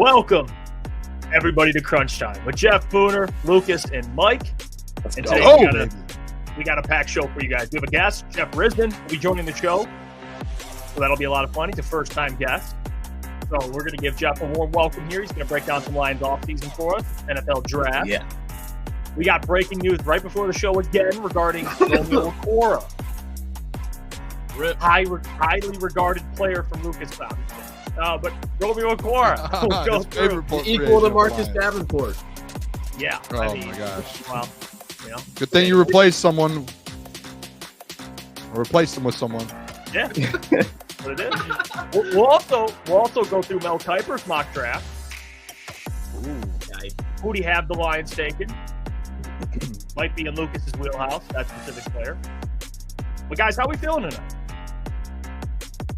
Welcome, everybody, to Crunch Time with Jeff, Booner, Lucas, and Mike. Let's and go. today we got a packed show for you guys. We have a guest, Jeff Risdon, will be joining the show. So that'll be a lot of fun. He's a first-time guest. So we're going to give Jeff a warm welcome here. He's going to break down some Lions offseason for us, NFL draft. Yeah. We got breaking news right before the show again regarding Romeo Okwara. Highly regarded player from Lukas Klotz. But Romeo Okwara will go through. Equal to Marcus Davenport. Yeah. Oh, I mean, my gosh. Well, you know. Good thing you replaced someone. Or replaced him with someone. Yeah. What it is. We'll also go through Mel Kiper's mock draft. Ooh, nice. Who do you have the Lions taking? Might be in Lucas's wheelhouse, that specific player. But guys, how we feeling tonight?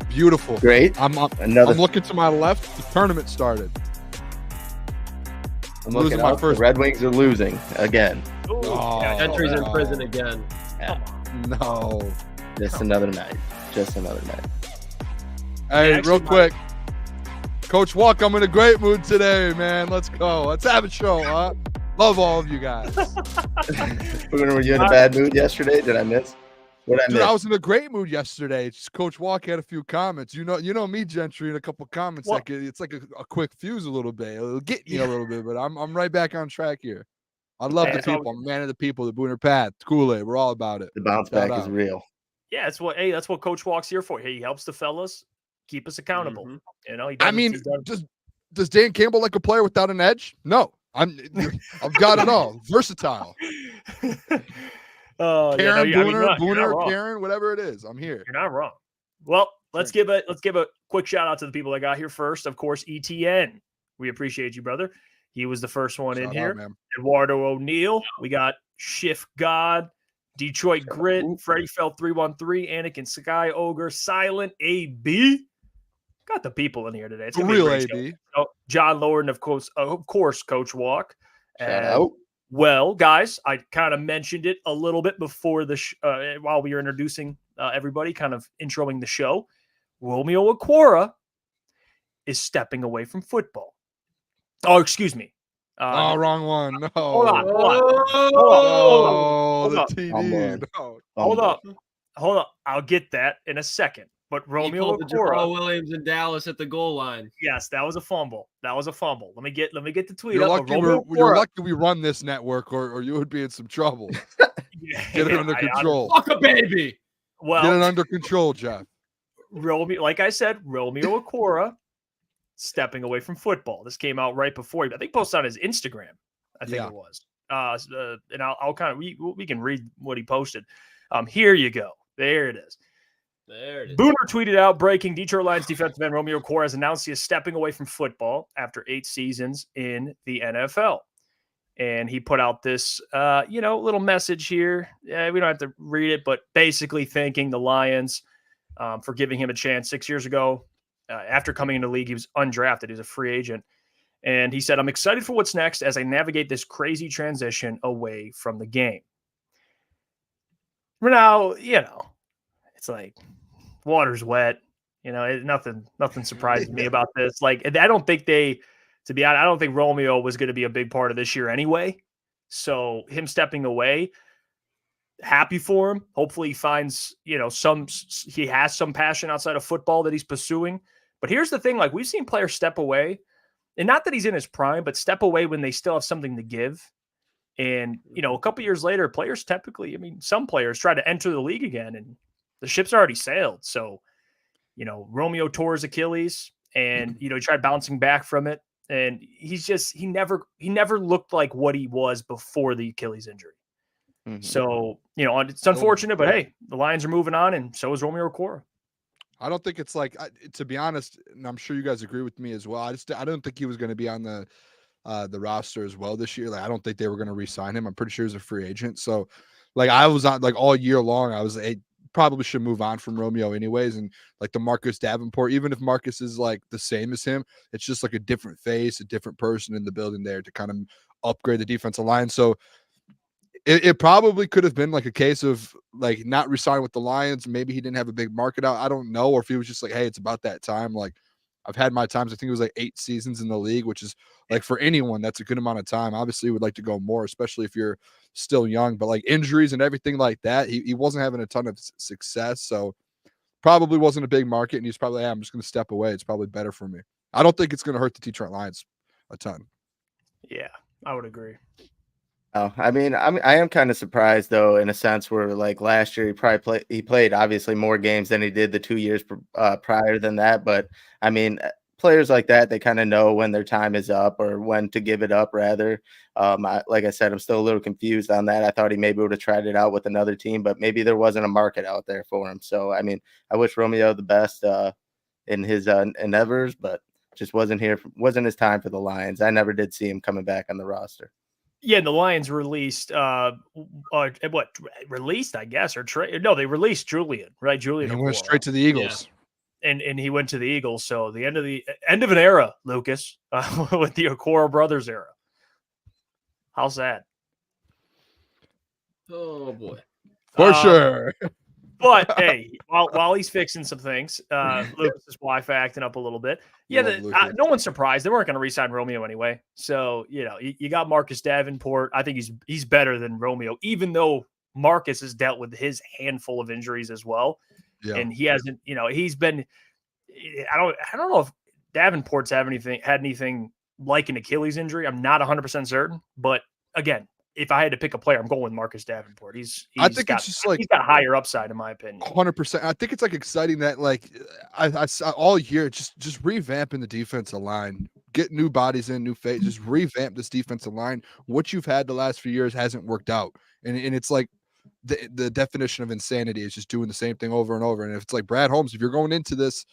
Beautiful. Great. I'm looking to my left. The tournament started. I'm looking my up. first. The Red Wings are losing again. Ooh, Oh, yeah, Gentry's in no. prison again. Yeah. No. Just another night. Just another night. Hey, actually, real quick. Coach Walk, I'm in a great mood today, man. Let's go. Let's have a show, huh? Love all of you guys. Were you in a bad mood yesterday? Did I miss? What did I Dude, miss? I was in a great mood yesterday. Just Coach Walk had a few comments. You know me, Gentry, and a couple comments. Well- Like it's like a quick fuse a little bit. It'll get me a little bit, but I'm right back on track here. I love Hey, the it's all people. I'm a man of the people. The Booner Path, Kool-Aid. We're all about it. The bounce Shout back is out. real. Yeah, that's what Coach Walk's here for. He helps the fellas keep us accountable. Mhm. You know, he I does, mean, he's done- does Dan Campbell like a player without an edge? No. I've got it all. Versatile. Oh, yeah, Karen, no, Booner, you're not wrong. Karen, whatever it is. I'm here. You're not wrong. Well, let's give a quick shout out to the people that got here first. Of course, ETN. We appreciate you, brother. He was the first one in Shout here. out, man. Eduardo O'Neill. We got Shift God, Detroit Grit, Freddie Felt 313, Anakin Sky Ogre, Silent AB. Got the people in here today. It's The gonna be a real great show. AB. Oh, John Lorden, of course, Coach Walk. Shout And, out. well, guys, I kind of mentioned it a little bit before while we were introducing everybody, kind of introing the show. Romeo Okwara is stepping away from football. Oh, excuse me. Wrong one. No. Hold on. Oh, Hold the up. TD. No. Hold up. I'll get that in a second. But Romeo Equal to Jamal Okwara, Williams in Dallas at the goal line. yes, that was a fumble. Let me get the tweet You're up. lucky, Romeo you're Okwara- lucky we run this network, or you would be in some trouble. Yeah, Get it under control. Fuck a baby. well, Get it under control, Jeff. Romeo, like I said, Romeo Okwara stepping away from football. This came out right before. I think posted on his Instagram. I think Yeah. it was. And I'll kind of we can read what he posted. Here you go. There it is. There it is. Booner tweeted out, breaking: Detroit Lions defensive end Romeo Okwara has announced he is stepping away from football after 8 seasons in the NFL. And he put out this, little message here. We don't have to read it, but basically thanking the Lions for giving him a chance 6 years ago. After coming into the league, he was undrafted. He was a free agent. And he said, "I'm excited for what's next as I navigate this crazy transition away from the game." Now, it's like water's wet. Nothing surprises me about this. Like, I don't think to be honest, I don't think Romeo was going to be a big part of this year anyway. So him stepping away, happy for him. Hopefully he finds, he has some passion outside of football that he's pursuing. But here's the thing, like, we've seen players step away, and not that he's in his prime, but step away when they still have something to give. And, a couple years later, players typically, some players try to enter the league again, and the ship's already sailed. So, Romeo tore his Achilles, and, he tried bouncing back from it. And he never looked like what he was before the Achilles injury. Mhm. So, it's unfortunate, but hey, the Lions are moving on, and so is Romeo Okwara. I don't think it's like, to be honest, and I'm sure you guys agree with me as well. I don't think he was going to be on the roster as well this year. Like, I don't think they were going to re-sign him. I'm pretty sure he's a free agent. So, like, I was on, like, all year long, I was probably should move on from Romeo anyways. And like the Marcus Davenport, even if Marcus is like the same as him, it's just like a different face, a different person in the building there to kind of upgrade the defensive line. So it probably could have been like a case of like not resigning with the Lions. Maybe he didn't have a big market out. I don't know. Or if he was just like, hey, it's about that time. Like, I've had my times. I think it was like 8 seasons in the league, which is like for anyone, that's a good amount of time. Obviously, would like to go more, especially if you're still young. But like injuries and everything like that, he wasn't having a ton of success. So probably wasn't a big market. And he's probably, I'm just going to step away. It's probably better for me. I don't think it's going to hurt the Detroit Lions a ton. Yeah, I would agree. Oh, I am kind of surprised though, in a sense where like last year he played obviously more games than he did the 2 years prior than that. But I mean, players like that, they kind of know when their time is up or when to give it up rather. Like I said, I'm still a little confused on that. I thought he maybe would have tried it out with another team, but maybe there wasn't a market out there for him. So, I mean, I wish Romeo the best in his endeavors, but just wasn't his time for the Lions. I never did see him coming back on the roster. Yeah, the Lions released released, I guess, or they released Julian, right? Julian He went Okwara. straight to the Eagles. Yeah. And he went to the Eagles. So the end of an era, Lucas, with the Okwara brothers era. How's that? Oh boy. For sure. But hey, while he's fixing some things, Lucas is Wi-Fi acting up a little bit. Yeah, no one's surprised. They weren't going to re-sign Romeo anyway. So, you got Marcus Davenport. I think he's better than Romeo, even though Marcus has dealt with his handful of injuries as well. Yeah. And he hasn't, he's been, I don't know if Davenport's had anything like an Achilles injury. I'm not 100% certain, but again, if I had to pick a player, I'm going with Marcus Davenport. I think it's just like he's got higher upside in my opinion. 100%. I think it's like exciting that like I saw all year just revamping the defensive line, get new bodies in, new faces, just revamp this defensive line. What you've had the last few years hasn't worked out, and it's like the definition of insanity is just doing the same thing over and over. And if it's like Brad Holmes, if you're going into this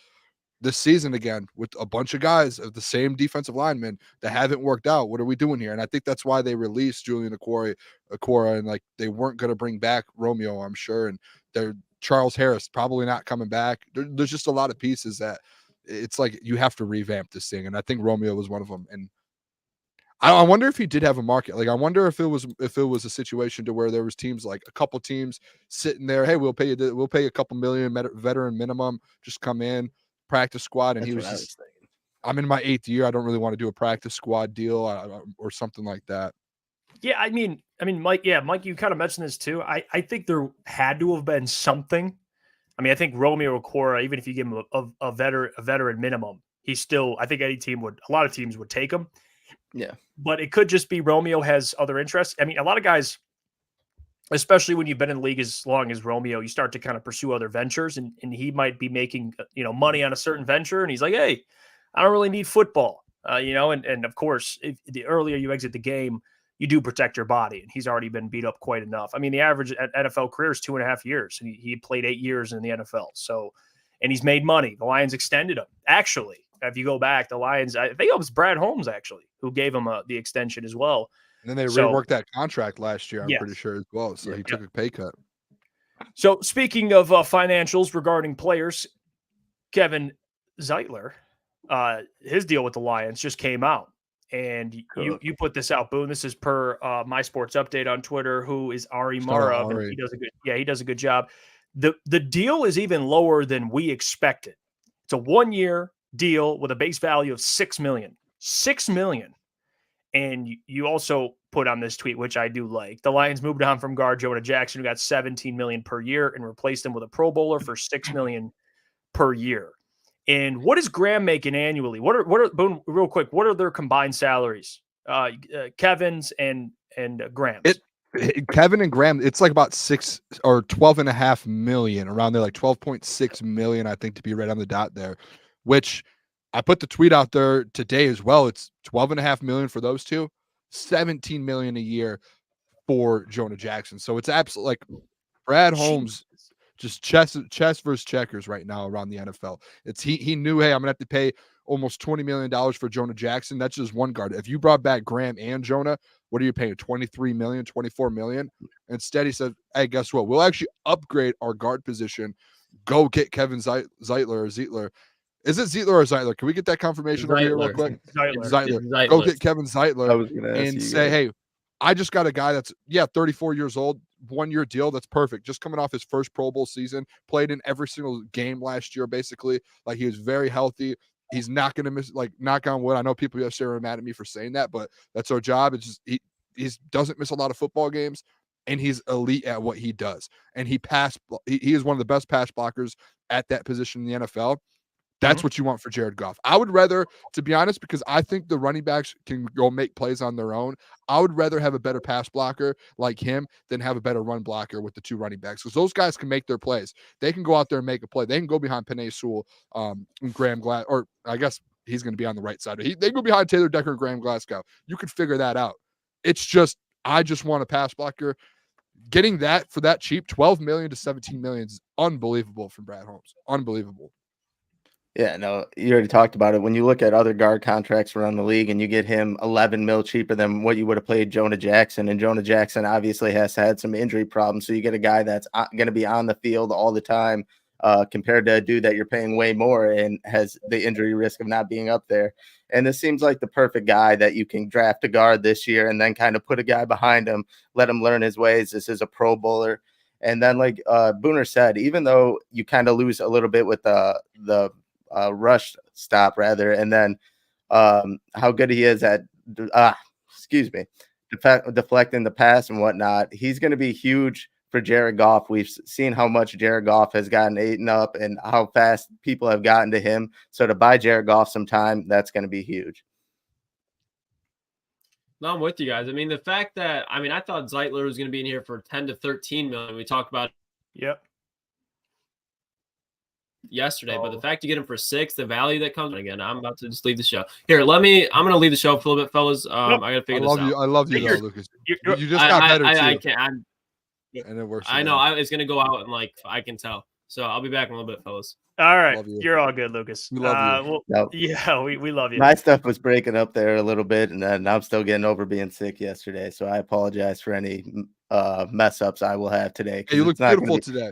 season again with a bunch of guys of the same defensive linemen that haven't worked out, what are we doing here? And I think that's why they released Julian Okwara, and like they weren't going to bring back Romeo, I'm sure. And they're Charles Harris probably not coming back. There's just a lot of pieces that it's like you have to revamp this thing. And I think Romeo was one of them. And I wonder if he did have a market. Like I wonder if it was a situation to where there was teams, like a couple teams sitting there, hey, we'll pay a couple million veteran minimum, just come in, practice squad. And he was just, I'm in my 8th year. I don't really want to do a practice squad deal or something like that. Yeah. I mean, Mike, you kind of mentioned this too. I think there had to have been something. I mean, I think Romeo Okwara, even if you give him a veteran minimum, he's still, I think a lot of teams would take him. Yeah. But it could just be Romeo has other interests. I mean, a lot of guys, especially when you've been in the league as long as Romeo, you start to kind of pursue other ventures, and he might be making, money on a certain venture. And he's like, hey, I don't really need football, and of course, if the earlier you exit the game, you do protect your body. And he's already been beat up quite enough. I mean, the average NFL career is 2.5 years, and he played 8 years in the NFL. So, and he's made money. The Lions extended him. Actually, if you go back, the Lions, I think it was Brad Holmes actually who gave him the extension as well. And then they reworked that contract last year, I'm pretty sure as well. So he took a pay cut. So speaking of financials regarding players, Kevin Zeitler, his deal with the Lions just came out. And you put this out, Boone. This is per My Sports Update on Twitter, who is Ari Mara. He does a good job. The deal is even lower than we expected. It's a 1-year deal with a base value of $6 million. $6 million. And you also put on this tweet, which I do like. The Lions moved on from guard Jonah Jackson, who got $17 million per year, and replaced him with a Pro Bowler for $6 million per year. And what is Graham making annually? What are Boone, real quick? What are their combined salaries? Kevin's and Graham's. Kevin and Graham, it's like about 6 or 12.5 million around there, like 12.6 million, I think, to be right on the dot there. Which I put the tweet out there today as well. It's 12.5 million for those two, 17 million a year for Jonah Jackson. So it's absolutely like Brad Holmes, just chess versus checkers right now around the NFL. It's he knew, hey, I'm gonna have to pay almost $20 million for Jonah Jackson. That's just one guard. If you brought back Graham and Jonah, what are you paying? 23 million, 24 million. Instead, he said, hey, guess what? We'll actually upgrade our guard position. Go get Kevin Zeitler. Is it Zeitler or Zeitler? Can we get that confirmation over here real quick? Zeitler. Go get Kevin Zeitler and say, hey, I just got a guy that's 34 years old, 1-year deal. That's perfect. Just coming off his first Pro Bowl season, played in every single game last year, basically. Like he was very healthy. He's not going to miss, like, knock on wood. I know people yesterday were mad at me for saying that, but that's our job. It's just he doesn't miss a lot of football games, and he's elite at what he does. And he is one of the best pass blockers at that position in the NFL. That's what you want for Jared Goff. I would rather, to be honest, because I think the running backs can go make plays on their own. I would rather have a better pass blocker like him than have a better run blocker with the two running backs, because those guys can make their plays. They can go out there and make a play. They can go behind Penei Sewell and Graham Glass, or I guess he's going to be on the right side. They can go behind Taylor Decker and Graham Glasgow. You could figure that out. It's just, I just want a pass blocker. Getting that for that cheap, $12 million to $17 million is unbelievable from Brad Holmes. Unbelievable. Yeah, no, you already talked about it. When you look at other guard contracts around the league and you get him 11 mil cheaper than what you would have played Jonah Jackson, and Jonah Jackson obviously has had some injury problems. So you get a guy that's going to be on the field all the time compared to a dude that you're paying way more and has the injury risk of not being up there. And this seems like the perfect guy that you can draft a guard this year and then kind of put a guy behind him, let him learn his ways. This is a Pro Bowler. And then like Booner said, even though you kind of lose a little bit with the rush stop rather, and then how good he is at deflecting the pass and whatnot, he's going to be huge for Jared Goff. We've seen how much Jared Goff has gotten eaten up and how fast people have gotten to him. So to buy Jared Goff some time, that's going to be huge. No, I'm with you guys. I mean, the fact that, I mean, I thought Zeitler was going to be in here for 10 to 13 million. We talked about yesterday, but the fact you get him for 6, the value that comes, again, I'm about to just leave the show. Here, I'm going to leave the show for a little bit, fellas. I got to figure this out. I love you, though, Lucas. You just got better, too. I can't. And it works. I know. It's going to go out, and like, I can tell. So I'll be back in a little bit, fellas. All right. You're all good, Lucas. We love you. We love you. My stuff was breaking up there a little bit, and then I'm still getting over being sick yesterday. So I apologize for any mess ups I will have today. Hey, you look beautiful today.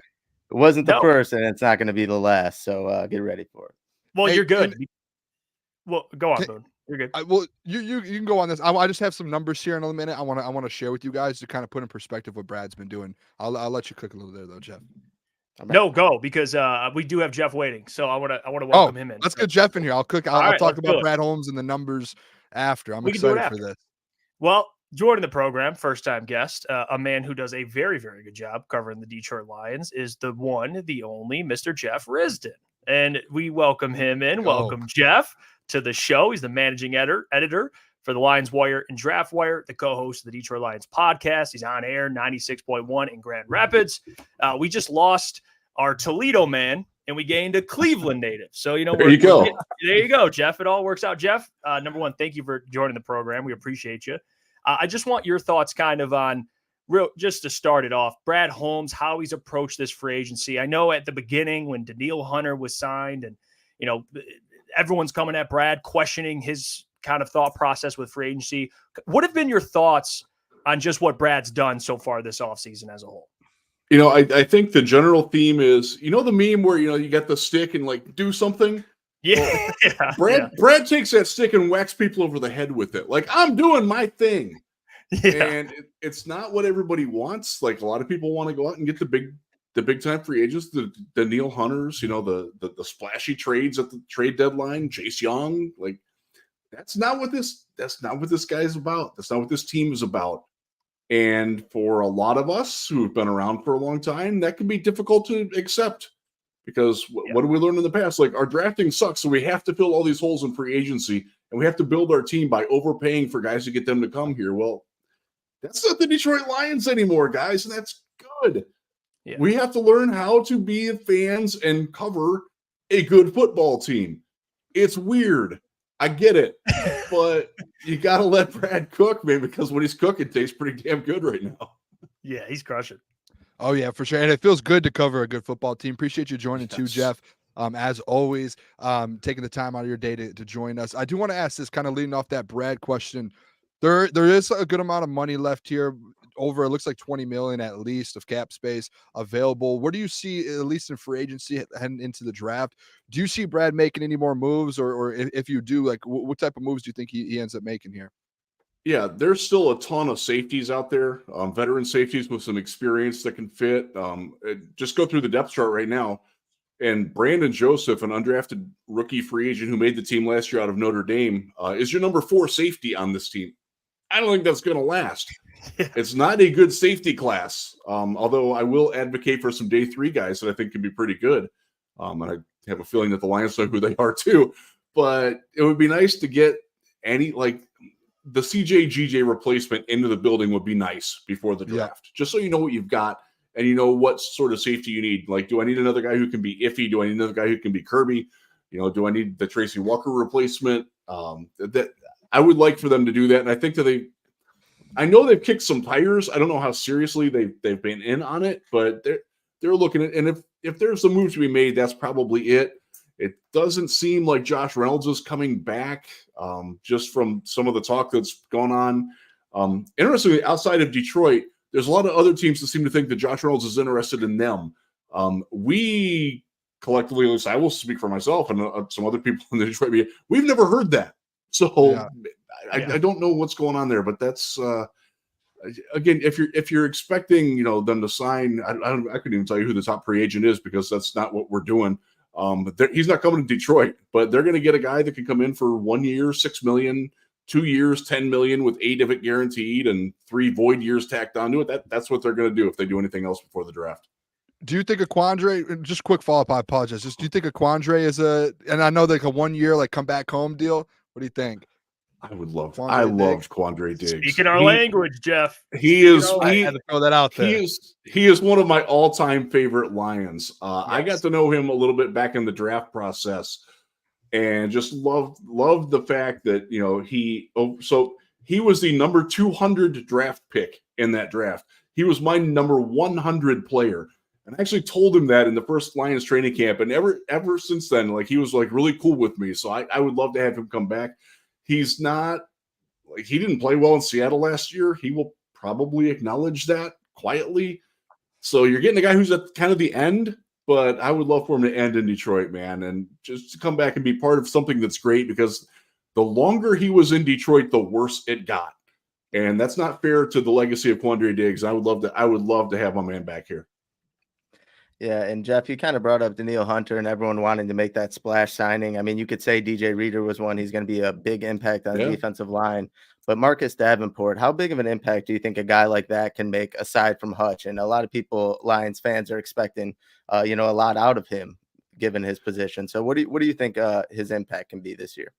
It wasn't the first, and it's not going to be the last. So get ready for it. Well, you're good. Well, go on, Boone. You're good. Well, you can go on this. I just have some numbers here in a minute. I want to share with you guys to kind of put in perspective what Brad's been doing. I'll let you click a little there though, Jeff. No, go, because we do have Jeff waiting, so I want to welcome him in. Let's get Jeff in here. I'll talk about Brad Holmes and the numbers after. I'm excited for this. Well, joining the program, first-time guest, a man who does a very, very good job covering the Detroit Lions, is the one, the only Mr. Jeff Risdon. And we welcome him in. Welcome, Jeff, to the show. He's the managing editor for the Lions Wire and Draft Wire, the co-host of the Detroit Lions podcast. He's on air 96.1 in Grand Rapids. We just lost our Toledo man, and we gained a Cleveland native. So, there you go, Jeff. It all works out. Jeff, number one, thank you for joining the program. We appreciate you. I just want your thoughts kind of on just to start it off, Brad Holmes, how he's approached this free agency. I know at the beginning when Danielle Hunter was signed and, everyone's coming at Brad, questioning his kind of thought process with free agency. What have been your thoughts on just what Brad's done so far this offseason as a whole? I think the general theme is, the meme where, you get the stick and like do something. Yeah. Brad takes that stick and whacks people over the head with it. Like, I'm doing my thing. Yeah. And it's not what everybody wants. Like, a lot of people want to go out and get the big time free agents, the Danielle Hunters, the splashy trades at the trade deadline, Chase Young. Like, that's not what this guy is about. That's not what this team is about. And for a lot of us who've been around for a long time, that can be difficult to accept. Because what do we learn in the past? Like, our drafting sucks, so we have to fill all these holes in free agency, and we have to build our team by overpaying for guys to get them to come here. Well, that's not the Detroit Lions anymore, guys, and that's good. Yeah. We have to learn how to be fans and cover a good football team. It's weird. I get it. But you got to let Brad cook, man, because what he's cooking tastes pretty damn good right now. Yeah, he's crushing. Oh, yeah, for sure. And it feels good to cover a good football team. Appreciate you joining too, Jeff. As always, taking the time out of your day to join us. I do want to ask this, kind of leading off that Brad question. There is a good amount of money left here. It looks like 20 million at least of cap space available. Where do you see, at least in free agency heading into the draft? Do you see Brad making any more moves, or if you do, like what type of moves do you think he ends up making here? Yeah, there's still a ton of safeties out there, veteran safeties with some experience that can fit. Just go through the depth chart right now. And Brandon Joseph, an undrafted rookie free agent who made the team last year out of Notre Dame, is your number 4 safety on this team. I don't think that's going to last. It's not a good safety class, although I will advocate for some day 3 guys that I think can be pretty good. And I have a feeling that the Lions know who they are too. But it would be nice to get any, like, the CJ-GJ replacement into the building would be nice before the draft, just so you know what you've got and you know what sort of safety you need. Like, do I need another guy who can be iffy? Do I need another guy who can be Kirby? Do I need the Tracy Walker replacement? That I would like for them to do that. And I think that I know they've kicked some tires. I don't know how seriously they've been in on it, but they're looking at, and if there's a move to be made, that's probably it. It doesn't seem like Josh Reynolds is coming back, just from some of the talk that's gone on. Interestingly, outside of Detroit, there's a lot of other teams that seem to think that Josh Reynolds is interested in them. We collectively, at least I will speak for myself and some other people in the Detroit media, we've never heard that. So I don't know what's going on there, but that's again, if you're expecting them to sign, I couldn't even tell you who the top free agent is because that's not what we're doing. But he's not coming to Detroit, but they're going to get a guy that can come in for 1 year, $6 million, 2 years, $10 million, with 8 of it guaranteed and 3 void years tacked onto it. That's what they're going to do if they do anything else before the draft. Do you think Aquandre, just quick follow-up, I apologize. Do you think Aquandre is and I know like a 1 year, like come back home deal? What do you think? I loved Quandre Diggs. Speaking our language, Jeff. He is. I had to throw that out there. He is one of my all-time favorite Lions. I got to know him a little bit back in the draft process, and just loved the fact that he was the number 200 draft pick in that draft. He was my number 100 player, and I actually told him that in the first Lions training camp. And ever since then, like he was like really cool with me. So I would love to have him come back. He's not like he didn't play well in Seattle last year. He will probably acknowledge that quietly. So you're getting a guy who's at kind of the end, but I would love for him to end in Detroit, man, and just to come back and be part of something that's great, because the longer he was in Detroit, the worse it got. And that's not fair to the legacy of Quandre Diggs. I would love to have my man back here. Yeah, and Jeff, you kind of brought up Danielle Hunter and everyone wanting to make that splash signing. I mean, you could say DJ Reader was one. He's going to be a big impact on the defensive line. But Marcus Davenport, how big of an impact do you think a guy like that can make aside from Hutch? And a lot of people, Lions fans, are expecting, a lot out of him given his position. So what do you think his impact can be this year?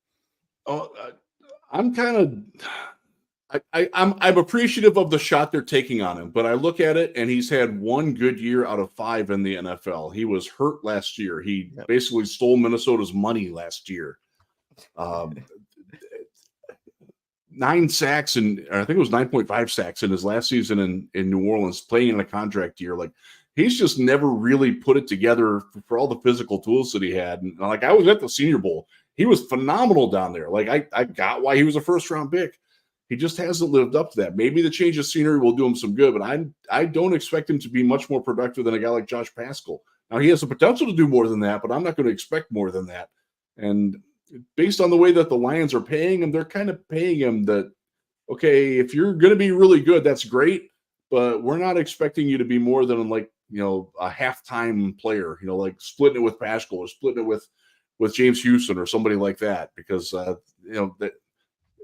I'm appreciative of the shot they're taking on him, but I look at it and he's had 1 good year out of 5 in the NFL. He was hurt last year. He basically stole Minnesota's money last year. 9 sacks, and I think it was 9.5 sacks in his last season in New Orleans, playing in a contract year. Like, he's just never really put it together for all the physical tools that he had. And like, I was at the Senior Bowl. He was phenomenal down there. Like, I got why he was a first-round pick. He just hasn't lived up to that. Maybe the change of scenery will do him some good, but I don't expect him to be much more productive than a guy like Josh Paschal. Now, he has the potential to do more than that, but I'm not going to expect more than that. And based on the way that the Lions are paying him, they're kind of paying him that, okay, if you're going to be really good, that's great, but we're not expecting you to be more than like, a halftime player, like splitting it with Paschal or splitting it with James Houston or somebody like that, because, that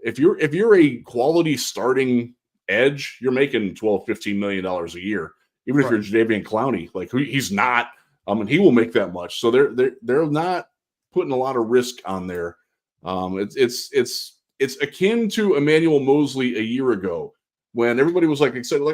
if you're a quality starting edge, you're making $12-15 million a year. Even if you're Jadeveon Clowney, like he's not, and he will make that much. So they're not putting a lot of risk on there. It's akin to Emmanuel Mosley a year ago when everybody was excited,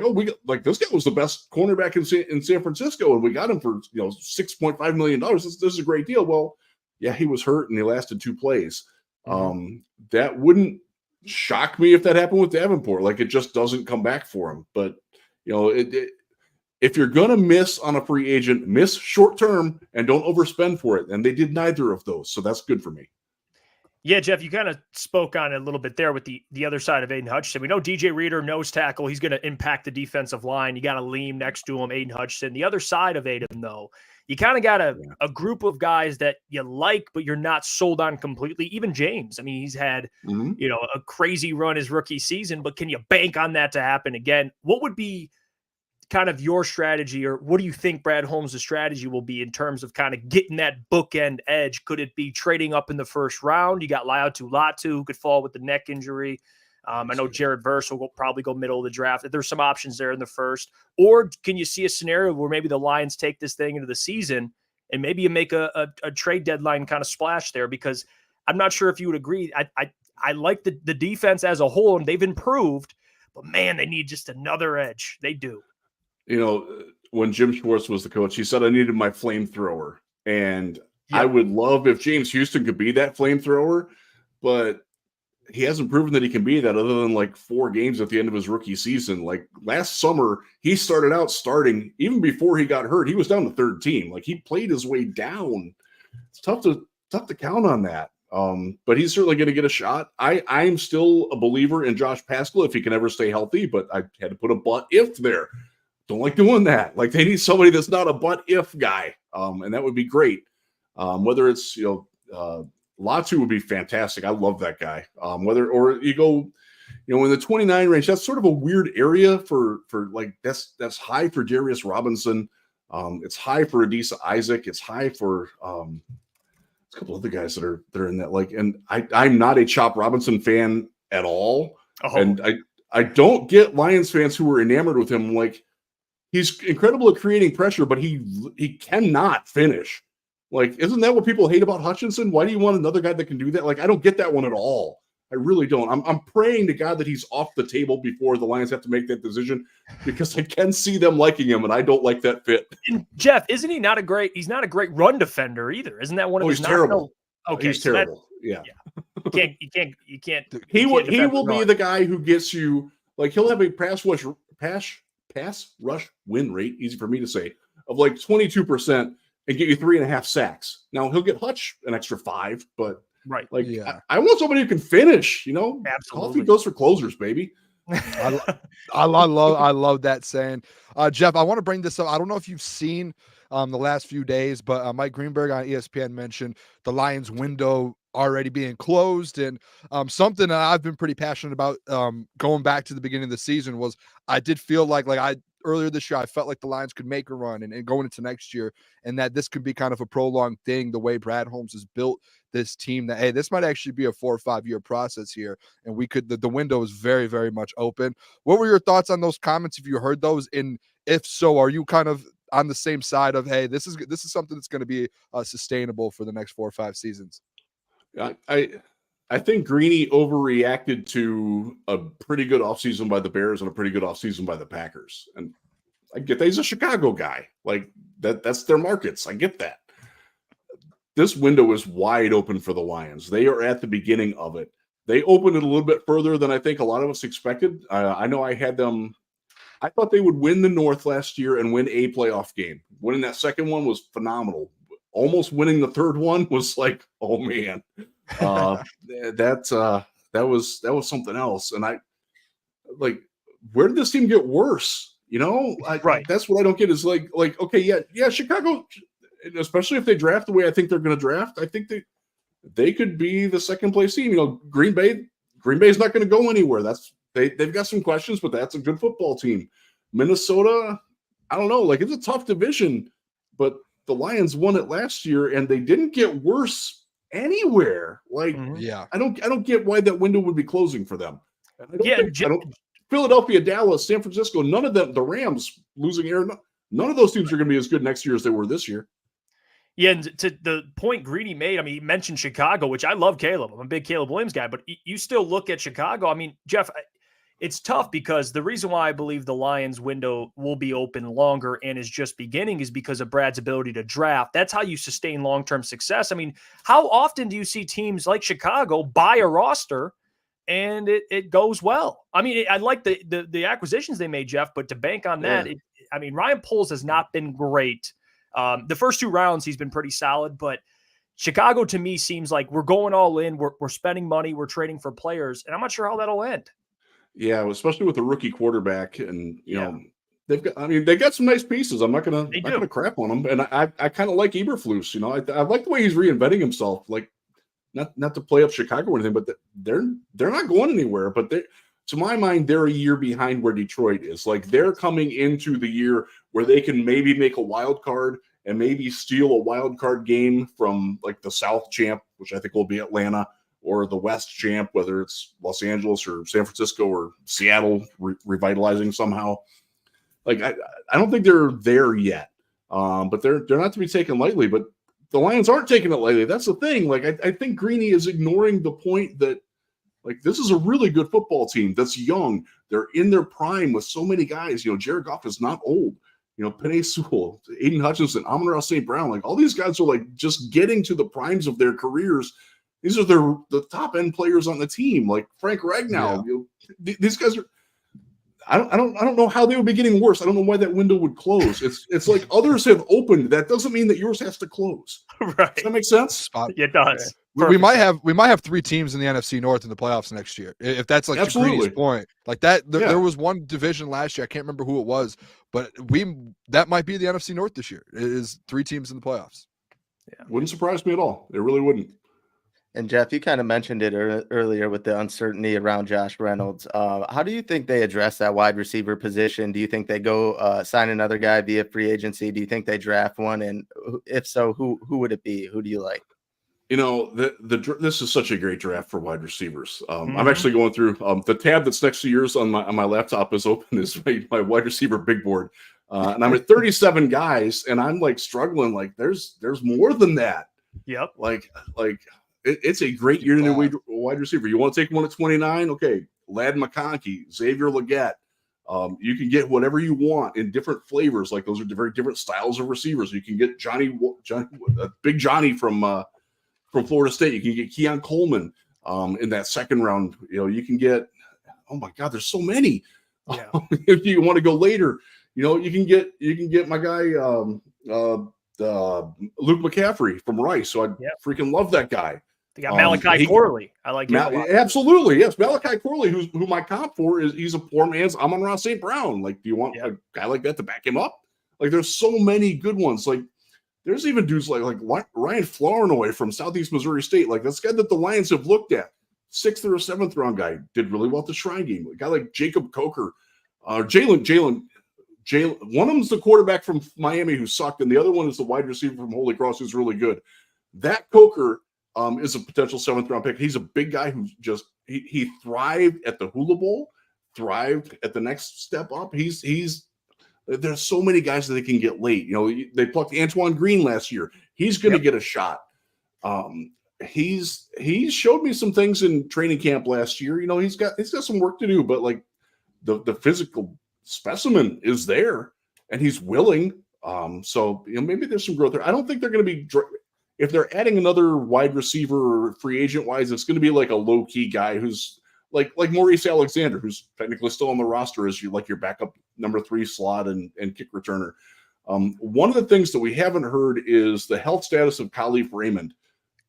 this guy was the best cornerback in San Francisco, and we got him for $6.5 million. This is a great deal. Well, yeah, he was hurt and he lasted 2 plays. That wouldn't shock me if that happened with Davenport. Like, it just doesn't come back for him. But if you're gonna miss on a free agent, miss short term and don't overspend for it. And they did neither of those, so that's good for me. Yeah, Jeff, you kind of spoke on it a little bit there with the other side of Aiden Hutchinson. We know DJ Reader, nose tackle, he's going to impact the defensive line. You got a Liam next to him, Aiden Hutchinson. The other side of Aiden, though, you kind of got a group of guys that you like, but you're not sold on completely. Even James. I mean, he's had, a crazy run his rookie season, but can you bank on that to happen again? What would be kind of your strategy, or what do you think Brad Holmes' strategy will be in terms of kind of getting that bookend edge? Could it be trading up in the first round? You got Latu who could fall with the neck injury. I know Jared Verse will probably go middle of the draft. There's some options there in the first. Or can you see a scenario where maybe the Lions take this thing into the season and maybe you make a trade deadline kind of splash there? Because I'm not sure if you would agree. I like the defense as a whole, and they've improved. But, man, they need just another edge. They do. You know, when Jim Schwartz was the coach, he said I needed my flamethrower. And I would love if James Houston could be that flamethrower, but he hasn't proven that he can be that other than like 4 games at the end of his rookie season. Like last summer, he started out starting even before he got hurt. He was down the 3rd team. Like he played his way down. It's tough to count on that. But he's certainly going to get a shot. I'm still a believer in Josh Paschal if he can ever stay healthy, but I had to put a but if there. Don't like doing that. Like they need somebody that's not a but if guy. And that would be great. Whether it's, Latu would be fantastic. I love that guy. Or you go, in the 29 range, that's sort of a weird area for like that's high for Darius Robinson. It's high for Adisa Isaac. It's high for a couple other guys that are in that. Like, and I'm not a Chop Robinson fan at all. Oh. And I don't get Lions fans who are enamored with him. Like he's incredible at creating pressure, but he cannot finish. Like, isn't that what people hate about Hutchinson? Why do you want another guy that can do that? Like, I don't get that one at all. I really don't. I'm praying to God that he's off the table before the Lions have to make that decision, because I can see them liking him, and I don't like that fit. And Jeff, isn't he not he's not a great run defender either? Isn't that one of his? He's terrible. Okay, he's terrible. Yeah. You can't. He will be the guy who gets you, like, he'll have a pass rush win rate, easy for me to say, of like 22%. And get you 3.5 sacks. Now he'll get Hutch an extra 5, but right, like I want somebody who can finish. Absolutely. Coffee goes for closers, baby. I love that saying. Jeff, I want to bring this up. I don't know if you've seen the last few days, but Mike Greenberg on ESPN mentioned the Lions window already being closed, and something that I've been pretty passionate about going back to the beginning of the season was I did feel like earlier this year, I felt like the Lions could make a run and going into next year, and that this could be kind of a prolonged thing, the way Brad Holmes has built this team, that, hey, this might actually be a 4 or 5 year process here. And we could, the window is very, very much open. What were your thoughts on those comments? If you heard those, and if so, are you kind of on the same side of, hey, this is something that's going to be sustainable for the next 4 or 5 seasons? I think Greeny overreacted to a pretty good offseason by the Bears and a pretty good offseason by the Packers. And I get that he's a Chicago guy. Like that's their markets. I get that. This window is wide open for the Lions. They are at the beginning of it. They opened it a little bit further than I think a lot of us expected. I know I had them. I thought they would win the North last year and win a playoff game. Winning that second one was phenomenal. Almost winning the third one was like, oh man. That was something else. And I like, where did this team get worse? Right. That's what I don't get is like, okay, yeah, Chicago, especially if they draft the way I think they're going to draft, I think they could be the second place team. Green Bay's not going to go anywhere. They've got some questions, but that's a good football team. Minnesota, I don't know, like it's a tough division, but the Lions won it last year and they didn't get worse anywhere. Like, I don't get why that window would be closing for them. Philadelphia, Dallas, San Francisco, none of them, the Rams losing Aaron, none of those teams are going to be as good next year as they were this year. Yeah, and to the point Greeny made, I mean, he mentioned Chicago, which I love Caleb. I'm a big Caleb Williams guy, but you still look at Chicago. I mean, Jeff, it's tough because the reason why I believe the Lions window will be open longer and is just beginning is because of Brad's ability to draft. That's how you sustain long-term success. I mean, how often do you see teams like Chicago buy a roster and it goes well? I mean, I like the acquisitions they made, Jeff, but to bank on that, Ryan Poles has not been great. The first 2 rounds, he's been pretty solid, but Chicago to me seems like we're going all in. We're spending money. We're trading for players, and I'm not sure how that'll end. Yeah, especially with the rookie quarterback, and they got some nice pieces. I'm not gonna crap on them, and I kind of like Eberflus. I like the way he's reinventing himself. Like, not to play up Chicago or anything, but they're not going anywhere. But to my mind, they're a year behind where Detroit is. Like they're coming into the year where they can maybe make a wild card and maybe steal a wild card game from like the South champ, which I think will be Atlanta, or the West champ, whether it's Los Angeles or San Francisco or Seattle revitalizing somehow. Like I don't think they're there yet, but they're not to be taken lightly. But the Lions aren't taking it lightly. That's the thing. Like I think Greeny is ignoring the point that like this is a really good football team that's young. They're in their prime with so many guys. You know, Jared Goff is not old. You know, Penei Sewell, Aiden Hutchinson, Amon-Ra St. Brown, like all these guys are like just getting to the primes of their careers. These are the top end players on the team, like Frank Ragnow. Yeah. You know, these guys are. I don't know how they would be getting worse. I don't know why that window would close. It's like others have opened. That doesn't mean that yours has to close. Right? Does that make sense? It does. We might have 3 teams in the NFC North in the playoffs next year. If that's like Greeny's point, like that. There was one division last year. I can't remember who it was, but that might be the NFC North this year. It is 3 teams in the playoffs. Yeah, wouldn't surprise me at all. It really wouldn't. And Jeff, you kind of mentioned it earlier with the uncertainty around Josh Reynolds. How do you think they address that wide receiver position? Do you think they go sign another guy via free agency? Do you think they draft one? And if so, who would it be? Who do you like? You know, this is such a great draft for wide receivers. I'm actually going through the tab that's next to yours on my laptop is open. Is my wide receiver big board, and I'm at 37 guys, and I'm like struggling. Like there's more than that. Yep. Like. It's a great year to be wide receiver. You want to take one at 29? Okay. Ladd McConkey, Xavier Legette. You can get whatever you want in different flavors. Like those are very different styles of receivers. You can get Big Johnny from Florida State. You can get Keon Coleman in that second round. You know, you can get, oh my God, there's so many. Yeah. If you want to go later, you know, you can get my guy Luke McCaffrey from Rice. So I freaking love that guy. They got Malachi Corley. I like him a lot. Absolutely, yes. Malachi Corley, who my comp for he's a poor man's Amon-Ra St. Brown. Like, do you want a guy like that to back him up? Like, there's so many good ones. Like, there's even dudes like Ryan Flournoy from Southeast Missouri State. Like, that's a guy that the Lions have looked at. 6th or 7th round guy did really well at the Shrine Game. A guy like Jacob Coker, Jalen. One of them's the quarterback from Miami who sucked, and the other one is the wide receiver from Holy Cross who's really good. That Coker is a potential 7th round pick. He's a big guy who's just he thrived at the Hula Bowl, thrived at the next step up. He's there's so many guys that they can get late. You know, they plucked Antoine Green last year. He's going to get a shot. He showed me some things in training camp last year. You know, he's got some work to do, but like the physical specimen is there and he's willing. So you know, maybe there's some growth there. I don't think they're going to be. If they're adding another wide receiver or free agent wise, it's going to be like a low key guy who's like Maurice Alexander, who's technically still on the roster as your backup number 3 slot and kick returner. One of the things that we haven't heard is the health status of Khalif Raymond.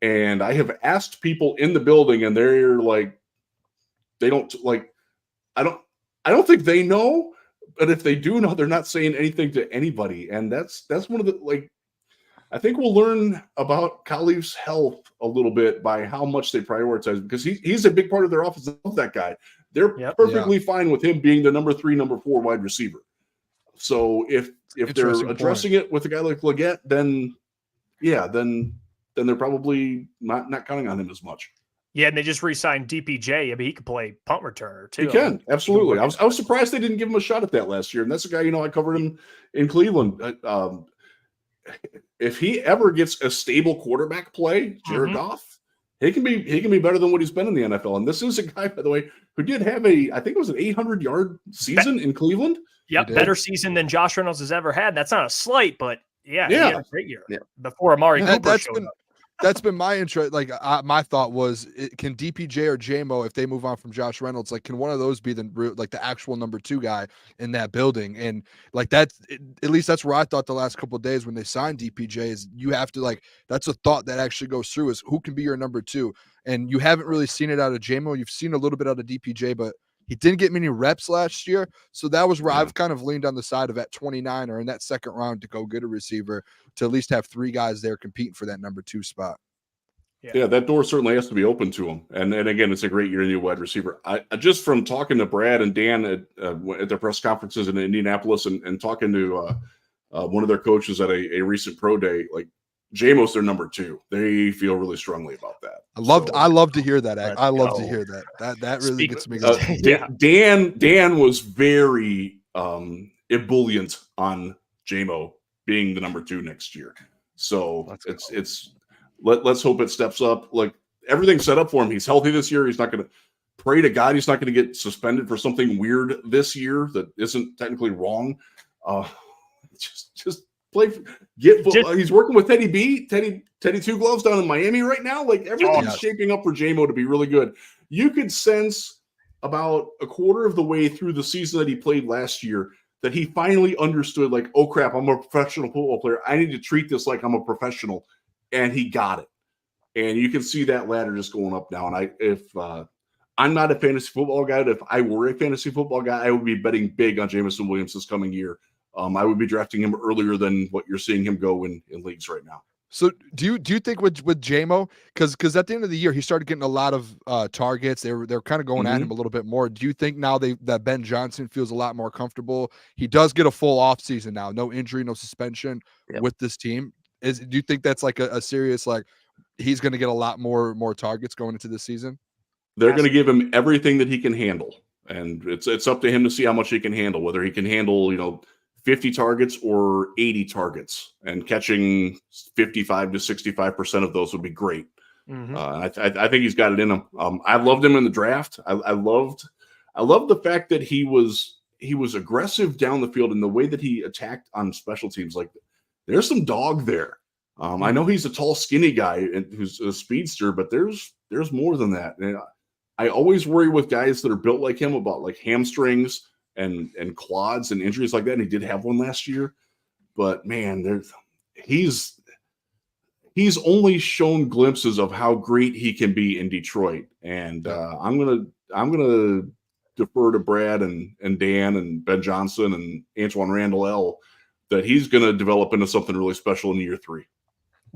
And I have asked people in the building and they're like, they don't like, I don't think they know, but if they do know, they're not saying anything to anybody. And that's one of the, like, I think we'll learn about Khalif's health a little bit by how much they prioritize because he's a big part of their offense. I love that guy. They're perfectly fine with him being the number 3, number 4 wide receiver. So if they're addressing it with a guy like Legette, then they're probably not counting on him as much. Yeah, and they just re-signed DPJ. I mean, he could play punt returner too. He can, absolutely. I was surprised they didn't give him a shot at that last year. And that's a guy, you know, I covered him in Cleveland. If he ever gets a stable quarterback play, Jared Goff, he can be better than what he's been in the NFL. And this is a guy, by the way, who did have I think it was an 800-yard season in Cleveland. Yep, better season than Josh Reynolds has ever had. That's not a slight, but he had a great year before Amari Cooper showed up. That's been my interest. Like my thought was, can DPJ or JMO, if they move on from Josh Reynolds, like can one of those be the actual number 2 guy in that building? And like at least that's where I thought the last couple of days when they signed DPJ is you have to that's a thought that actually goes through is who can be your number 2. And you haven't really seen it out of JMO. You've seen a little bit out of DPJ, but he didn't get many reps last year. So that was where I've kind of leaned on the side of at 29 or in that second round to go get a receiver to at least have 3 guys there competing for that number 2 spot. Yeah, that door certainly has to be open to him. And again, it's a great year new wide receiver. I just from talking to Brad and Dan at their press conferences in Indianapolis and talking to one of their coaches at a recent pro day, like Jamo's their number 2. They feel really strongly about that. I love to hear that. I love to hear that. That really gets me going. Dan was very ebullient on Jamo being the number 2 next year. So let's hope it steps up. Like everything's set up for him. He's healthy this year. He's not going to pray to God. He's not going to get suspended for something weird this year that isn't technically wrong. Just play. He's working with Teddy Two Gloves down in Miami right now. Like everything's shaping up for Jamo to be really good. You could sense about a quarter of the way through the season that he played last year that he finally understood, like, oh crap, I'm a professional football player. I need to treat this like I'm a professional. And he got it. And you can see that ladder just going up now. And if I'm not a fantasy football guy, if I were a fantasy football guy, I would be betting big on Jameson Williams this coming year. I would be drafting him earlier than what you're seeing him go in leagues right now. So do you think with Jamo, because at the end of the year he started getting a lot of targets, they're kind of going at him a little bit more. Do you think now that Ben Johnson feels a lot more comfortable? He does get a full off season now, no injury, no suspension with this team. Do you think that's like a serious, like he's going to get a lot more targets going into this season? They're going to give him everything that he can handle, and it's up to him to see how much he can handle. Whether he can handle 50 targets or 80 targets, and catching 55 to 65% of those would be great. I think he's got it in him. I loved him in the draft. I loved the fact that he was aggressive down the field in the way that he attacked on special teams. Like, there's some dog there. I know he's a tall, skinny guy who's a speedster, but there's more than that. And I always worry with guys that are built like him about like hamstrings and quads and injuries like that. And he did have one last year, but man, he's only shown glimpses of how great he can be in Detroit. And I'm gonna defer to Brad and Dan and Ben Johnson and Antoine Randall L. that he's going to develop into something really special in year 3.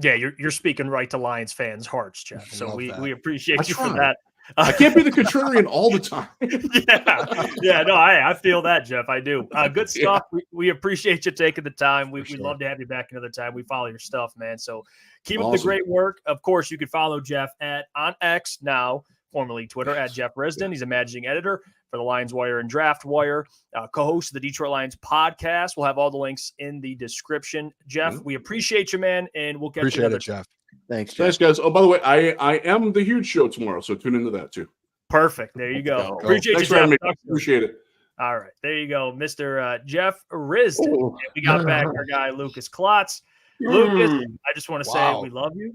Yeah, you're speaking right to Lions fans' hearts, Jeff. So we appreciate you for that. I can't be the contrarian all the time. No, I feel that, Jeff. I do. Good stuff. We appreciate you taking the time. We'd love to have you back another time. We follow your stuff, man. So keep up the great work. Of course, you can follow Jeff on X now, formerly Twitter, at Jeff Risdon. He's a managing editor for the Lions Wire and Draft Wire, co-host of the Detroit Lions podcast. We'll have all the links in the description. Jeff, we appreciate you, man, and we'll catch you another Jeff. Thanks, Jeff. Thanks, guys. Oh, by the way, I am the Huge Show tomorrow, so tune into that too. Perfect. There you go. Appreciate Thanks you, Jeff. Appreciate it. All right. There you go, Mr. Jeff Risdon. We got back our guy, Lukas Klotz. Lucas, I just want to say we love you.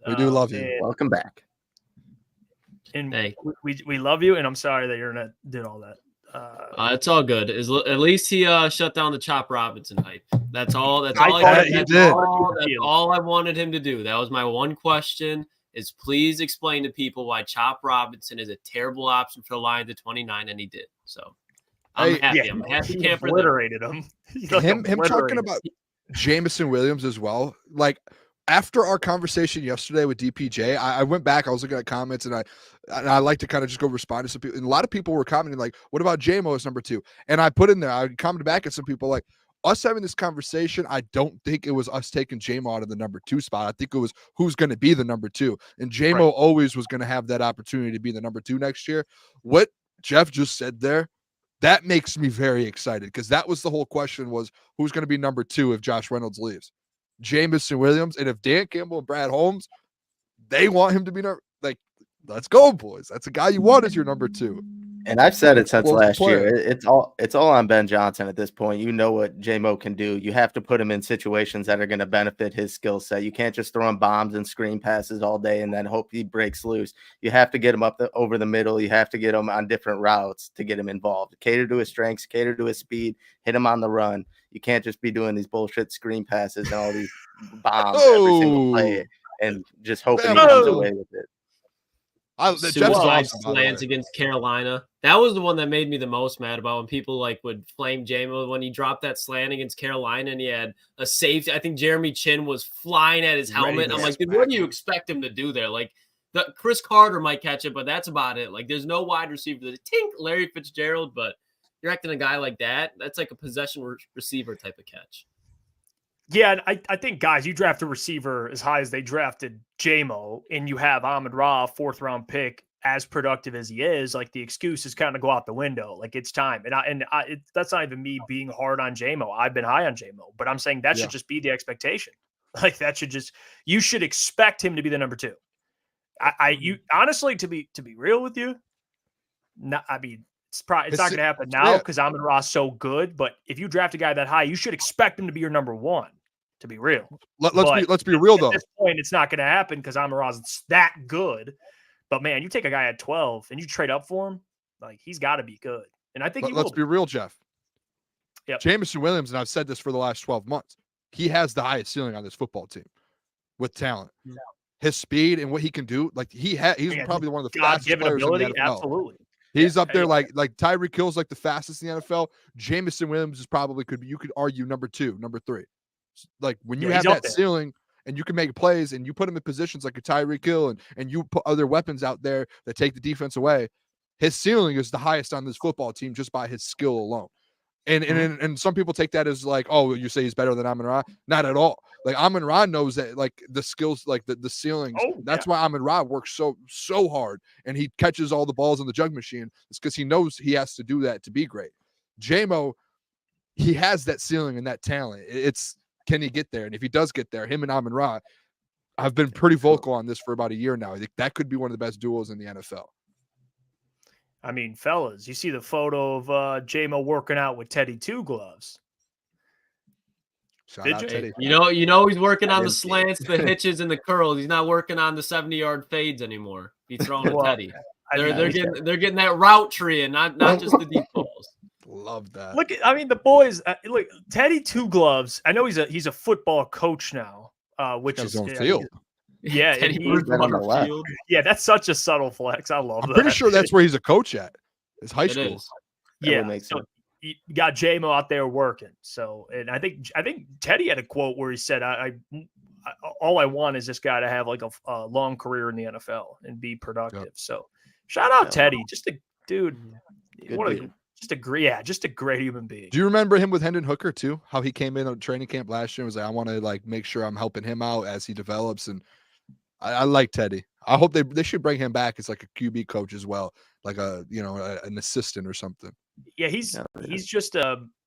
We do love you. Welcome back. And we love you, and I'm sorry that you're not did all that. It's all good. At least he shut down the Chop Robinson hype. That's all. That's all I wanted him to do. That was my one question. Is please explain to people why Chop Robinson is a terrible option for the Lions at 29, and he did. So I'm happy. I'm a happy camper. Obliterated him. Him talking about Jameson Williams as well. Like, after our conversation yesterday with DPJ, I went back. I was looking at comments, and I like to kind of just go respond to some people. And a lot of people were commenting like, "What about Jamo as number 2?" And I put in there, I commented back at some people like, us having this conversation, I don't think it was us taking Jamo out of the number 2 spot. I think it was who's going to be the number 2. And Jamo always was going to have that opportunity to be the number 2 next year. What Jeff just said there, that makes me very excited, because that was the whole question, was who's going to be number 2 if Josh Reynolds leaves. Jameson Williams, and if Dan Campbell and Brad Holmes, they want him to be let's go, boys. That's a guy you want as your number 2. And I've said it since last year. It's all on Ben Johnson at this point. You know what Jamo can do. You have to put him in situations that are going to benefit his skill set. You can't just throw him bombs and screen passes all day and then hope he breaks loose. You have to get him over the middle. You have to get him on different routes to get him involved. Cater to his strengths, cater to his speed, hit him on the run. You can't just be doing these bullshit screen passes and all these bombs every single play and just hoping he comes away with it. Suicide slants against Carolina. That was the one that made me the most mad about, when people would flame Jamo when he dropped that slant against Carolina and he had a safety. I think Jeremy Chin was flying at his helmet. I'm like, dude, what do you expect him to do there? Like, Chris Carter might catch it, but that's about it. Like, there's no wide receiver. There's Larry Fitzgerald, but you're acting a guy like that. That's like a possession receiver type of catch. Yeah, and I think, guys, you draft a receiver as high as they drafted JMO, and you have Amon-Ra, 4th-round pick, as productive as he is. Like, the excuse is kind of go out the window. Like, it's time. And that's not even me being hard on JMO. I've been high on JMO, but I'm saying that should just be the expectation. Like, that should just – you should expect him to be the number 2. You honestly, to be real with you, not it's not going to happen now because Amon-Ra is so good. But if you draft a guy that high, you should expect him to be your number 1. To be real, let's be real though. At this point, it's not going to happen because Amon-Ra is that good. But man, you take a guy at 12 and you trade up for him, like he's got to be good. And I think let's be real, Jeff. Yep. Jameson Williams, and I've said this for the last 12 months. He has the highest ceiling on this football team with talent. Yeah. His speed and what he can do, like he's probably one of the fastest players in the NFL. Absolutely. He's up there like Tyreek Hill's like the fastest in the NFL. Jameson Williams is probably you could argue number 2, number 3. Like when you have that ceiling and you can make plays and you put him in positions like a Tyreek Hill and you put other weapons out there that take the defense away, his ceiling is the highest on this football team just by his skill alone. And some people take that as like, oh, you say he's better than Amon-Ra. Not at all. Like Amon-Ra knows that like the skills, like the ceilings. That's why Amon-Ra works so hard and he catches all the balls in the jug machine. It's because he knows he has to do that to be great. JMO, he has that ceiling and that talent. It's can he get there? And if he does get there, him and Amon-Ra, I've been pretty vocal on this for about a year now. I think that could be one of the best duos in the NFL. I mean, fellas, you see the photo of JMO working out with Teddy Two Gloves. Shout out Teddy. You know he's working on the slants, the hitches, and the curls. He's not working on the 70-yard fades anymore. He's throwing to Teddy. They're getting that route tree and not just the deep balls. Love that. Look, the boys. Look, Teddy Two Gloves. I know he's a football coach now, which is his own field. Yeah, Teddy field. Yeah, that's such a subtle flex. I love that. I'm pretty sure that's where he's a coach at. His high school. Yeah, so you got JMO out there working. So, and I think Teddy had a quote where he said, "I all I want is this guy to have like a long career in the NFL and be productive." Yep. So, shout out Teddy, just a dude. Just a great human being. Do you remember him with Hendon Hooker too? How he came in on training camp last year and was like, I want to like make sure I'm helping him out as he develops. And I like Teddy. I hope they should bring him back as like a QB coach as well, like an assistant or something. Yeah, he's just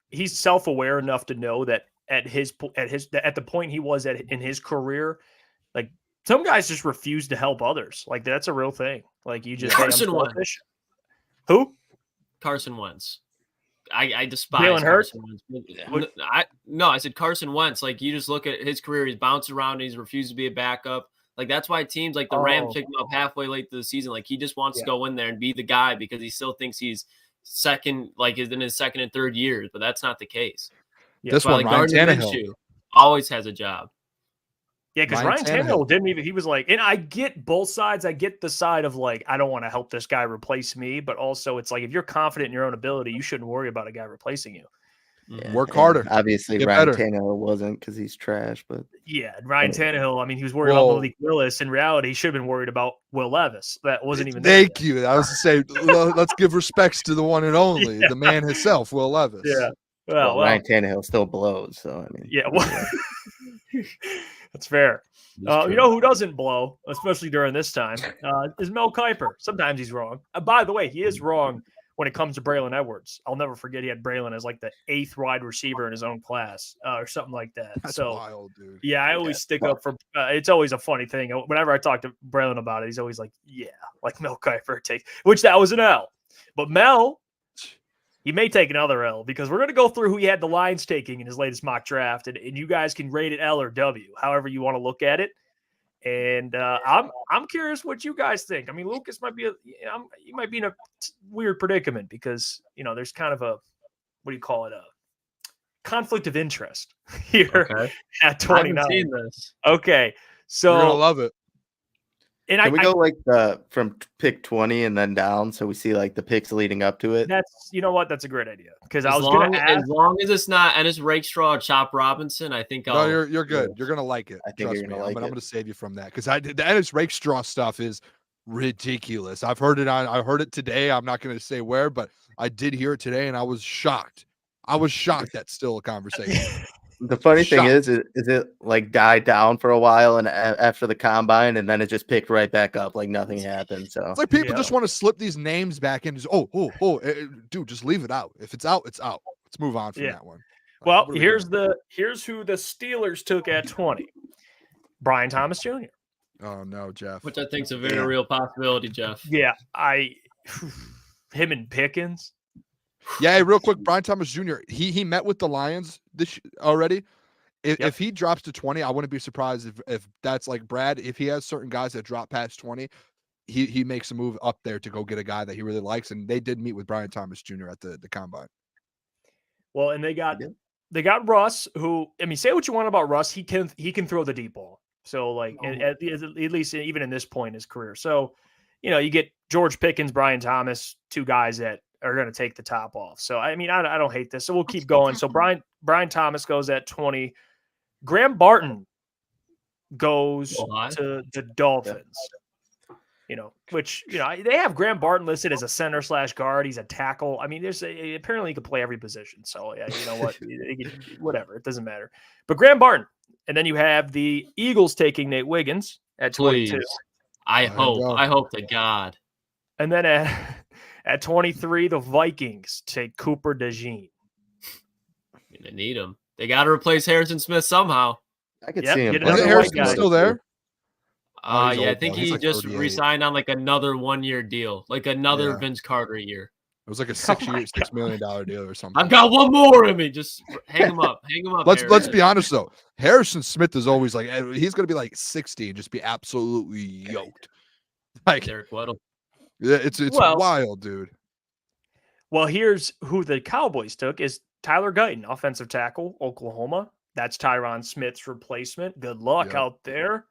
he's self-aware enough to know that at the point he was at in his career, like some guys just refuse to help others. Like that's a real thing. Like you just Carson Wentz. Who? Carson Wentz. I despise Jalen Hurts. I said Carson Wentz. Like you just look at his career, he's bounced around and he's refused to be a backup. Like that's why teams like the Rams pick him up halfway late to the season. Like he just wants to go in there and be the guy because he still thinks he's second, like is in his second and third years, but that's not the case. Yeah, this one, Ryan Tannehill always has a job. Yeah, because Ryan Tannehill didn't even. He was like, and I get both sides. I get the side of like, I don't want to help this guy replace me, but also it's like if you're confident in your own ability, you shouldn't worry about a guy replacing you. Yeah, work harder. Obviously, Ryan Tannehill wasn't because he's trash, but yeah, Ryan Tannehill. I mean, he was worried about Malik Willis. In reality, he should have been worried about Will Levis. That wasn't even. Thank you. I was to say, let's give respects to the one and only, the man himself, Will Levis. Yeah. Well, Ryan Tannehill still blows. So I mean, yeah. Well, that's fair. You know who doesn't blow, especially during this time, is Mel Kiper. Sometimes he's wrong. By the way, he is wrong when it comes to Braylon Edwards. I'll never forget he had Braylon as like the 8th wide receiver in his own class or something like that. That's wild, dude. Yeah, I always stick up for it's always a funny thing. Whenever I talk to Braylon about it, he's always like, yeah, like Mel Kiper takes, which that was an L. But Mel, he may take another L because we're going to go through who he had the Lions taking in his latest mock draft, and you guys can rate it L or W, however you want to look at it. And I'm curious what you guys think. I mean, Lucas might be he might be in a weird predicament because there's kind of a a conflict of interest here at 29. I haven't seen this. Okay, so you're gonna love it. And Can we go like from pick 20 and then down, so we see like the picks leading up to it? That's That's a great idea, because I As was going long to ask. as long as it's not Ennis Rakestraw or Chop Robinson, I think No, you're good. You're gonna like it. I think Trust you're me. gonna like I'm it. gonna save you from that because the Ennis Rakestraw stuff is ridiculous. I heard it today. I'm not gonna say where, but I did hear it today, and I was shocked. That's still a conversation. The funny thing is it like died down for a while and after the combine, and then it just picked right back up like nothing happened. So it's like people just want to slip these names back in. Just, dude, just leave it out. If it's out, it's out. Let's move on from that one. Well, here's who the Steelers took at 20. Brian Thomas Jr. Oh no, Jeff. Which I think is a very real possibility, Jeff. Yeah, him and Pickens. Yeah, hey, real quick, Brian Thomas Jr. He met with the Lions already. If he drops to 20, I wouldn't be surprised if that's like Brad. If he has certain guys that drop past 20, he makes a move up there to go get a guy that he really likes. And they did meet with Brian Thomas Jr. at the combine. Well, and they got Russ, who, I mean, say what you want about Russ, he can throw the deep ball. So like at least even in this point in his career. So, you get George Pickens, Brian Thomas, two guys that are going to take the top off. So, I mean, I don't hate this. So we'll keep going. So Brian Thomas goes at 20. Graham Barton goes to the Dolphins, which, they have Graham Barton listed as a center / guard. He's a tackle. I mean, apparently he could play every position. So yeah, you know what, whatever, it doesn't matter. But Graham Barton, and then you have the Eagles taking Nate Wiggins at 22. I hope to God. And then at 23, the Vikings take Cooper DeJean. They need him. They got to replace Harrison Smith somehow. I could see him. Is Harrison still there? Yeah, I think he just re-signed on like another 1-year deal, like another Vince Carter year. It was like a $6 million deal or something. I've got one more in me. Just hang him up. Let's be honest though. Harrison Smith is always like, he's going to be like 60 and just be absolutely yoked. Like Derek Weddle. Yeah, it's wild, dude. Well, here's who the Cowboys took is Tyler Guyton, offensive tackle, Oklahoma. That's Tyron Smith's replacement. Good luck out there.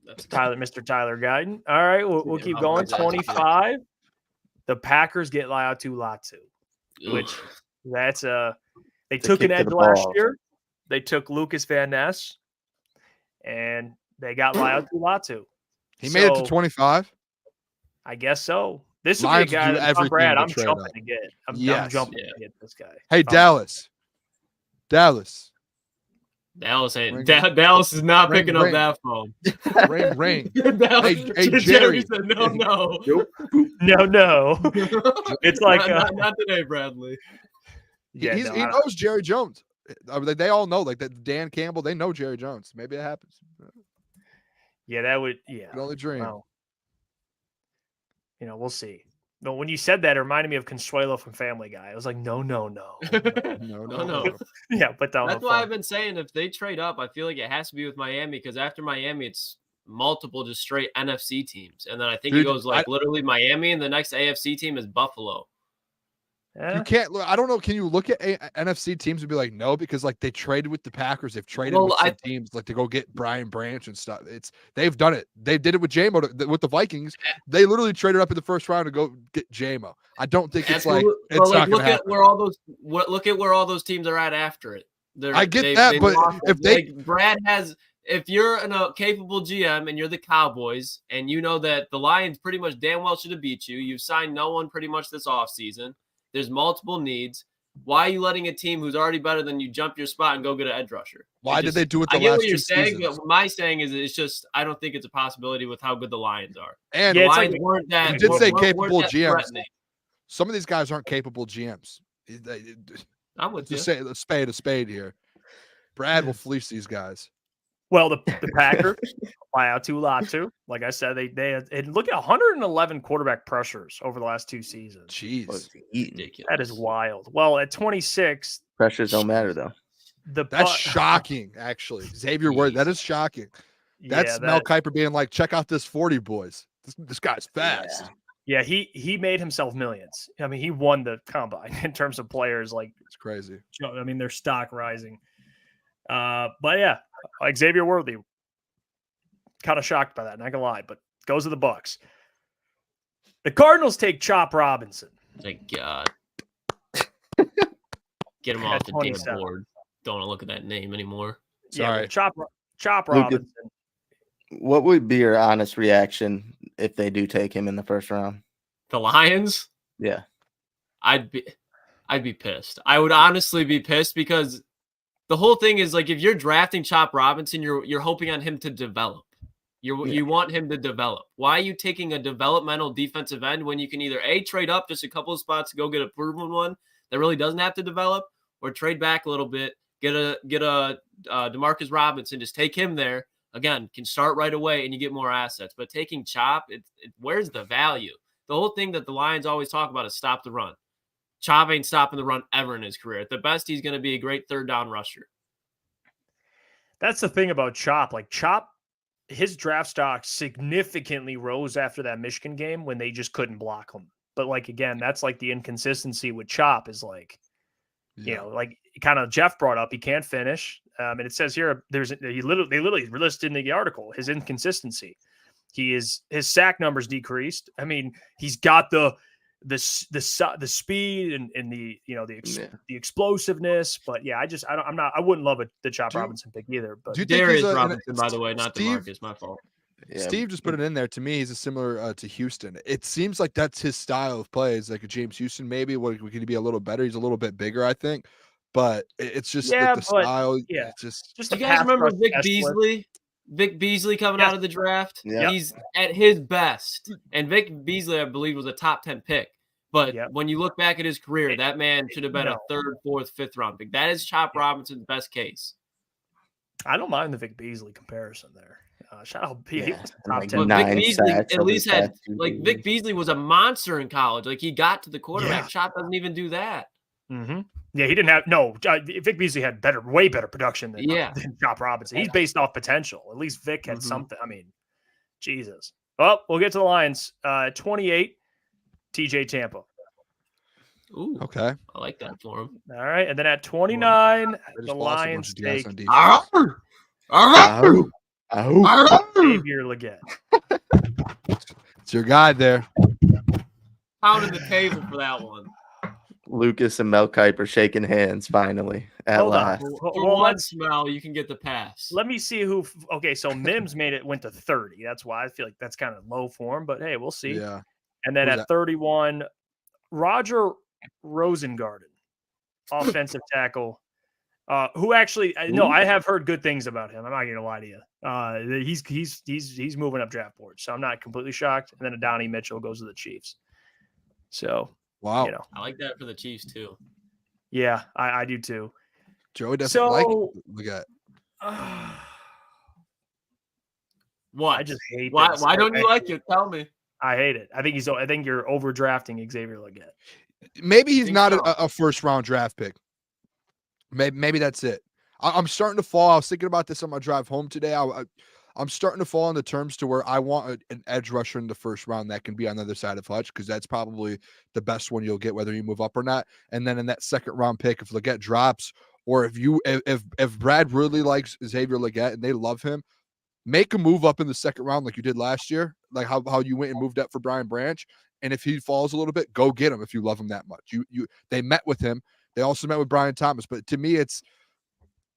That's Mr. Tyler Guyton. All right, we'll keep going. 25. The Packers get Laiatu Latu, which that's they took an edge last year. They took Lucas Van Ness, and they got Laiatu Latu. He made it to 25. I guess so. This would be a guy that Brad, I'm jumping to get. I'm jumping to get this guy. Hey, Dallas. Dallas is not picking up that phone. Ring. Hey, Jerry said no. No. It's like not today, Bradley. Yeah, he knows Jerry Jones. They all know, like that. Dan Campbell, they know Jerry Jones. Maybe it happens. Yeah, that would. Yeah, the only dream. Well, we'll see. No, when you said that, it reminded me of Consuelo from Family Guy. I was like, no. Yeah, but that's why I've been saying if they trade up, I feel like it has to be with Miami because after Miami, it's multiple just straight NFC teams, and then I think it goes literally Miami, and the next AFC team is Buffalo. You can't look. I don't know. Can you look at NFC teams and be like, no, because like they traded with the Packers, they've traded with some teams like to go get Brian Branch and stuff. They've done it. They did it with JMO with the Vikings. They literally traded up in the first round to go get JMO. I don't think it's like it's not look at where all those teams are at after it. I get that, but if you're a capable GM and you're the Cowboys and you know that the Lions pretty much damn well should have beat you, you've signed no one pretty much this offseason. There's multiple needs. Why are you letting a team who's already better than you jump your spot and go get an edge rusher? Why did they do it the last 2 seasons? I get what you're saying, but my saying is it's just I don't think it's a possibility with how good the Lions are. And the Lions weren't that. You did say capable GMs. Some of these guys aren't capable GMs. I'm with you. Just say a spade here. Brad will fleece these guys. Well, the Packers fly out to Latu. Like I said, they look at 111 quarterback pressures over the last 2 seasons. Jeez, that is wild. Well, at 26, pressures don't matter though. That's shocking, actually. Xavier Word, that is shocking. That's Mel Kiper being like, check out this 40 boys. This guy's fast. Yeah, he made himself millions. I mean, he won the combine in terms of players. Like it's crazy. I mean, their stock rising. But yeah, like Xavier Worthy, kind of shocked by that. Not gonna lie, but Goes to the Bucks. The Cardinals take Chop Robinson. Thank God. Get him off the damn board. Don't want to look at that name anymore. Sorry. Yeah, Chop Lucas, Robinson. What would be your honest reaction if they do take him in the first round? The Lions? Yeah. I'd be pissed. I would honestly be pissed because the whole thing is like if you're drafting Chop Robinson, you're hoping on him to develop. You want him to develop. Why are you taking a developmental defensive end when you can either A, trade up just a couple of spots to go get a proven one that really doesn't have to develop, or trade back a little bit, get a DeMarcus Robinson, just take him there. Again, can start right away and you get more assets. But taking Chop, where's the value? The whole thing that the Lions always talk about is stop the run. Chop ain't stopping the run ever in his career. At the best, he's going to be a great third down rusher. That's the thing about Chop. Like Chop, his draft stock significantly rose after that Michigan game when they just couldn't block him. But like, again, that's like the inconsistency with Chop is like, you know, like kind of Jeff brought up, he can't finish. And it says here, they literally listed in the article his inconsistency. His sack numbers decreased. I mean, he's got the speed and the explosiveness, but yeah, I wouldn't love the Chop Robinson pick either. But Darius Robinson, by the way, not DeMarcus, my fault. Yeah. Steve just put it in there. To me, he's a similar to Houston. It seems like that's his style of play. Is like a James Houston, maybe. What could he be a little better? He's a little bit bigger, I think. But it's just like the style. Yeah, just you guys remember Vic Beasley? Vic Beasley coming out of the draft. Yeah. He's at his best. And Vic Beasley, I believe, was a top 10 pick. But when you look back at his career, that man should have been a third, fourth, fifth round pick. That is Chop Robinson's best case. I don't mind the Vic Beasley comparison there. Shout out, he was top 10. But Vic Beasley at least had Vic Beasley was a monster in college. Like he got to the quarterback. Chop doesn't even do that. Mm-hmm. Yeah, he didn't have Vic Beasley had way better production than Chop Robinson. He's based off potential. At least Vic had something. I mean, Jesus. Well, we'll get to the Lions. 28, TJ Tampa. Ooh, okay. I like that for him. All right, and then at 29, the Lions take Xavier Legette. It's your guy there. Pounding the table for that one. Lukas and Mel Kiper shaking hands finally at last. For one smell, you can get the pass. Let me see who. Okay, so Mims went to 30. That's why I feel like that's kind of low for him, but hey, we'll see. Yeah. And then at 31, Roger Rosengarten, offensive tackle, who actually I have heard good things about him. I'm not gonna lie to you. He's moving up draft boards, so I'm not completely shocked. And then Adonai Mitchell goes to the Chiefs. So wow, I like that for the Chiefs too. Yeah, I do too. Joey doesn't like it. Look at what? I just hate. Why don't you like it? Tell me. I hate it. I think you're overdrafting Xavier Legette. Maybe he's not a first round draft pick. Maybe that's it. I'm starting to fall. I was thinking about this on my drive home today. I'm starting to fall on the terms to where I want an edge rusher in the first round that can be on the other side of Hutch, because that's probably the best one you'll get, whether you move up or not. And then in that second round pick, if Legette drops, or if Brad really likes Xavier Legette and they love him, make a move up in the second round like you did last year, like how you went and moved up for Brian Branch. And if he falls a little bit, go get him if you love him that much. They met with him. They also met with Brian Thomas. But to me, it's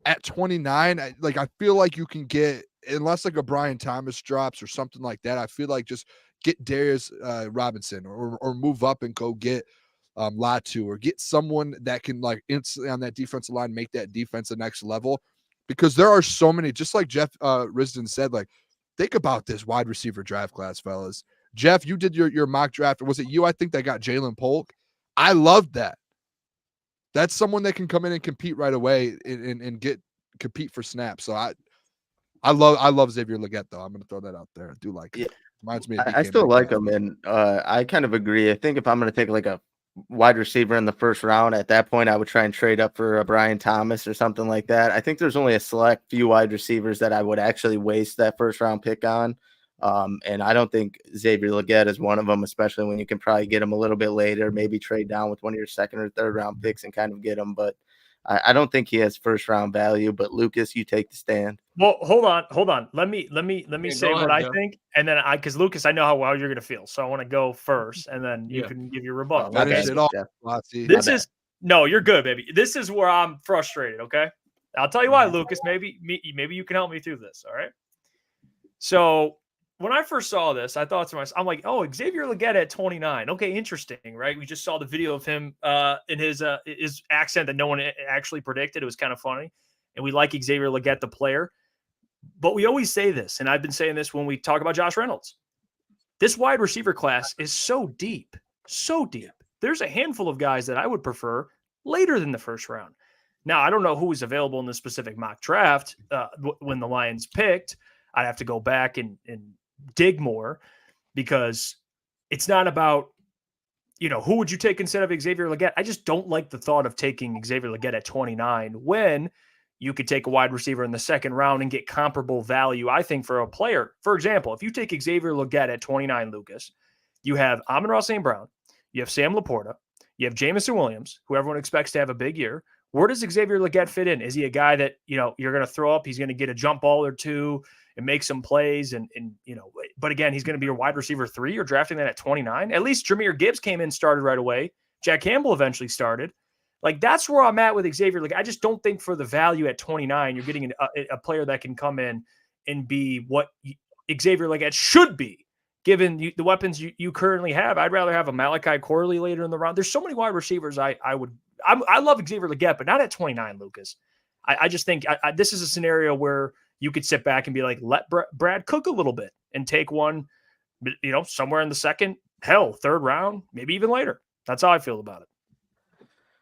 at 29. I feel like you can get, unless like a Brian Thomas drops or something like that, I feel like just get Darius Robinson or move up and go get Latu, or get someone that can like instantly on that defensive line make that defense the next level. Because there are so many, just like Jeff Risdon said, like think about this wide receiver draft class, fellas. Jeff, you did your mock draft. Or was it you, I think, that got Jalen Polk? I loved that. That's someone that can come in and compete right away and compete for snaps. So I love Xavier Legette, though. I'm going to throw that out there. I do like it. Reminds me of I still like him, and I kind of agree. I think if I'm going to take like a wide receiver in the first round, at that point I would try and trade up for a Brian Thomas or something like that. I think there's only a select few wide receivers that I would actually waste that first round pick on. And I don't think Xavier Legette is one of them, especially when you can probably get him a little bit later, maybe trade down with one of your second or third round picks and kind of get him. But I don't think he has first round value. But Lukas, you take the stand. Well, hold on. Let me say what I Joe. think, and then because Lukas, I know how well you're going to feel, so I want to go first, and then you can give your rebuttal. Finish it off, This is no, you're good, baby. This is where I'm frustrated. Okay, I'll tell you why, Lukas. Maybe you can help me through this. All right. So when I first saw this, I thought to myself, I'm like, oh, Xavier Legette at 29. Okay, interesting, right? We just saw the video of him in his accent that no one actually predicted. It was kind of funny, and we like Xavier Legette, the player. But we always say this, and I've been saying this when we talk about Josh Reynolds. This wide receiver class is so deep, so deep. There's a handful of guys that I would prefer later than the first round. Now, I don't know who was available in the specific mock draft when the Lions picked. I'd have to go back and dig more because it's not about, who would you take instead of Xavier Legette? I just don't like the thought of taking Xavier Legette at 29 when you could take a wide receiver in the second round and get comparable value, I think, for a player. For example, if you take Xavier Legette at 29, Lukas, you have Amon-Ra St. Brown, you have Sam Laporta, you have Jameson Williams, who everyone expects to have a big year. Where does Xavier Legette fit in? Is he a guy that, you're going to throw up? He's going to get a jump ball or two and make some plays but again, he's going to be a wide receiver 3. You're drafting that at 29. At least Jahmyr Gibbs came in, started right away. Jack Campbell eventually started. Like, that's where I'm at with Xavier. Like, I just don't think for the value at 29, you're getting a player that can come in and be what Xavier Legette should be, given the weapons you currently have. I'd rather have a Malachi Corley later in the round. There's so many wide receivers I love Xavier Legette, but not at 29, Lukas. I just think this is a scenario where you could sit back and be like, let Brad cook a little bit and take one, somewhere in the second, third round, maybe even later. That's how I feel about it.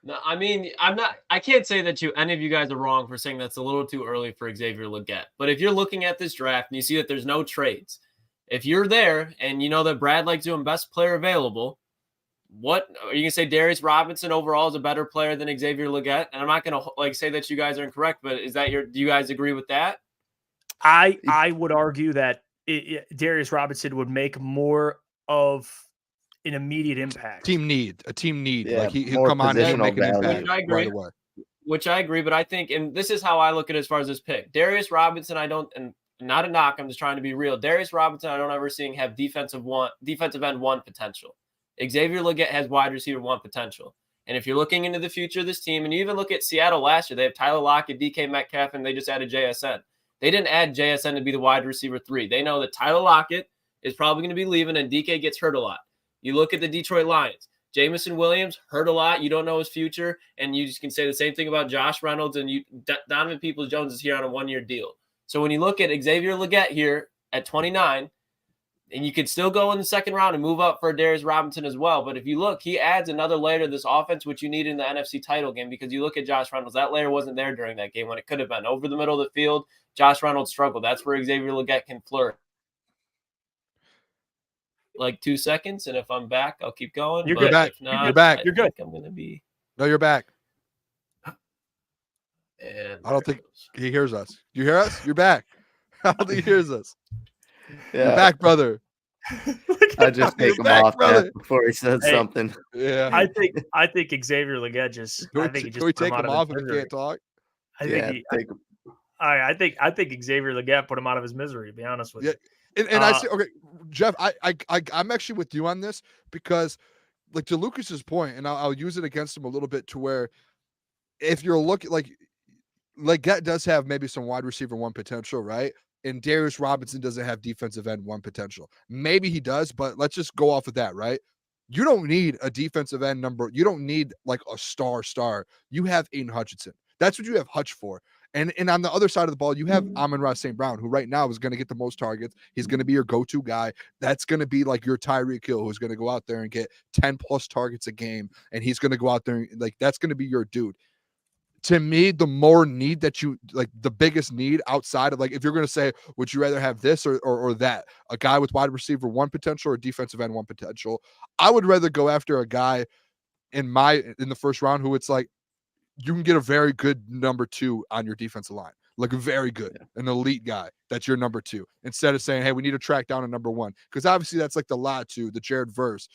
No, I mean, I can't say that any of you guys are wrong for saying that's a little too early for Xavier Legette. But if you're looking at this draft and you see that there's no trades, if you're there and you know that Brad likes doing best player available, what are you going to say? Darius Robinson overall is a better player than Xavier Legette? And I'm not going to say that you guys are incorrect, but do you guys agree with that? I would argue that Darius Robinson would make more of an immediate impact. A team need. Yeah, like he'll come on and he'll make an impact right away. Which I agree, but I think, and this is how I look at it as far as this pick. Darius Robinson, and not a knock, I'm just trying to be real. Darius Robinson, I don't ever see him have defensive end 1 potential. Xavier Legette has wide receiver 1 potential. And if you're looking into the future of this team, and you even look at Seattle last year, they have Tyler Lockett, DK Metcalf, and they just added JSN. They didn't add JSN to be the wide receiver 3. They know that Tyler Lockett is probably going to be leaving, and DK gets hurt a lot. You look at the Detroit Lions. Jameson Williams hurt a lot. You don't know his future, and you just can say the same thing about Josh Reynolds, and Donovan Peoples-Jones is here on a 1-year deal. So when you look at Xavier Legette here at 29, and you could still go in the second round and move up for Darius Robinson as well. But if you look, he adds another layer to this offense, which you need in the NFC title game, because you look at Josh Reynolds, that layer wasn't there during that game when it could have been. Over the middle of the field, Josh Reynolds struggled. That's where Xavier Legette can flourish. Like 2 seconds, and if I'm back, I'll keep going. You're good. Back. You're back. You're good. I'm going to be. No, you're back. And I don't think he hears us. You hear us? You're back. I don't think he hears us. Yeah. You're back, brother. I just take him off before he says something. Yeah. I think Xavier Legette just. Can we take him off if he can't talk? I think Xavier Legette put him out of his misery. To be honest with you. And I say, okay, Jeff, I'm actually with you on this because, like, to Lucas's point, and I'll use it against him a little bit to where if you're looking like Legette does have maybe some wide receiver 1 potential, right? And Darius Robinson doesn't have defensive end 1 potential. Maybe he does, but let's just go off of that, right? You don't need a defensive end number. You don't need like a star. You have Aiden Hutchinson. That's what you have Hutch for. And on the other side of the ball, you have Amon-Ra St. Brown, who right now is going to get the most targets. He's going to be your go-to guy. That's going to be like your Tyreek Hill, who's going to go out there and get 10 plus targets a game. And he's going to go out there and that's going to be your dude. To me, the more need that you the biggest need outside of if you're going to say, would you rather have this or that, a guy with wide receiver 1 potential or defensive end 1 potential? I would rather go after a guy in the first round who it's like, you can get a very good number 2 on your defensive line, like very good, an elite guy. That's your number 2. Instead of saying, hey, we need to track down a number 1, because obviously that's like the Latu, the Jared Verse,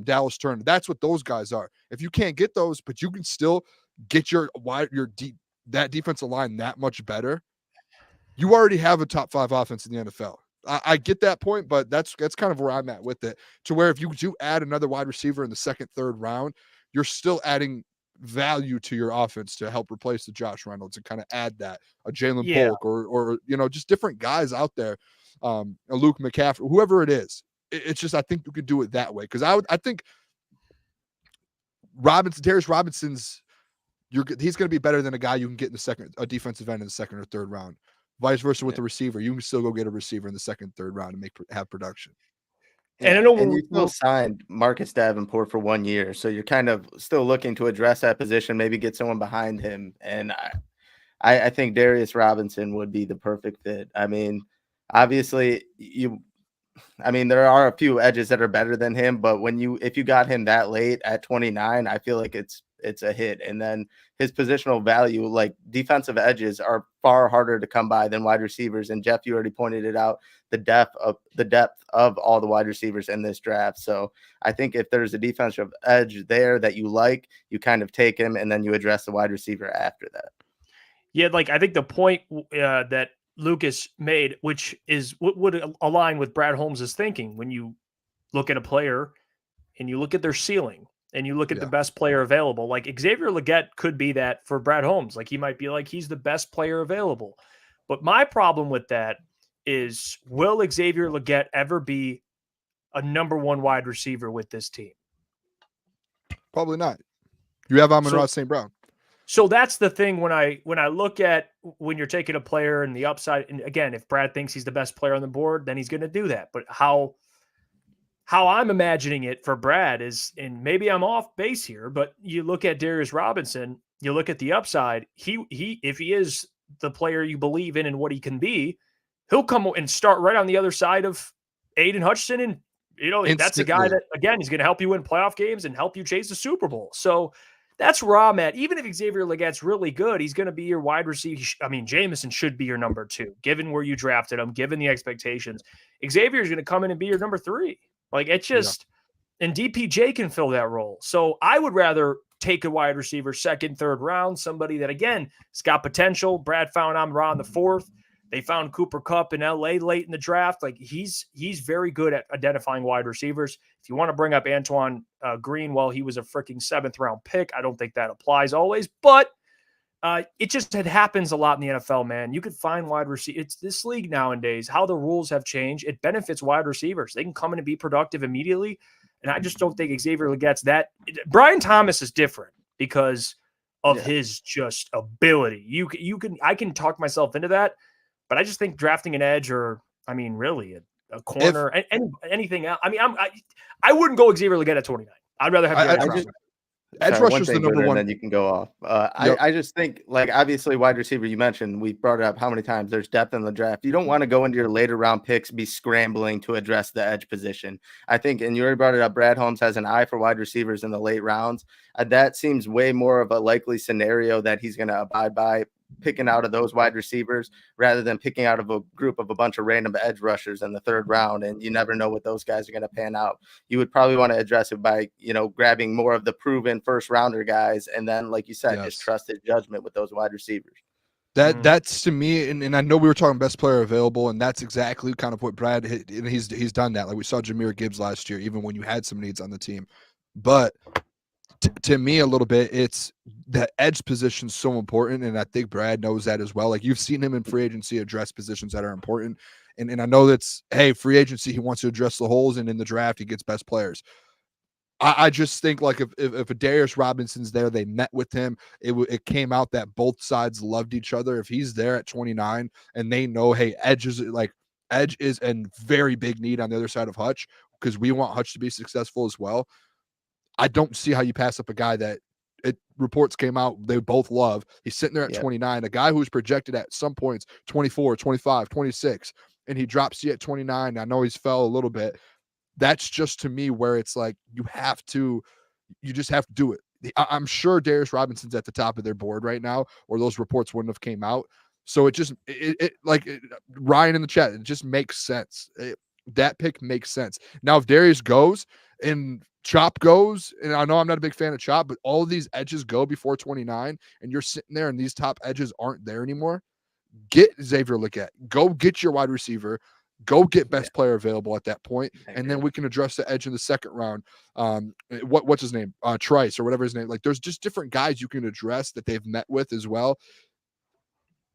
Dallas Turner. That's what those guys are. If you can't get those, but you can still get that defensive line that much better, you already have a top 5 offense in the NFL. I get that point, but that's kind of where I'm at with it, to where if you do add another wide receiver in the second, third round, you're still adding value to your offense to help replace the Josh Reynolds and kind of add that a Jalen Polk or just different guys out there, a Luke McCaffrey, whoever it is. It's just, I think you could do it that way. Cause I think Darius Robinson's, he's going to be better than a guy you can get in a defensive end in the second or third round. Vice versa with the receiver. You can still go get a receiver in the second, third round and have production. Yeah, and I know you still signed Marcus Davenport for 1 year, so you're kind of still looking to address that position, maybe get someone behind him. And I think Darius Robinson would be the perfect fit. I mean, obviously there are a few edges that are better than him, but if you got him that late at 29, I feel like it's a hit. And then his positional value, like defensive edges, are far harder to come by than wide receivers. And Jeff, you already pointed it out, the depth of all the wide receivers in this draft. So I think if there's a defensive edge there that you like, you kind of take him and then you address the wide receiver after that. Yeah, like I think the point that Lucas made, which is what would align with Brad Holmes' thinking, when you look at a player and you look at their ceiling and you look at the best player available, like Xavier Legette could be that for Brad Holmes. Like he might be like, he's the best player available. But my problem with that is, will Xavier Legette ever be a number 1 wide receiver with this team? Probably not. You have Amon-Ra St. Brown. So that's the thing when I look at when you're taking a player and the upside, and again, if Brad thinks he's the best player on the board, then he's going to do that. But how I'm imagining it for Brad is, and maybe I'm off base here, but you look at Darius Robinson, you look at the upside, he if he is the player you believe in and what he can be, he'll come and start right on the other side of Aiden Hutchinson. And, instantly. That's a guy that, again, he's going to help you win playoff games and help you chase the Super Bowl. So that's where I'm at. Even if Xavier Legette's really good, he's going to be your wide receiver. I mean, Jameson should be your number 2, given where you drafted him, given the expectations. Xavier is going to come in and be your number 3. Like, it's just, and DPJ can fill that role. So I would rather take a wide receiver second, third round, somebody that, again, has got potential. Brad found Amon-Ra in the 4th. They found Cooper Kupp in LA late in the draft. Like, he's very good at identifying wide receivers. If you want to bring up Antoine Green, well, he was a freaking 7th round pick. I don't think that applies always, but it just happens a lot in the NFL, man. You could find wide receivers. It's this league nowadays, how the rules have changed. It benefits wide receivers. They can come in and be productive immediately. And I just don't think Xavier Legette's that. Brian Thomas is different because of his just ability. I can talk myself into that, but I just think drafting an edge or, I mean, really a corner, anything else. I mean, I wouldn't go Xavier Legette at 29. I'd rather have edge rusher's the number 1. Then you can go off. I just think, like, obviously wide receiver, you mentioned, we brought it up how many times, there's depth in the draft. You don't want to go into your later round picks, be scrambling to address the edge position. I think, and you already brought it up, Brad Holmes has an eye for wide receivers in the late rounds. That seems way more of a likely scenario that he's going to abide by, picking out of those wide receivers rather than picking out of a group of a bunch of random edge rushers in the 3rd round. And you never know what those guys are going to pan out. You would probably want to address it by, grabbing more of the proven 1st rounder guys. And then, like you said, just trust his judgment with those wide receivers. That's to me. And I know we were talking best player available, and that's exactly kind of what Brad hit, and he's done that. Like we saw Jahmyr Gibbs last year, even when you had some needs on the team, but to me, a little bit, it's the edge position so important, and I think Brad knows that as well. Like, you've seen him in free agency address positions that are important, and I know that's, hey, free agency, he wants to address the holes, and in the draft, he gets best players. I just think, like, if a Darius Robinson's there, they met with him, it came out that both sides loved each other. If he's there at 29 and they know, hey, Edge is a very big need on the other side of Hutch, because we want Hutch to be successful as well. I don't see how you pass up a guy that reports came out they both love. He's sitting there at 29, a guy who's projected at some points 24, 25, 26, and he drops you at 29. I know he's fell a little bit. That's just, to me, where it's like you just have to do it. I'm sure Darius Robinson's at the top of their board right now, or those reports wouldn't have came out. So Ryan in the chat, it just makes sense. That pick makes sense. Now, if Darius goes in Chop goes, and I know I'm not a big fan of Chop, but all of these edges go before 29, and you're sitting there and these top edges aren't there anymore. Get Xavier Legette. Go get your wide receiver. Go get best player available at that point, and then we can address the edge in the second round. What's his name? Trice or whatever his name. Like, there's just different guys you can address that they've met with as well.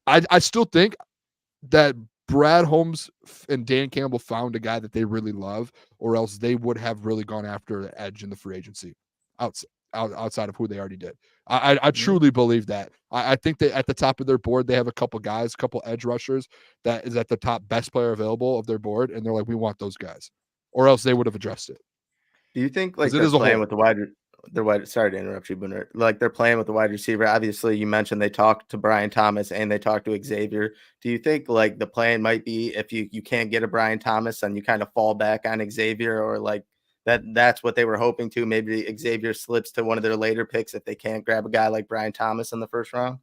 I still think that Brad Holmes and Dan Campbell found a guy that they really love, or else they would have really gone after the edge in the free agency outside of who they already did. I truly believe that. I think that at the top of their board, they have a couple guys, a couple edge rushers that is at the top best player available of their board, and they're like, we want those guys, or else they would have addressed it. Do you think like they're playing with the wide? Sorry to interrupt you, Booner. Like they're playing with the wide receiver. Obviously, you mentioned they talked to Brian Thomas and they talked to Xavier. Do you think like the plan might be if you can't get a Brian Thomas, then you kind of fall back on Xavier, or like that's what they were hoping to? Maybe Xavier slips to one of their later picks if they can't grab a guy like Brian Thomas in the first round.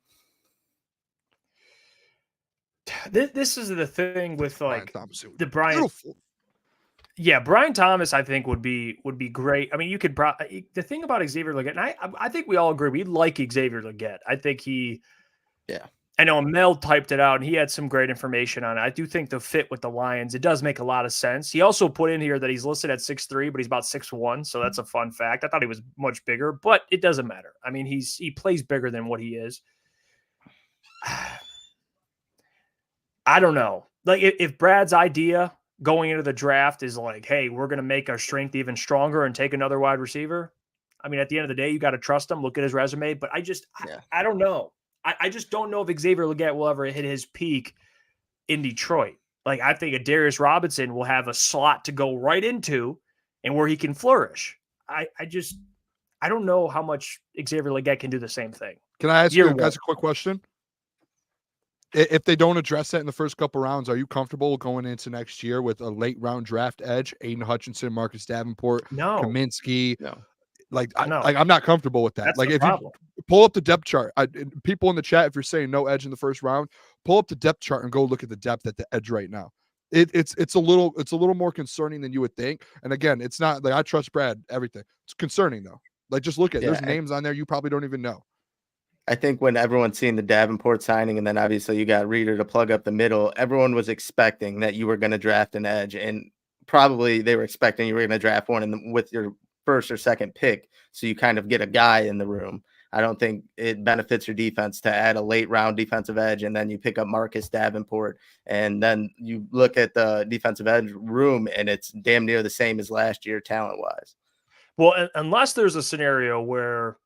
This is the thing with like Brian. Beautiful. Yeah, Brian Thomas, I think would be great. I mean, you could the thing about Xavier Legette, and I think we all agree we like Xavier Legette. I think I know Mel typed it out and he had some great information on it. I do think the fit with the Lions, it does make a lot of sense. He also put in here that he's listed at 6'3", but he's about 6'1", so that's a fun fact. I thought he was much bigger, but it doesn't matter. I mean, he plays bigger than what he is. I don't know. Like if Brad's idea going into the draft is like, hey, we're going to make our strength even stronger and take another wide receiver. I mean, at the end of the day, you got to trust him, look at his resume, but I don't know. I just don't know if Xavier Legette will ever hit his peak in Detroit. Like, I think a Darius Robinson will have a slot to go right into and where he can flourish. I don't know how much Xavier Legette can do the same thing. Can I ask you guys a quick question? If they don't address that in the first couple rounds, are you comfortable going into next year with a late round draft edge, Aiden Hutchinson, Marcus Davenport, Kaminsky? No. I'm not comfortable with that. That's like if problem. You pull up the depth chart, people in the chat, if you're saying no edge in the first round, pull up the depth chart and go look at the depth at the edge right now. It's a little more concerning than you would think. And again, it's not like I trust Brad, everything. It's concerning though. Like just look at there's names on there you probably don't even know. I think when everyone's seeing the Davenport signing, and then obviously you got Reader to plug up the middle, everyone was expecting that you were going to draft an edge, and probably they were expecting you were going to draft one with your first or second pick, so you kind of get a guy in the room. I don't think it benefits your defense to add a late round defensive edge, and then you pick up Marcus Davenport, and then you look at the defensive edge room, and it's damn near the same as last year talent-wise. Well, unless there's a scenario where,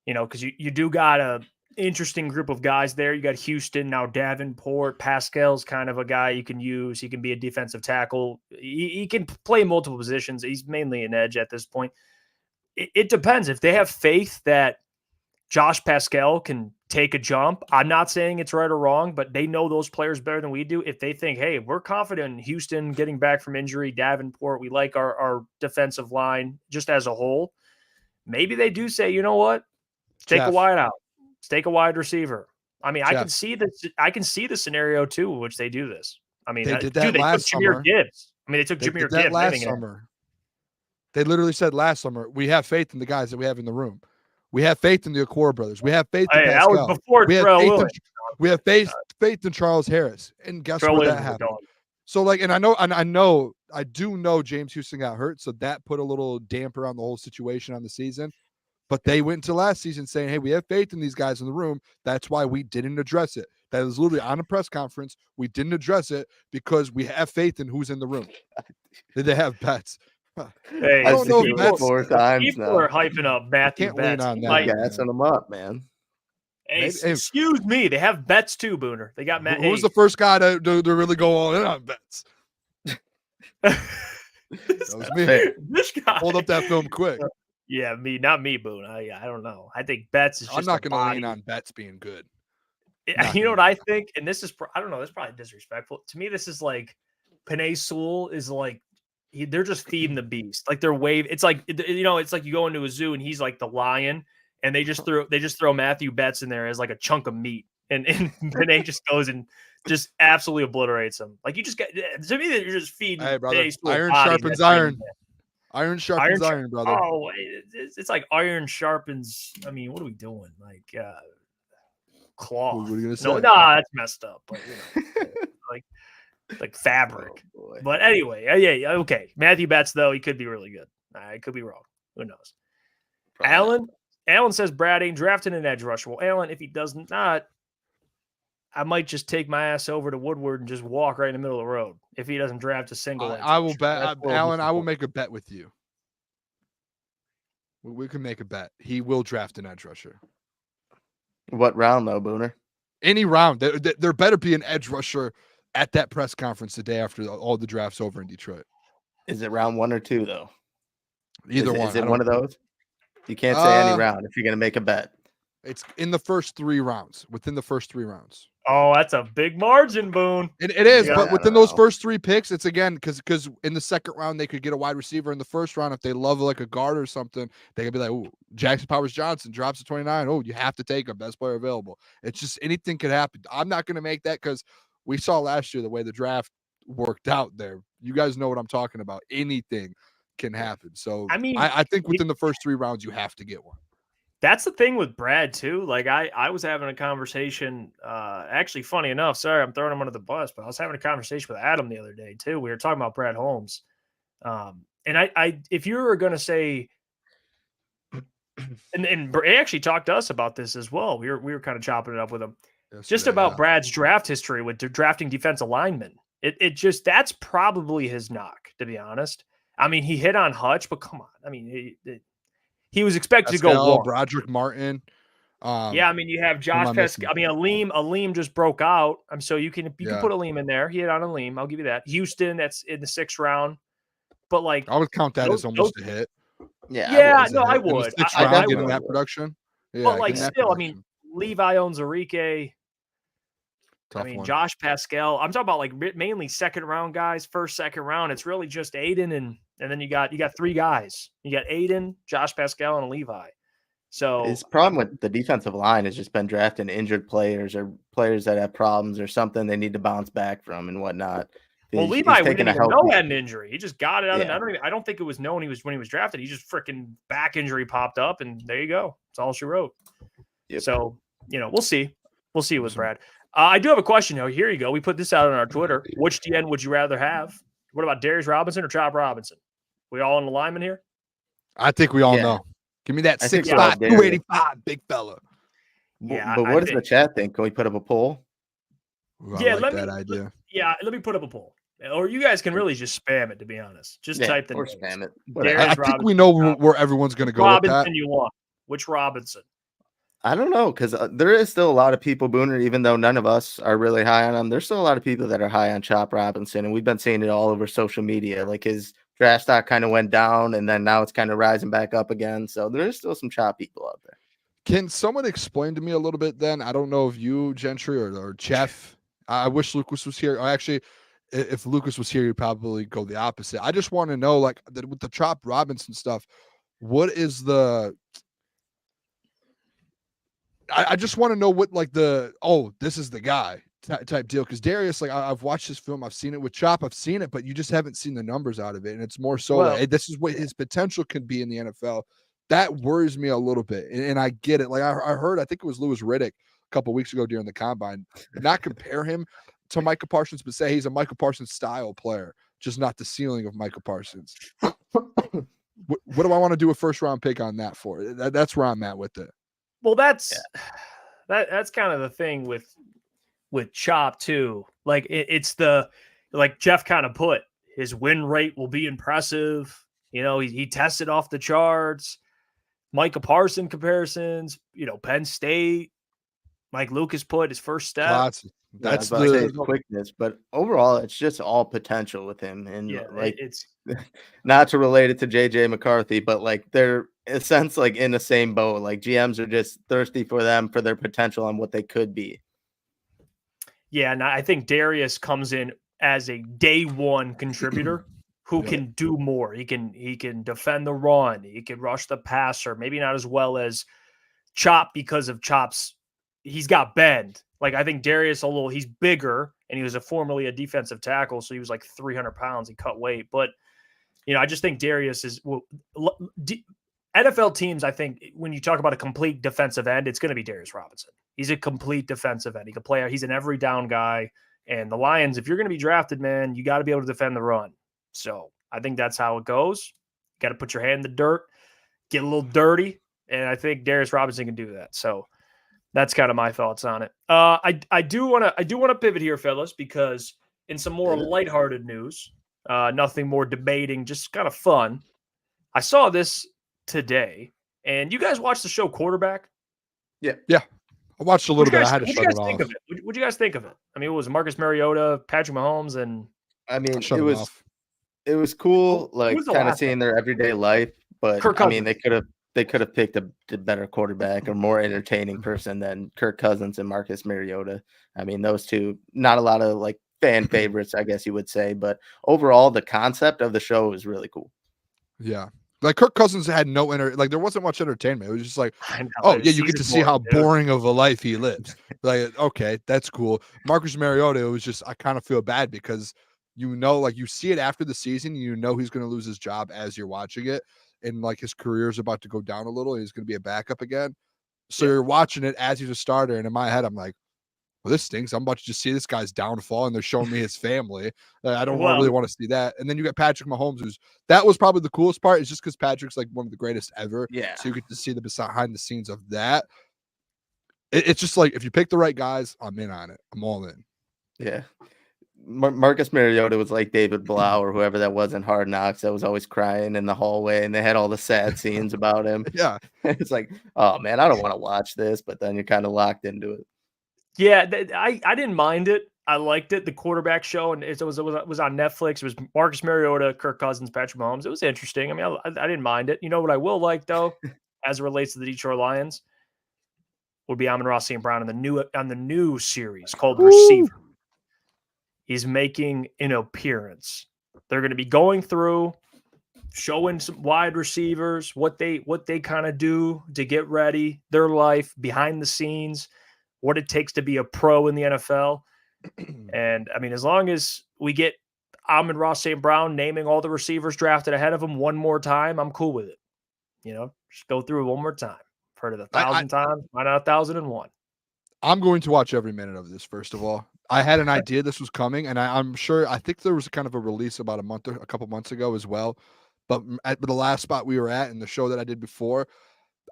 because you do got a interesting group of guys there. You got Houston, now Davenport. Pascal's kind of a guy you can use. He can be a defensive tackle. He can play multiple positions. He's mainly an edge at this point. It depends. If they have faith that Josh Pascal can take a jump, I'm not saying it's right or wrong, but they know those players better than we do. If they think, hey, we're confident in Houston getting back from injury, Davenport, we like our defensive line just as a whole, maybe they do say, you know what? Take a wide out. Take a wide receiver. I mean, I can see the scenario too, in which they do this. I mean, they did that last summer. Gibbs. I mean, they took Jameer Gibbs last summer. They literally said last summer, we have faith in the guys that we have in the room. We have faith in the Okwara brothers. We have faith in Pascal. That was before we have faith in Charles Harris. And guess what that happened? So like, and I do know James Houston got hurt, so that put a little damper on the whole situation on the season. But they went into last season saying, hey, we have faith in these guys in the room. That's why we didn't address it. That was literally on a press conference. We didn't address it because we have faith in who's in the room. Did they have bets? Hey, I don't know if 4 times people now. are hyping up Matthew Betts. Gassing them up, man. Hey, excuse me. They have Betts too, Booner. They got Matt. Who was the first guy to really go all in on Betts? That was me. This guy hold up that film quick. Yeah, not me, Boone. I don't know. I think Betts is just I'm not going to lean on Betts being good. You know what I think? And this is, I don't know, that's probably disrespectful. To me, this is like, Penei Sewell is like, they're just feeding the beast. Like they're it's like, it's like you go into a zoo and he's like the lion and they just throw Matthew Betts in there as like a chunk of meat. And Penei just goes and just absolutely obliterates him. Like you just got, to me, that you're just feeding. Hey, brother, iron sharpens iron. Iron sharpens iron, brother. Oh, it's like iron sharpens. I mean, what are we doing? Like cloth. What are you gonna say? No, that's messed up. But like fabric. Oh, but anyway, yeah, okay. Matthew Betts, though, he could be really good. I could be wrong. Who knows? Probably. Alan says Brad ain't drafting an edge rusher. Well, Alan, if he does not, I might just take my ass over to Woodward and just walk right in the middle of the road if he doesn't draft a single edge I will rusher. bet, Alan. I will make a bet with you. We can make a bet. He will draft an edge rusher. What round though, Booner? Any round. There better be an edge rusher at that press conference the day after all the drafts over in Detroit. Is it round 1 or 2 though? Either one. Is it one of those? You can't say any round if you're going to make a bet. It's in the first 3 rounds. Within the first 3 rounds. Oh, that's a big margin, Boone. It is, but within those first 3 picks, it's again because in the second round they could get a wide receiver. In the first round, if they love like a guard or something, they could be like, "Ooh, Jackson Powers Johnson drops to 29. Oh, you have to take a best player available." It's just anything could happen. I'm not going to make that because we saw last year the way the draft worked out there. You guys know what I'm talking about. Anything can happen. So I mean, I think within the first 3 rounds you have to get one. That's the thing with Brad too. Like I was having a conversation, actually funny enough, sorry, I'm throwing him under the bus, but I was having a conversation with Adam the other day too. We were talking about Brad Holmes. And I if you were going to say, and he actually talked to us about this as well. We were kind of chopping it up with him just about Brad's draft history with drafting defensive linemen. It just, that's probably his knock, to be honest. I mean, he hit on Hutch, but come on. I mean, he was expected to go one. Broderick Martin. Yeah, I mean, you have Josh Pascal. I mean, Aleem just broke out. So you can put Aleem in there. He hit on Aleem. I'll give you that. Houston, that's in the 6th round. But like, I would count that as almost a hit. Yeah, I would. In the 6th round, getting that production. Yeah, but like, still, I mean, Levi Onwuzurike. Tough I mean, one. Josh Pascal. I'm talking about like mainly 2nd round guys, 1st, 2nd round. It's really just Aiden and then you got 3 guys. You got Aiden, Josh Pascal, and Levi. So his problem with the defensive line has just been drafting injured players or players that have problems or something they need to bounce back from and whatnot. Well, Levi didn't even know he had an injury. He just got it out. Yeah. I don't think it was known when he was drafted. He just freaking back injury popped up, and there you go. That's all she wrote. Yep. So we'll see. We'll see with Brad. I do have a question, though. Here you go. We put this out on our Twitter. Which DN would you rather have? What about Darius Robinson or Chop Robinson? We all in alignment here? I think we all know. Give me that 6'5", 285, big fella. Yeah, but what does the chat think? Can we put up a poll? Let me put up a poll. Or you guys can really just spam it, to be honest. Just type the names. Spam it. I think we know where everyone's going to go Robinson with that. You want. Which Robinson? I don't know, because there is still a lot of people, Booner, even though none of us are really high on him, there's still a lot of people that are high on Chop Robinson, and we've been seeing it all over social media. Like his draft stock kind of went down, and then now it's kind of rising back up again. So there is still some Chop people out there. Can someone explain to me a little bit then? I don't know if you, Gentry, or Jeff. I wish Lucas was here. Actually, if Lucas was here, he'd probably go the opposite. I just want to know, like, with the Chop Robinson stuff, what is the... I just want to know what, like, this is the guy type deal. Because Darius, like, I've watched this film. I've seen it with Chop. I've seen it, but you just haven't seen the numbers out of it. And it's more so hey, this is what his potential can be in the NFL. That worries me a little bit. And I get it. Like, I heard, I think it was Louis Riddick a couple of weeks ago during the combine, not compare him to Micah Parsons, but say he's a Micah Parsons style player, just not the ceiling of Micah Parsons. What do I want to do a 1st round pick on that for? That's where I'm at with it. Well, that's kind of the thing with Chop too. Like it's like Jeff kind of put, his win rate will be impressive. He tested off the charts. Micah Parsons comparisons, Penn State. Mike Lucas put his first step. That's the quickness, but overall, it's just all potential with him. And it's not to relate it to JJ McCarthy, but like they're in a sense like in the same boat. Like GMs are just thirsty for them, for their potential and what they could be. Yeah, and I think Darius comes in as a day one contributor who can do more. He can defend the run. He can rush the passer. Maybe not as well as Chop because of Chop's. He's got bend. Like, I think Darius, although he's bigger and he was formerly a defensive tackle, so he was like 300 pounds. He cut weight. But, I just think Darius is NFL teams. I think when you talk about a complete defensive end, it's going to be Darius Robinson. He's a complete defensive end. He can play. He's an every down guy. And the Lions, if you're going to be drafted, man, you got to be able to defend the run. So I think that's how it goes. You got to put your hand in the dirt, get a little dirty, and I think Darius Robinson can do that. So that's kind of my thoughts on it. I do want to pivot here, fellas, because in some more lighthearted news, nothing more debating, just kind of fun. I saw this today, and you guys watched the show Quarterback? Yeah. I watched a little bit. I had to shut it off. What'd you guys think of it? I mean, it was Marcus Mariota, Patrick Mahomes, and I mean, it was cool, like kind of seeing their everyday life. But I mean, they could have picked a better quarterback or more entertaining person than Kirk Cousins and Marcus Mariota. I mean, those two, not a lot of like fan favorites, I guess you would say. But overall, the concept of the show was really cool. Yeah. Like Kirk Cousins had there wasn't much entertainment. It was just like, you get to see how boring of a life he lives. Like, okay, that's cool. Marcus Mariota, it was just, I kind of feel bad because like you see it after the season, he's going to lose his job as you're watching it, and like his career is about to go down a little, and he's going to be a backup again. So you're watching it as he's a starter, and in my head, I'm like, well, this stinks. I'm about to just see this guy's downfall, and they're showing me his family. I don't really want to see that. And then you got Patrick Mahomes, that was probably the coolest part, is just because Patrick's like one of the greatest ever. Yeah. So you get to see the behind the scenes of that. It's just like, if you pick the right guys, I'm in on it. I'm all in. Yeah. Marcus Mariota was like David Blau or whoever that was in Hard Knocks that was always crying in the hallway, and they had all the sad scenes about him. Yeah. It's like, oh man, I don't want to watch this, but then you're kind of locked into it. Yeah, I didn't mind it. I liked it. The Quarterback show, and it was on Netflix. It was Marcus Mariota, Kirk Cousins, Patrick Mahomes. It was interesting. I mean, I didn't mind it. You know what I will like though, as it relates to the Detroit Lions, would be Amon-Ra St. Brown on the new series called Receiver. He's making an appearance. They're going to be going through, showing some wide receivers what they kind of do to get ready, their life behind the scenes, what it takes to be a pro in the NFL. And I mean, as long as we get Amon-Ra St. Brown naming all the receivers drafted ahead of him one more time, I'm cool with it. Just go through it one more time. I've heard it 1,000 times, why not 1,001? I'm going to watch every minute of this, first of all. I had an idea this was coming, and I'm sure, I think there was kind of a release about a couple months ago as well. But at the last spot we were at in the show that I did before,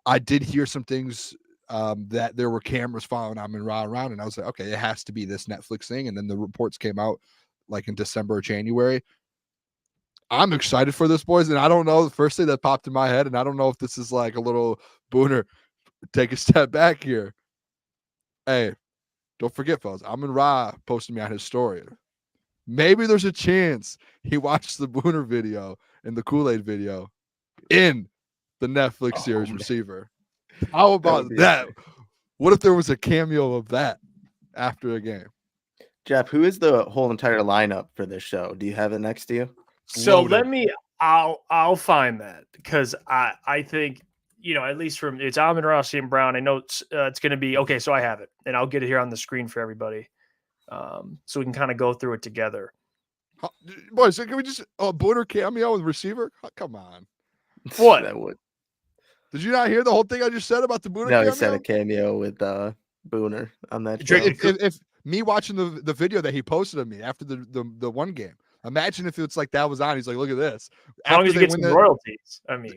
I did hear some things that there were cameras following Amon-Ra around, and I was like, okay, it has to be this Netflix thing. And then the reports came out like in December or January. I'm excited for this, boys, and I don't know, the first thing that popped in my head, and I don't know if this is like a little Booner, take a step back here. Hey, don't forget, fellas, Amon-Ra posted me on his story. Maybe there's a chance he watched the Booner video and the Kool-Aid video in the Netflix series Receiver. How about that? What if there was a cameo of that after a game? Jeff, who is the whole entire lineup for this show? Do you have it next to you? So I'll find that, because I think, at least from it's Amon-Ra St. Brown. I know it's going to be okay. So I have it, and I'll get it here on the screen for everybody, so we can kind of go through it together. Boys, can we just Booner cameo with Receiver? Come on. What? That would. Did you not hear the whole thing I just said about the Booner? No, cameo? he said a cameo with Booner on that. If me watching the video that he posted of me after the one game. Imagine if it's like that was on. He's like, look at this. As long as he gets some royalties. I mean,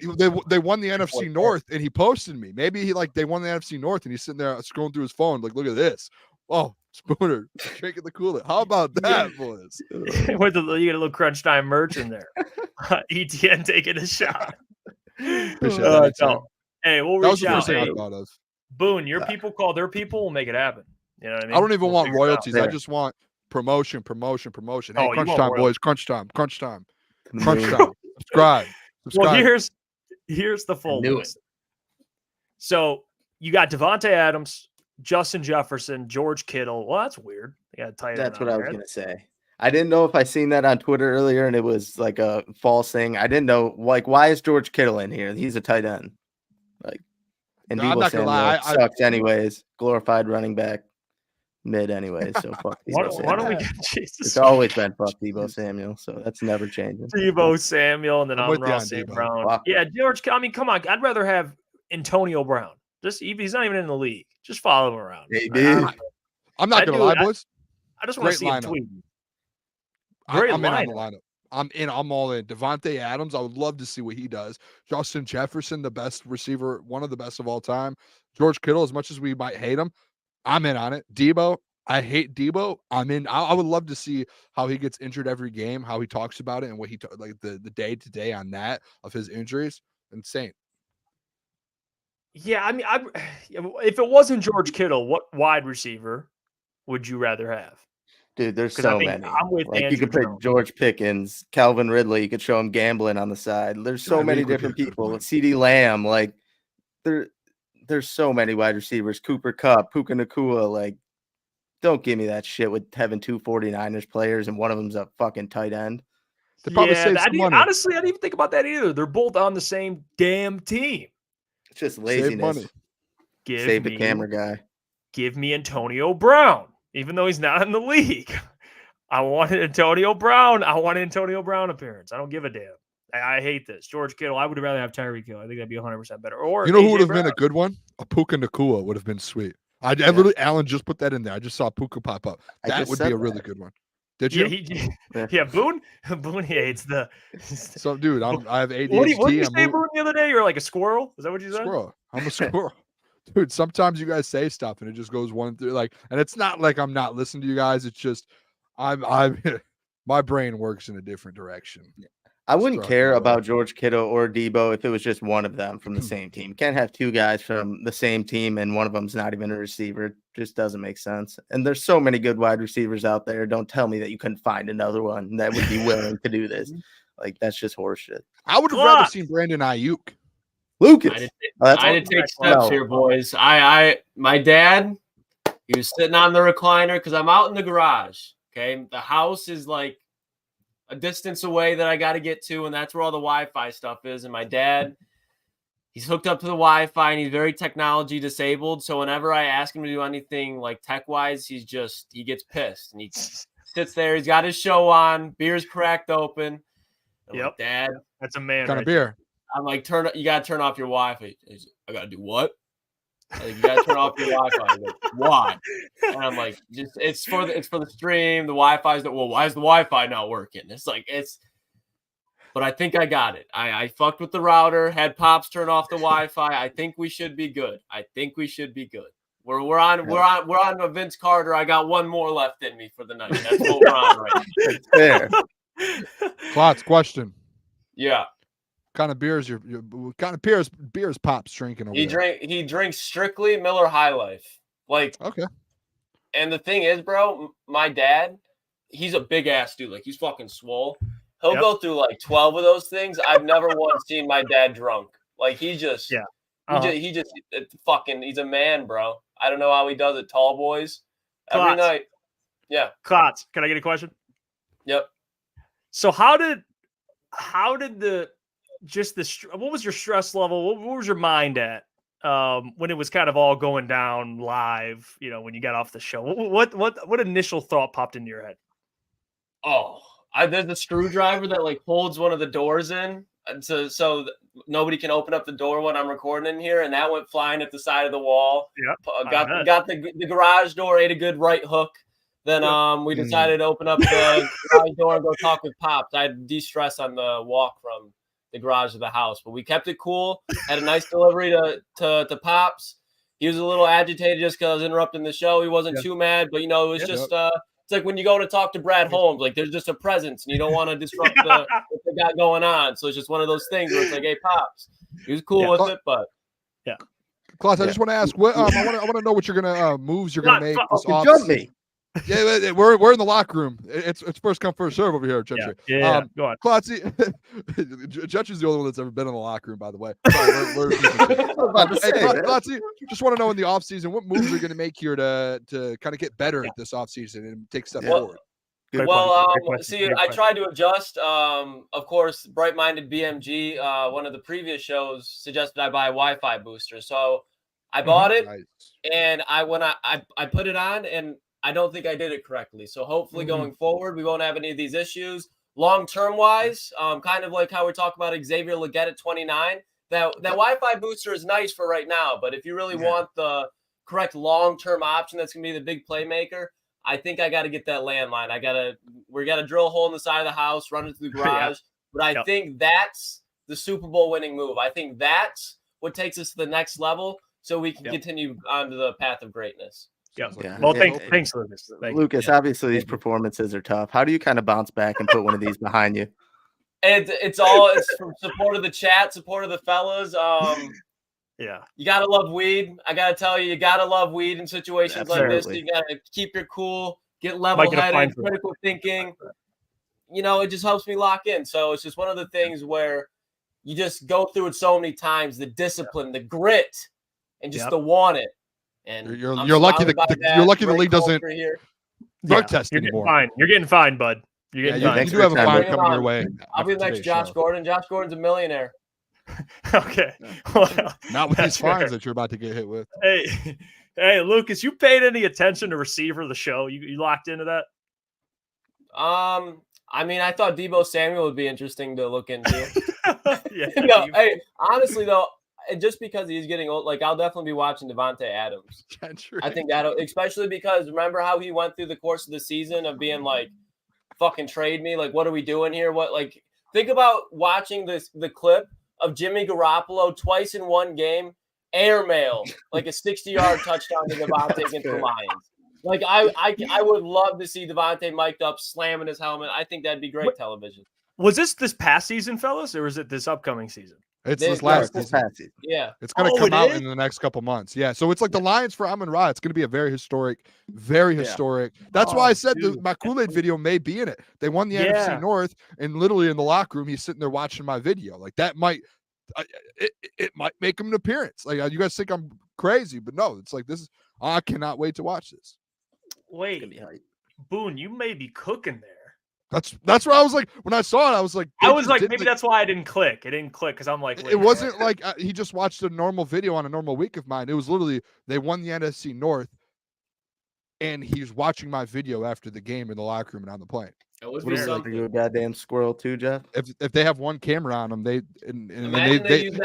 they won the NFC North, and he posted me. Maybe they won the NFC North, and he's sitting there scrolling through his phone, like, look at this. Oh, Spooner drinking the Kool-Aid. How about that, boys? You get a little Crunch Time merch in there. ETN taking a shot. Appreciate that. No. Hey, we'll reach out. That was the first thing I thought of. Boone, your people call their people, we'll make it happen. You know what I mean? I don't even want royalties. I just want promotion. Hey, crunch time, boys. Crunch time. Subscribe. Well, here's the full list. So you got Devontae Adams, Justin Jefferson, George Kittle. Well, that's weird. That's what I was going to say. I didn't know if I seen that on Twitter earlier and it was like a false thing. I didn't know, like, why is George Kittle in here? He's a tight end. Like, and Deebo Samuel sucks anyways. Glorified running back. mid anyway. So fuck Why Deebo don't we Samuel. get Jesus? It's always been fuck Deebo Samuel, so that's never changing. Deebo Samuel, and then I'm I'm with you on Ross St. Deebo. Brown. Fuck. Yeah, George. I mean, come on. I'd rather have Antonio Brown. Just he's not even in the league. Just follow him around. Maybe. I'm not That gonna dude, lie, boys. I just want to Great see him lineup. tweet. I'm Great in on the lineup. lineup. I'm in. I'm all in. Devontae Adams. I would love to see what he does. Justin Jefferson, the best receiver, one of the best of all time. George Kittle, as much as we might hate him, I'm in on it. Deebo, I hate Deebo. I'm in. I would love to see how he gets injured every game, how he talks about it, and what he like the day to day on that of his injuries. Insane. Yeah, I mean, if it wasn't George Kittle, what wide receiver would you rather have? Dude, there's 'Cause I so think many. I'm with Like you Andrew could pick Jones. George Pickens, Calvin Ridley. You could show him gambling on the side. There's so Tyreek many would be a different good people. one. CeeDee Lamb, like there's so many wide receivers. Cooper Kupp, Puka Nacua. Like, don't give me that shit with having two 49ers players and one of them's a fucking tight end. They probably Yeah, save some money. honestly, I didn't even think about that either. They're both on the same damn team. It's just Save laziness. money. Save the camera guy. Give me Antonio Brown, even though he's not in the league. I wanted Antonio Brown. I want an Antonio Brown appearance. I don't give a damn. I hate this. George Kittle. I would rather have Tyreek Hill. I think that'd be 100% better. Or You know who AJ would have Brown. been a good one? A Puka Nacua would have been sweet. I literally, Alan just put that in there. I just saw Puka pop up. That would be a really good one. Did you? Yeah, Boone. Boone hates the. So, dude, I have ADHD. What did you say, Boone, the other day? You're like a squirrel. Is that what you said? Squirrel. I'm a squirrel. Dude, sometimes you guys say stuff and it just goes one through and it's not like I'm not listening to you guys. It's just I'm my brain works in a different direction. I wouldn't care about George Kittle or Deebo if it was just one of them from the same team. Can't have two guys from the same team and one of them's not even a receiver. It just doesn't make sense. And there's so many good wide receivers out there. Don't tell me that you couldn't find another one that would be willing to do this. Like, that's just horseshit. I would have rather seen Brandon Ayuk. Lucas. I did take steps here, boys. My dad, he was sitting on the recliner because I'm out in the garage. Okay. The house is like a distance away that I got to get to, and that's where all the Wi-Fi stuff is. And my dad, he's hooked up to the Wi-Fi, and he's very technology disabled. So whenever I ask him to do anything like tech-wise, he gets pissed. And he sits there. He's got his show on. Beer's cracked open. Yep. Like, Dad. That's a man. Kind of beer. I'm like, you got to turn off your Wi-Fi. I got to do what? Like, you got to turn off your Wi-Fi. Like, why? And I'm like, it's for the stream. The Wi-Fi's well, why is the Wi-Fi not working? But I think I got it. I fucked with the router, had Pops turn off the Wi-Fi. I think we should be good. We're on a Vince Carter. I got one more left in me for the night. That's what we're on right now. That's fair. Klotz, question. Yeah. Kind of beers beers Pops drinking over there? He drinks strictly Miller High Life. Like, okay. And the thing is, bro, my dad, he's a big ass dude. Like, he's fucking swole. He'll go through like 12 of those things. I've never once seen my dad drunk. Like, he's a man, bro. I don't know how he does it. Tall boys every night. Yeah. Klotz, can I get a question? Yep. So how did what was your stress level? What was your mind at when it was kind of all going down live? You know, when you got off the show, what initial thought popped into your head? Oh, there's a screwdriver that like holds one of the doors in, so nobody can open up the door when I'm recording in here, and that went flying at the side of the wall. Yeah, got the garage door, ate a good right hook. Then we decided to open up the garage door and go talk with Pops. I had de-stress on the walk from the garage to the house, but we kept it cool. Had a nice delivery to Pops. He was a little agitated just because I was interrupting the show. He wasn't too mad, but it was just it's like when you go to talk to Brad Holmes, like there's just a presence and you don't want to disrupt what they got going on. So it's just one of those things where it's like, hey, Pops. He was cool with it, but Klotz, I just want to ask what I want to know what you're gonna moves you're gonna make this off. Yeah, we're in the locker room. It's first come first serve over here, Gentry. Yeah. Go on. Klotzy, Gentry's the only one that's ever been in the locker room, by the way. Klotzy, just want to know in the offseason what moves you're going to make here to kind of get better this offseason and take steps forward. I tried to adjust. Of course, Bright-Minded BMG, one of the previous shows, suggested I buy a Wi-Fi booster. So I bought it, and when I put it on, and I don't think I did it correctly. So hopefully going forward, we won't have any of these issues. Long-term wise, kind of like how we talk about Xavier Legette at 29, that Wi-Fi booster is nice for right now. But if you really want the correct long-term option that's going to be the big playmaker, I think I got to get that landline. We got to drill a hole in the side of the house, run it through the garage. But I think that's the Super Bowl winning move. I think that's what takes us to the next level so we can continue onto the path of greatness. Well, thanks, Lucas. Lucas, obviously these performances are tough. How do you kind of bounce back and put one of these behind you? It's from support of the chat, support of the fellas. You gotta love weed. I gotta tell you, gotta love weed in situations like this. You gotta keep your cool, get level-headed, critical thinking. It just helps me lock in. So it's just one of the things where you just go through it so many times, the discipline, the grit, and just the want it. And you're lucky the league doesn't drug test anymore. You're getting fined, bud. You're getting fined. You do have a fine coming your way. I'll be the next Josh Gordon. Josh Gordon's a millionaire. Okay. Well, not with these fines that you're about to get hit with. Hey, Lucas, you paid any attention to receiver the show? You locked into that? I mean, I thought Deebo Samuel would be interesting to look into. Hey, honestly though, just because he's getting old, like I'll definitely be watching Devontae Adams. I think that, especially because remember how he went through the course of the season of being like, "Fucking trade me! Like, what are we doing here? What like?" Think about watching the clip of Jimmy Garoppolo twice in one game, airmail like a 60-yard touchdown to Devontae against the Lions. Like I would love to see Devontae mic'd up, slamming his helmet. I think that'd be great television. Was this past season, fellas, or is it this upcoming season? It's this last season. Yeah. It's going to come out in the next couple months. Yeah. So it's like the Lions for Amon-Ra. It's going to be a very historic. That's why I said my Kool-Aid video may be in it. They won the NFC North, and literally in the locker room, he's sitting there watching my video. Like that might it might make him an appearance. Like you guys think I'm crazy, but no, it's like this is I cannot wait to watch this. Wait, Boone, you may be cooking there. That's where I was like, when I saw it, I was like, maybe that's why I didn't click. It didn't click because I'm like, it wasn't like he just watched a normal video on a normal week of mine. It was literally they won the NFC North, and he's watching my video after the game in the locker room and on the plane. It was you a goddamn squirrel too, Jeff. If they have one camera on them, if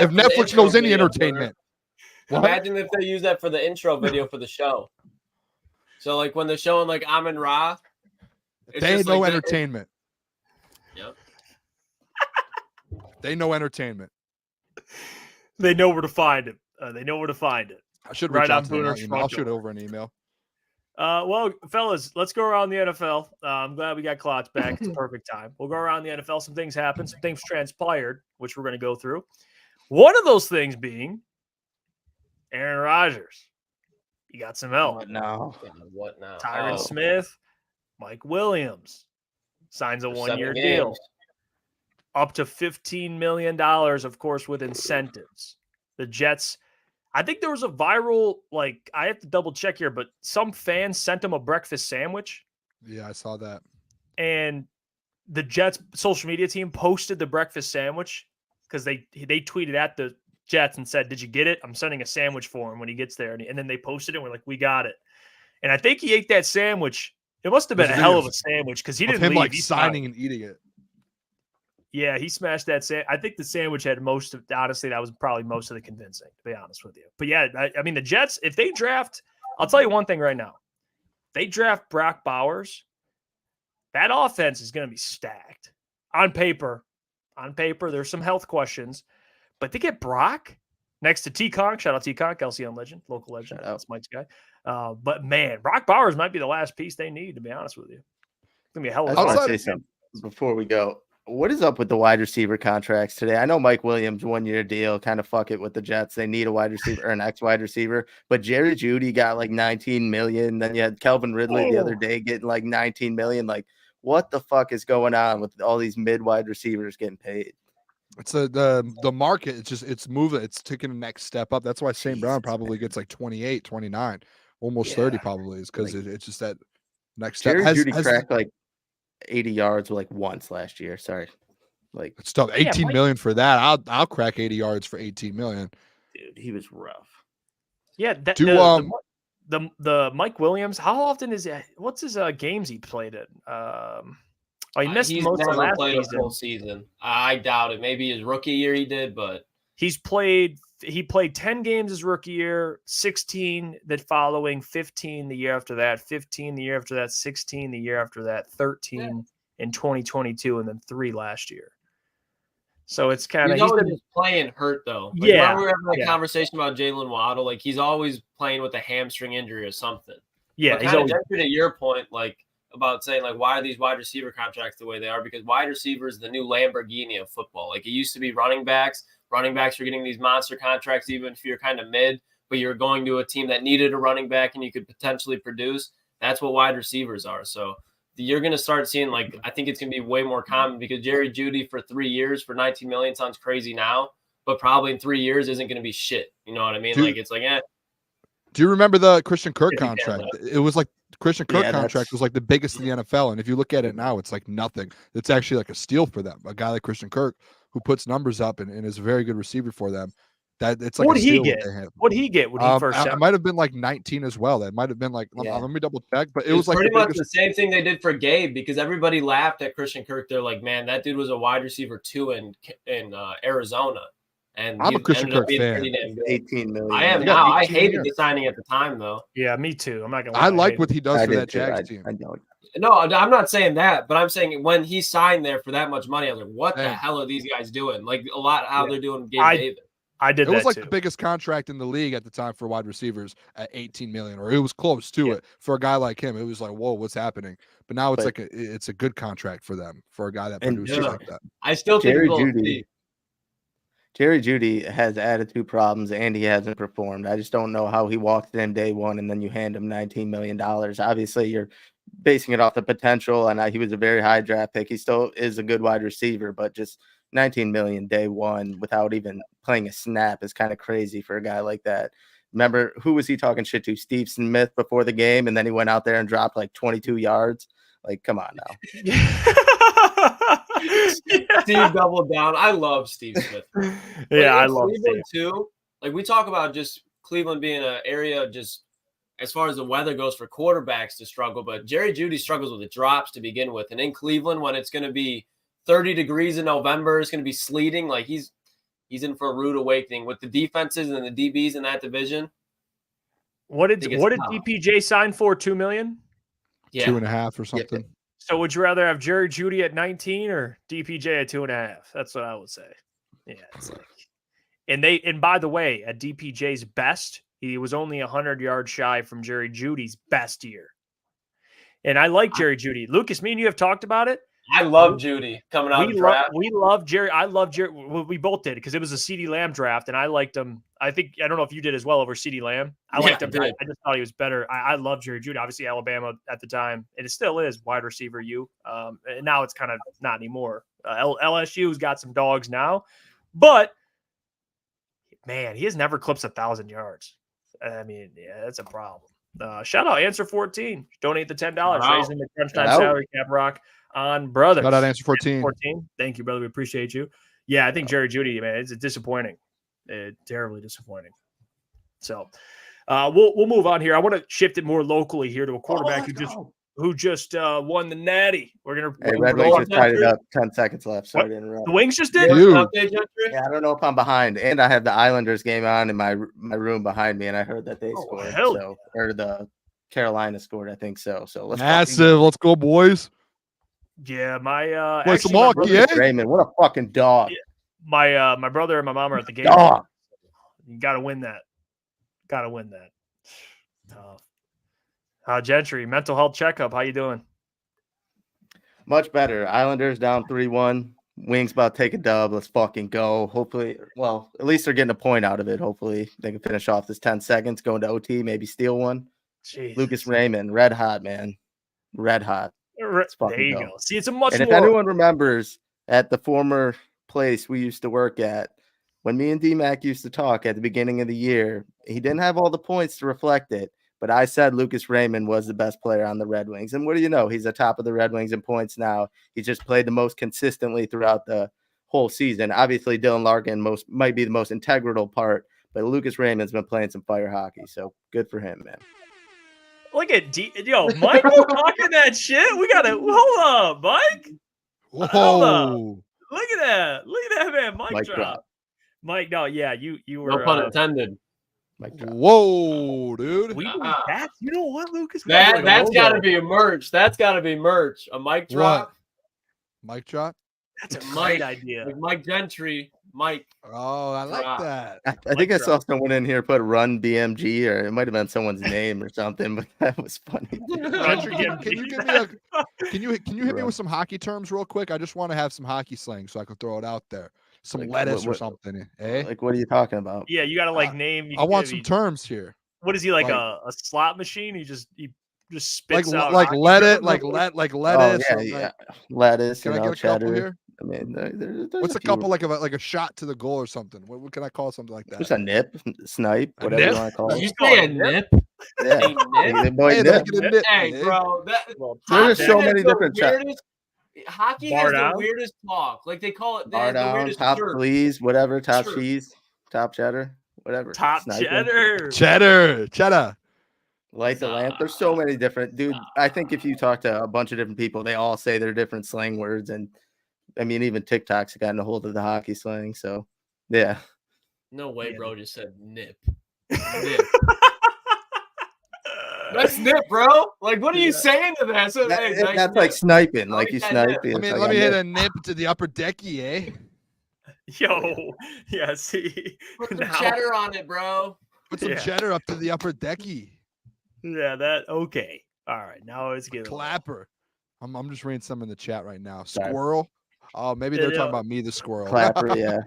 Netflix knows any entertainment. Imagine if they use that for the intro video for the show. So like when they're showing like Amon-Ra. They know entertainment. Yep. They know entertainment. They know where to find it. I should write out Booner. I'll shoot it over an email. Well, fellas, let's go around the NFL. I'm glad we got Klotz back. It's a perfect time. We'll go around the NFL. Some things happened. Some things transpired, which we're going to go through. One of those things being Aaron Rodgers. You got some help. What now? Tyron Smith. Mike Williams signs a one-year deal. Up to $15 million, of course, with incentives. The Jets, I think there was a viral, like, I have to double check here, but some fans sent him a breakfast sandwich. Yeah, I saw that. And the Jets social media team posted the breakfast sandwich because they tweeted at the Jets and said, "Did you get it? I'm sending a sandwich for him when he gets there." And then they posted it and we're like, "We got it." And I think he ate that sandwich. It must have been a hell of a sandwich because he didn't leave. Like signing and eating it. Yeah, he smashed that sandwich. I think the sandwich had most of, honestly, that was probably most of the convincing, to be honest with you. But yeah, I mean, the Jets, if they draft, I'll tell you one thing right now. They draft Brock Bowers, that offense is going to be stacked. On paper, there's some health questions. But they get Brock next to T-Conk. Shout out T-Conk, LCN legend, local legend. That's Mike's guy. But man, Brock Bowers might be the last piece they need, to be honest with you. It's gonna be a hell of a I want to say something before we go. What is up with the wide receiver contracts today? I know Mike Williams, 1-year deal, kind of fuck it with the Jets. They need a wide receiver or an ex-wide receiver. But Jerry Jeudy got like $19 million. Then you had Kelvin Ridley the other day getting like $19 million. Like, what the fuck is going on with all these mid-wide receivers getting paid? It's the market. It's moving. It's taking the next step up. That's why St. Brown probably gets like 28, 29, almost 30 probably is because it's just that next step. Jerry Jeudy cracked like 80 yards like once last year. Sorry. Like it's tough. 18 million for that. I'll crack 80 yards for 18 million. Dude, he was rough. Yeah. the Mike Williams. How often is it? What's his games he played in? He missed he's most of never last played season. a full season. I doubt it. Maybe his rookie year he did, but He played 10 games his rookie year, 16 the following, 15 the year after that, 15 the year after that, 16 the year after that, 13 in 2022, and then 3 last year. So it's kind of he's always just playing hurt though. Like, yeah, when we were having a conversation about Jalen Waddle, like he's always playing with a hamstring injury or something. Yeah, but he's always always to your point, like about saying like why are these wide receiver contracts the way they are? Because wide receiver is the new Lamborghini of football. Like it used to be running backs. Running backs were getting these monster contracts, even if you're kind of mid, but you're going to a team that needed a running back and you could potentially produce. That's what wide receivers are. So you're going to start seeing, like, I think it's going to be way more common because Jerry Jeudy for 3 years for $19 million sounds crazy now, but probably in 3 years isn't going to be shit. You know what I mean? Like, it's like, Do you remember the Christian Kirk contract? It was like Christian Kirk contract was like the biggest in the NFL. And if you look at it now, it's like nothing. It's actually like a steal for them. A guy like Christian Kirk who puts numbers up and is a very good receiver for them. That it's like what a did he steal get? What did he get when he first? It might have been like 19 as well. That might have been like let me double check, but it was like pretty much the same thing they did for Gabe because everybody laughed at Christian Kirk. They're like, man, that dude was a wide receiver 2 in Arizona. And I'm a Christian Kirk fan. 18 million. I am now. I hated the signing at the time, though. Yeah, me too. I'm not gonna. I like what he does for that Jags team. No, I'm not saying that, but I'm saying when he signed there for that much money, I was like, what the hell are these guys doing? Like a lot how they're doing Gabe Davis. I did. It was like the biggest contract in the league at the time for wide receivers at 18 million, or it was close to it for a guy like him. It was like, whoa, what's happening? But now it's it's a good contract for them for a guy that produces like that. I still think Jerry Jeudy has attitude problems and he hasn't performed. I just don't know how he walked in day one and then you hand him $19 million. Obviously, you're basing it off the potential, and he was a very high draft pick. He still is a good wide receiver, but just 19 million day one without even playing a snap is kind of crazy for a guy like that. Remember, who was he talking shit to? Steve Smith before the game, and then he went out there and dropped like 22 yards. Like, come on now. Steve doubled down. I love Steve Smith. I love Cleveland too. Like we talk about just Cleveland being an area just as far as the weather goes for quarterbacks to struggle, but Jerry Jeudy struggles with the drops to begin with. And in Cleveland, when it's going to be 30 degrees in November, it's going to be sleeting. Like he's in for a rude awakening with the defenses and the DBs in that division. What did DPJ sign for? $2 million? Yeah. 2.5 or something. Yeah. So would you rather have Jerry Jeudy at 19 or DPJ at 2.5? That's what I would say. Yeah, it's like, and by the way, at DPJ's best, he was only 100 yards shy from Jerry Judy's best year. And I like Jerry Jeudy. Lucas, me and you have talked about it. I love Jeudy coming out of the draft. We love Jerry. I love Jerry. We both did because it was a CeeDee Lamb draft, and I liked him. I don't know if you did as well over CeeDee Lamb. I liked him. I just thought he was better. I love Jerry Jeudy. Obviously, Alabama at the time, and it still is wide receiver U. And now it's kind of not anymore. LSU's got some dogs now, but man, he has never clipped 1,000 yards. I mean, yeah, that's a problem. Shout out Answer 14. Donate the $10. Raising the crunch time salary cap rock on brothers. Shout out Answer 14. Thank you, brother. We appreciate you. Yeah, I think Jerry Jeudy, man, it's disappointing. Terribly disappointing. So we'll move on here. I want to shift it more locally here to a quarterback who just won the Natty. We're gonna. Hey, Red Wings just tied it up. 10 seconds left. Sorry to interrupt. The Wings just did. Yeah, I don't know if I'm behind, and I have the Islanders game on in my room behind me, and I heard that they scored. Or the Carolina scored, I think so. So let's massive. Let's go, boys. Yeah, my Raymond, what a fucking dog. Yeah, my brother and my mom are at the game. Dog. You gotta win that. Gentry, mental health checkup. How you doing? Much better. Islanders down 3-1. Wings about to take a dub. Let's fucking go. Hopefully, well, at least they're getting a point out of it. Hopefully they can finish off this 10 seconds, go into OT, maybe steal one. Jesus. Lucas Raymond, red hot, man. Red hot. There you go. See, it's a much and more. If anyone remembers at the former place we used to work at, when me and D-Mac used to talk at the beginning of the year, he didn't have all the points to reflect it. But I said Lucas Raymond was the best player on the Red Wings. And what do you know? He's atop of the Red Wings in points now. He just played the most consistently throughout the whole season. Obviously, Dylan Larkin might be the most integral part, but Lucas Raymond's been playing some fire hockey. So good for him, man. Look at Michael talking that shit. We gotta hold up, Mike. Hold up. Whoa. Look at that. Look at that, man. Mike Mic drop. drop. Mike, no, yeah, you were. No pun intended. Mic drop. Whoa, dude. We need that. You know what, Lucas? That's got to be a merch. That's got to be merch. A mic drop. What? Mic drop? That's a great idea. Like Mike Gentry. Mike. Oh, I like drop. that. I think I saw someone in here put "Run BMG" or it might have been someone's name or something, but that was funny. Gentry, can you give me can you hit me with some hockey terms real quick? I just want to have some hockey slang so I can throw it out there. Some Like, lettuce or what- something. Eh? Like, what are you talking about? Yeah, you gotta like name. I want some terms here. What is he like like- a slot machine? He just spits Like out hockey lettuce, terms? like Oh, lettuce. yeah, or yeah. like- Lettuce, Can you I know, get a couple cheddar. here? I mean, there's What's a few. couple like a shot to the goal or something? What can I call something like that? Just a nip, snipe, A whatever nip? you want to call Did it. you say a nip? Yeah. A nip? Hey, boy, Hey, nip. let me get a nip. Hey, eh? bro. Well, There's top so that. many different Hockey Bar has down? the weirdest talk. Like they call it Bar the down, weirdest top chirp. please, whatever, top Sure. cheese, top cheddar, whatever. top Sniping. cheddar. Cheddar. Light the lamp. There's so many different, dude. I think if you talk to a bunch of different people, they all say their different slang words, and I mean, even TikTok's gotten a hold of the hockey slang. So, yeah. No way, Yeah. bro. Just said nip. Nip. That's nip, bro. Like, what are you saying to that? So, hey, nice That's nip. like sniping. Like like you that snipe. nip. it's Let me like let a me hit nip. a nip to the upper decky, eh? Yo, yeah. See, Put some now- cheddar on it, bro. Put some Yeah. cheddar up to the upper decky. yeah, that okay. All right, now it's getting Clapper. I'm just reading some in the chat right now. Sorry. Squirrel. Oh, maybe Yeah, they're yeah. talking about me, the squirrel. Clapper. Yeah.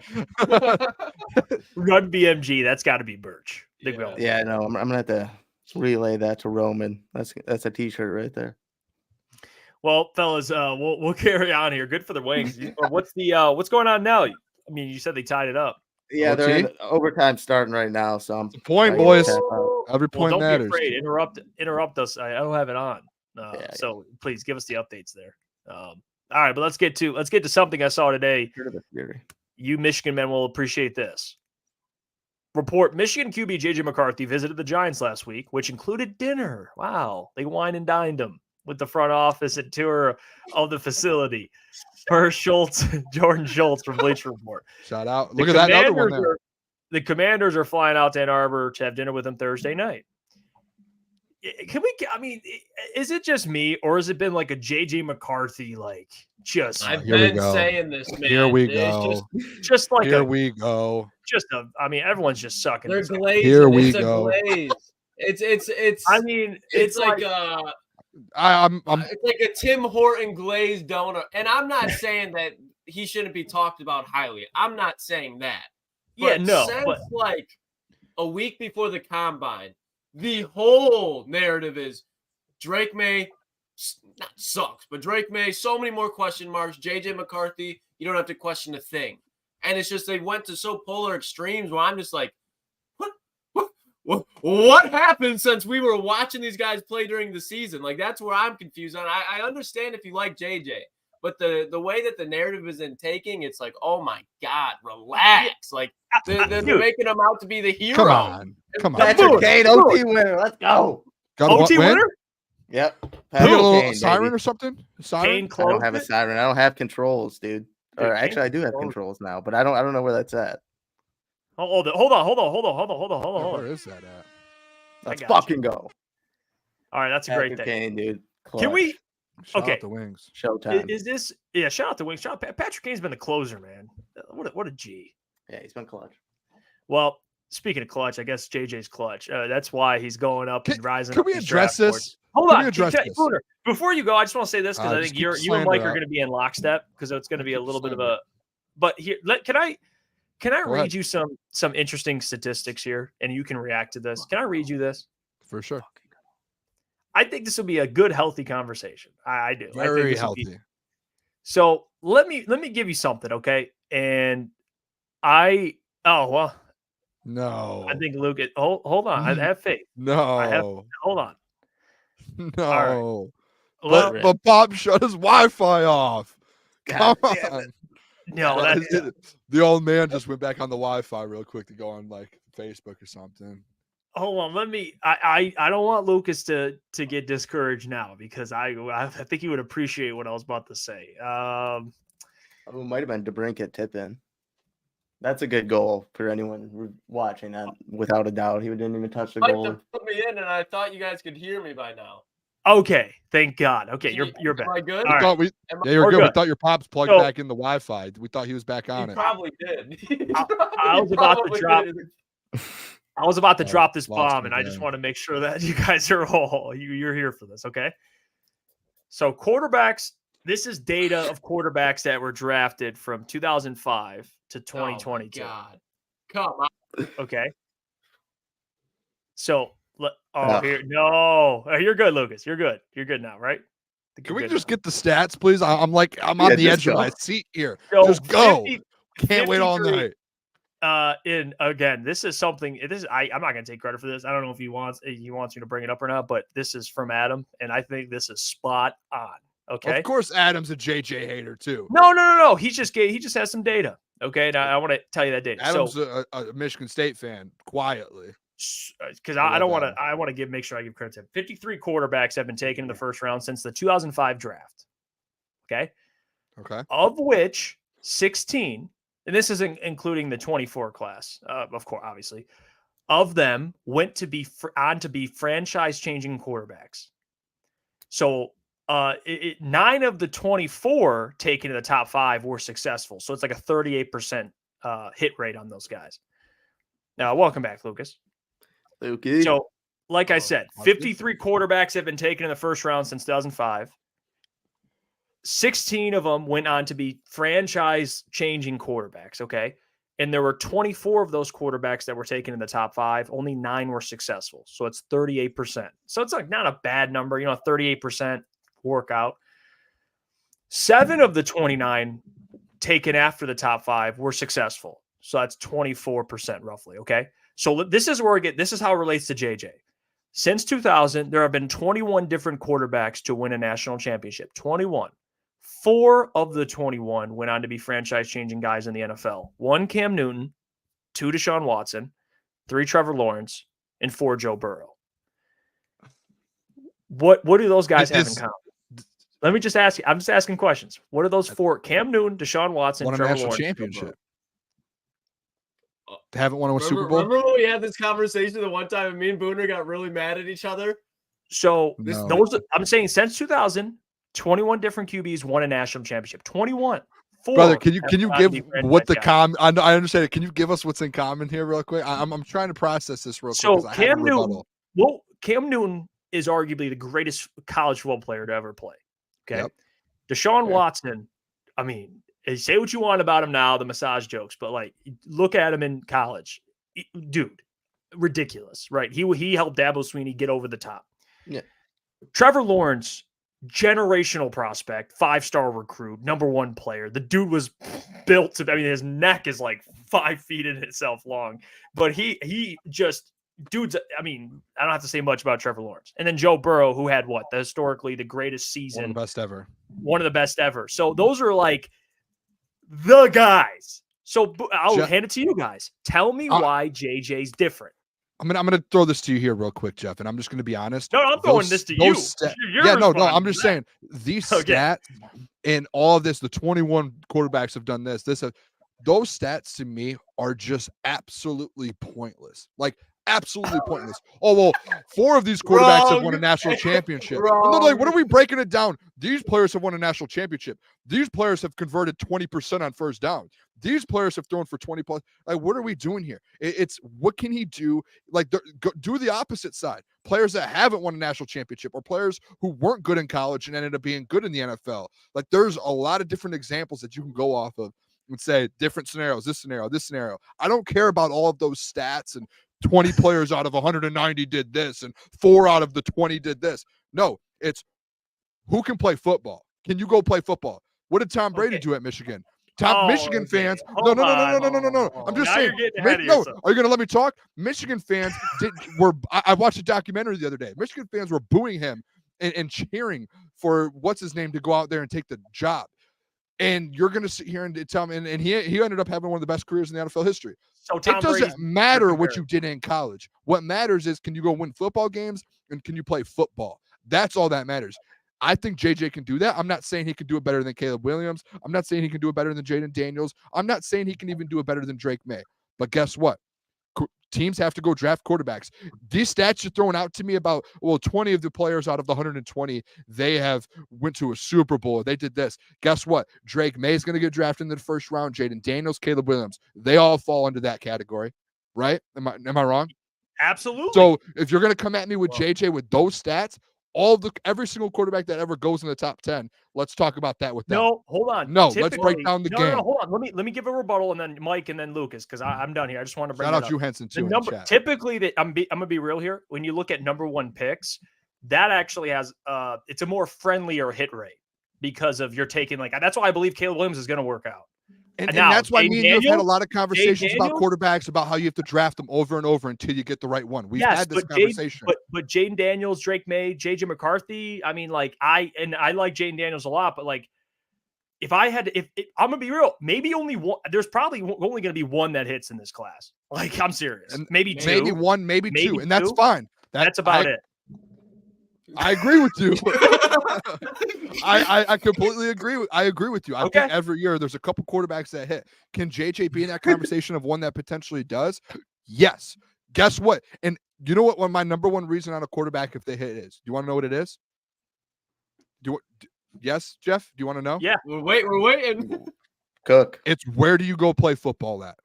Run BMG. That's got to be Birch. Think we Yeah. all- Yeah. No, I'm gonna have to relay that to Roman. That's a T-shirt right there. Well, fellas, we'll carry on here. Good for the Wings. What's going on now? I mean, you said they tied it up. Yeah, they're in OT? overtime starting right now. So I'm Point, I gotta boys. tap out. Every Well, point don't matters. be afraid. Interrupt us. I don't have it on. Yeah. So please give us the updates there. All right, but let's get to something I saw today. Heard of the Fury. You Michigan men will appreciate this. Report: Michigan QB JJ McCarthy visited the Giants last week, which included dinner. Wow, they wine and dined him with the front office and tour of the facility. Per Jordan Schultz from Bleacher Report. Shout out. The Look at that other one Commanders there. The Commanders are flying out to Ann Arbor to have dinner with him Thursday night. Can we? I mean, is it just me, or has it been like a JJ McCarthy just I've here we been go. saying this, man. Here we It's go. just like Here we go. I mean, everyone's just sucking. They're this guy. glazed. Here we it's go. A glaze. It's. I mean, it's like I'm it's like a Tim Horton glazed donut, and I'm not saying that he shouldn't be talked about highly. I'm not saying that. Yeah, But no, Since but- like a week before the combine, the whole narrative is Drake May not sucks, but Drake May so many more question marks. JJ McCarthy, you don't have to question a thing, and it's just they went to so polar extremes where I'm just like, what happened since we were watching these guys play during the season? Like that's where I'm confused on. I understand if you like JJ. But the way that the narrative is in taking, it's like, oh my God, relax. Like they're making him out to be the hero. come on. Come on. Patrick Kane, OT winner. Let's go. Got a OT win? winner? Yep. Can we get a Patrick little Kane, siren baby. or something? Siren? Kane I closed don't have a it? siren. I don't have controls, dude. Dude, Or actually, I do have Kane controls now, but I don't know where that's at. Hold on. Where is that at? Let's got you. fucking go. All right, that's a great Patrick thing. Kane, dude. Can Clutch. we? Shout Okay. out the Wings. Showtime. Is this? Yeah, shout out to Wings. Patrick Kane's been the closer, man. What a G. Yeah, he's been clutch. Well, speaking of clutch, I guess JJ's clutch. That's why he's going up and rising. Can up we these address draft boards. this? Hold Can on, we address this? Booner, before you go, I just want to say this because I just think keep you the and Mike slander are going out. to be in lockstep because it's going to be a Keep the little bit of slander a. But here, can I Go read ahead. you some interesting statistics here, and you can react to this? Can I read you this? For sure. I think this will be a good, healthy conversation. I do. I think Very this will be- healthy. So let me give you something, okay? And I No. think Luke. Hold on. I have faith. No. Hold on. No. Well, But Bob shut his Wi-Fi off. Come God damn on. no, that's The old man just went back on the Wi-Fi real quick to go on like Facebook or something. hold on. Let me. I don't want Lucas to get discouraged now because I think he would appreciate what I was about to say. It might have been DeBrincat tip-in. That's a good goal for anyone watching that, without a doubt. He didn't even touch the goal. Put me in, and I thought you guys could hear me by now. Okay, thank God. Okay, you're back. Am I good? All right. You're good. We thought your pops plugged back in the Wi-Fi. We thought he was back on He it. probably did. I was about to drop. I was about to drop this lost bomb, me and I there. just want to make sure that you guys are all you're here for this. Okay. So quarterbacks. This is data of quarterbacks that were drafted from 2005 to 2022. Oh God, come on. Okay. So, here, no, you're good, Lucas. You're good. You're good now, right? Can we just get the stats, please? I'm on the edge of my seat here. So just go. 50, Can't wait all night. And again, this is something. I'm not going to take credit for this. I don't know if he wants you to bring it up or not, but this is from Adam, and I think this is spot on. Okay. Of course, Adam's a JJ hater too. No. He just has some data. Okay. Now I want to tell you that data. Adam's a Michigan State fan, quietly. Because I don't want to. I want to make sure I give credit to him. 53 quarterbacks have been taken in the first round since the 2005 draft. Okay. Of which 16, and this isn't including the 24 class, of course, obviously, of them went to be franchise-changing quarterbacks. So 9 of the 24 taken in the top 5 were successful. So it's like a 38% hit rate on those guys. Now, welcome back, Lucas. Okay. So, like I said, 53 quarterbacks have been taken in the first round since 2005. 16 of them went on to be franchise-changing quarterbacks, okay? And there were 24 of those quarterbacks that were taken in the top 5. Only 9 were successful. So it's 38%. So it's like not a bad number, 38% workout. 7 of the 29 taken after the top 5 were successful. So that's 24% roughly, okay? So this is how it relates to JJ. Since 2000, there have been 21 different quarterbacks to win a national championship. 21. 4 of the 21 went on to be franchise-changing guys in the NFL. 1 Cam Newton, 2 Deshaun Watson, 3 Trevor Lawrence, and 4 Joe Burrow. What do those guys have in common? Let me just ask you. I'm just asking questions. What are those 4? Cam Newton, Deshaun Watson, won a Trevor national Lawrence, championship. They haven't won a Super Bowl. Remember when we had this conversation the one time and me and Booner got really mad at each other? So I'm saying since 2000, 21 different QBs won a national championship. 21. 4 Brother, can you give what the guys. I understand it. Can you give us what's in common here real quick? I'm trying to process this real quick. So Cam Newton is arguably the greatest college football player to ever play. Okay. Yep. Deshaun Watson, I mean, say what you want about him now, the massage jokes, but like look at him in college. Dude, ridiculous, right? He helped Dabo Swinney get over the top. Yeah. Trevor Lawrence, generational prospect, 5-star recruit, number 1 player. The dude was built to, his neck is like 5 feet in itself long, but he just, dudes, I don't have to say much about Trevor Lawrence. And then Joe Burrow, who had historically the greatest season. One of the best ever. So those are like the guys. So I'll hand it to you guys. Tell me why JJ's different. I'm gonna throw this to you here real quick, Jeff, and I'm just gonna be honest. No, I'm throwing this to you. I'm just saying these stats and all of this. The 21 quarterbacks have done this. Those stats to me are just absolutely pointless. Like absolutely pointless. Oh well, 4 of these quarterbacks have won a national championship. Like, what are we breaking it down? These players have won a national championship. These players have converted 20% on first down. These players have thrown for 20 plus. Like, what are we doing here? It's what can he do? Like, do the opposite side. Players that haven't won a national championship or players who weren't good in college and ended up being good in the NFL. Like, there's a lot of different examples that you can go off of and say different scenarios, this scenario. I don't care about all of those stats and 20 players out of 190 did this and 4 out of the 20 did this. No, it's who can play football. Can you go play football? What did Tom Brady do at Michigan? Michigan fans. No. I'm just saying. Are you going to let me talk? Michigan fans I watched a documentary the other day. Michigan fans were booing him and cheering for what's his name to go out there and take the job. And you're going to sit here and tell me, and he ended up having one of the best careers in the NFL history. So it Tom doesn't Brady's matter what you did in college. What matters is, can you go win football games and can you play football? That's all that matters. I think JJ can do that. I'm not saying he can do it better than Caleb Williams. I'm not saying he can do it better than Jaden Daniels. I'm not saying he can even do it better than Drake May. But guess what? Teams have to go draft quarterbacks. These stats you're throwing out to me about, 20 of the players out of the 120, they have went to a Super Bowl. They did this. Guess what? Drake May is going to get drafted in the first round. Jaden Daniels, Caleb Williams, they all fall into that category, right? Am I wrong? Absolutely. So if you're going to come at me with JJ with those stats, every single quarterback that ever goes in the top 10, let's talk about that with them. No, hold on. No, let's break down the game. No, hold on. Let me give a rebuttal, and then Mike, and then Lucas, because I'm done here. I just want to bring Shout out up. you, Henson, too. Typically, I'm gonna be real here. When you look at number one picks, that actually has it's a more friendlier hit rate because of you're taking that's why I believe Caleb Williams is going to work out. And that's why me and you have had a lot of conversations about quarterbacks, about how you have to draft them over and over until you get the right one. We've had this conversation. But Jaden Daniels, Drake May, JJ McCarthy. I mean, I like Jaden Daniels a lot, but if I'm gonna be real, maybe only one. There's probably only gonna be one that hits in this class. I'm serious. And maybe two. Maybe one, maybe two, and that's fine. That's about it. I agree with you. I completely agree. I agree with you. I think every year there's a couple quarterbacks that hit. Can JJ be in that conversation of one that potentially does? Yes. Guess what? And you know what? My number one reason on a quarterback if they hit is. Do you want to know what it is? Yes, Jeff? Do you want to know? Yeah. We're waiting. Cook. It's where do you go play football at?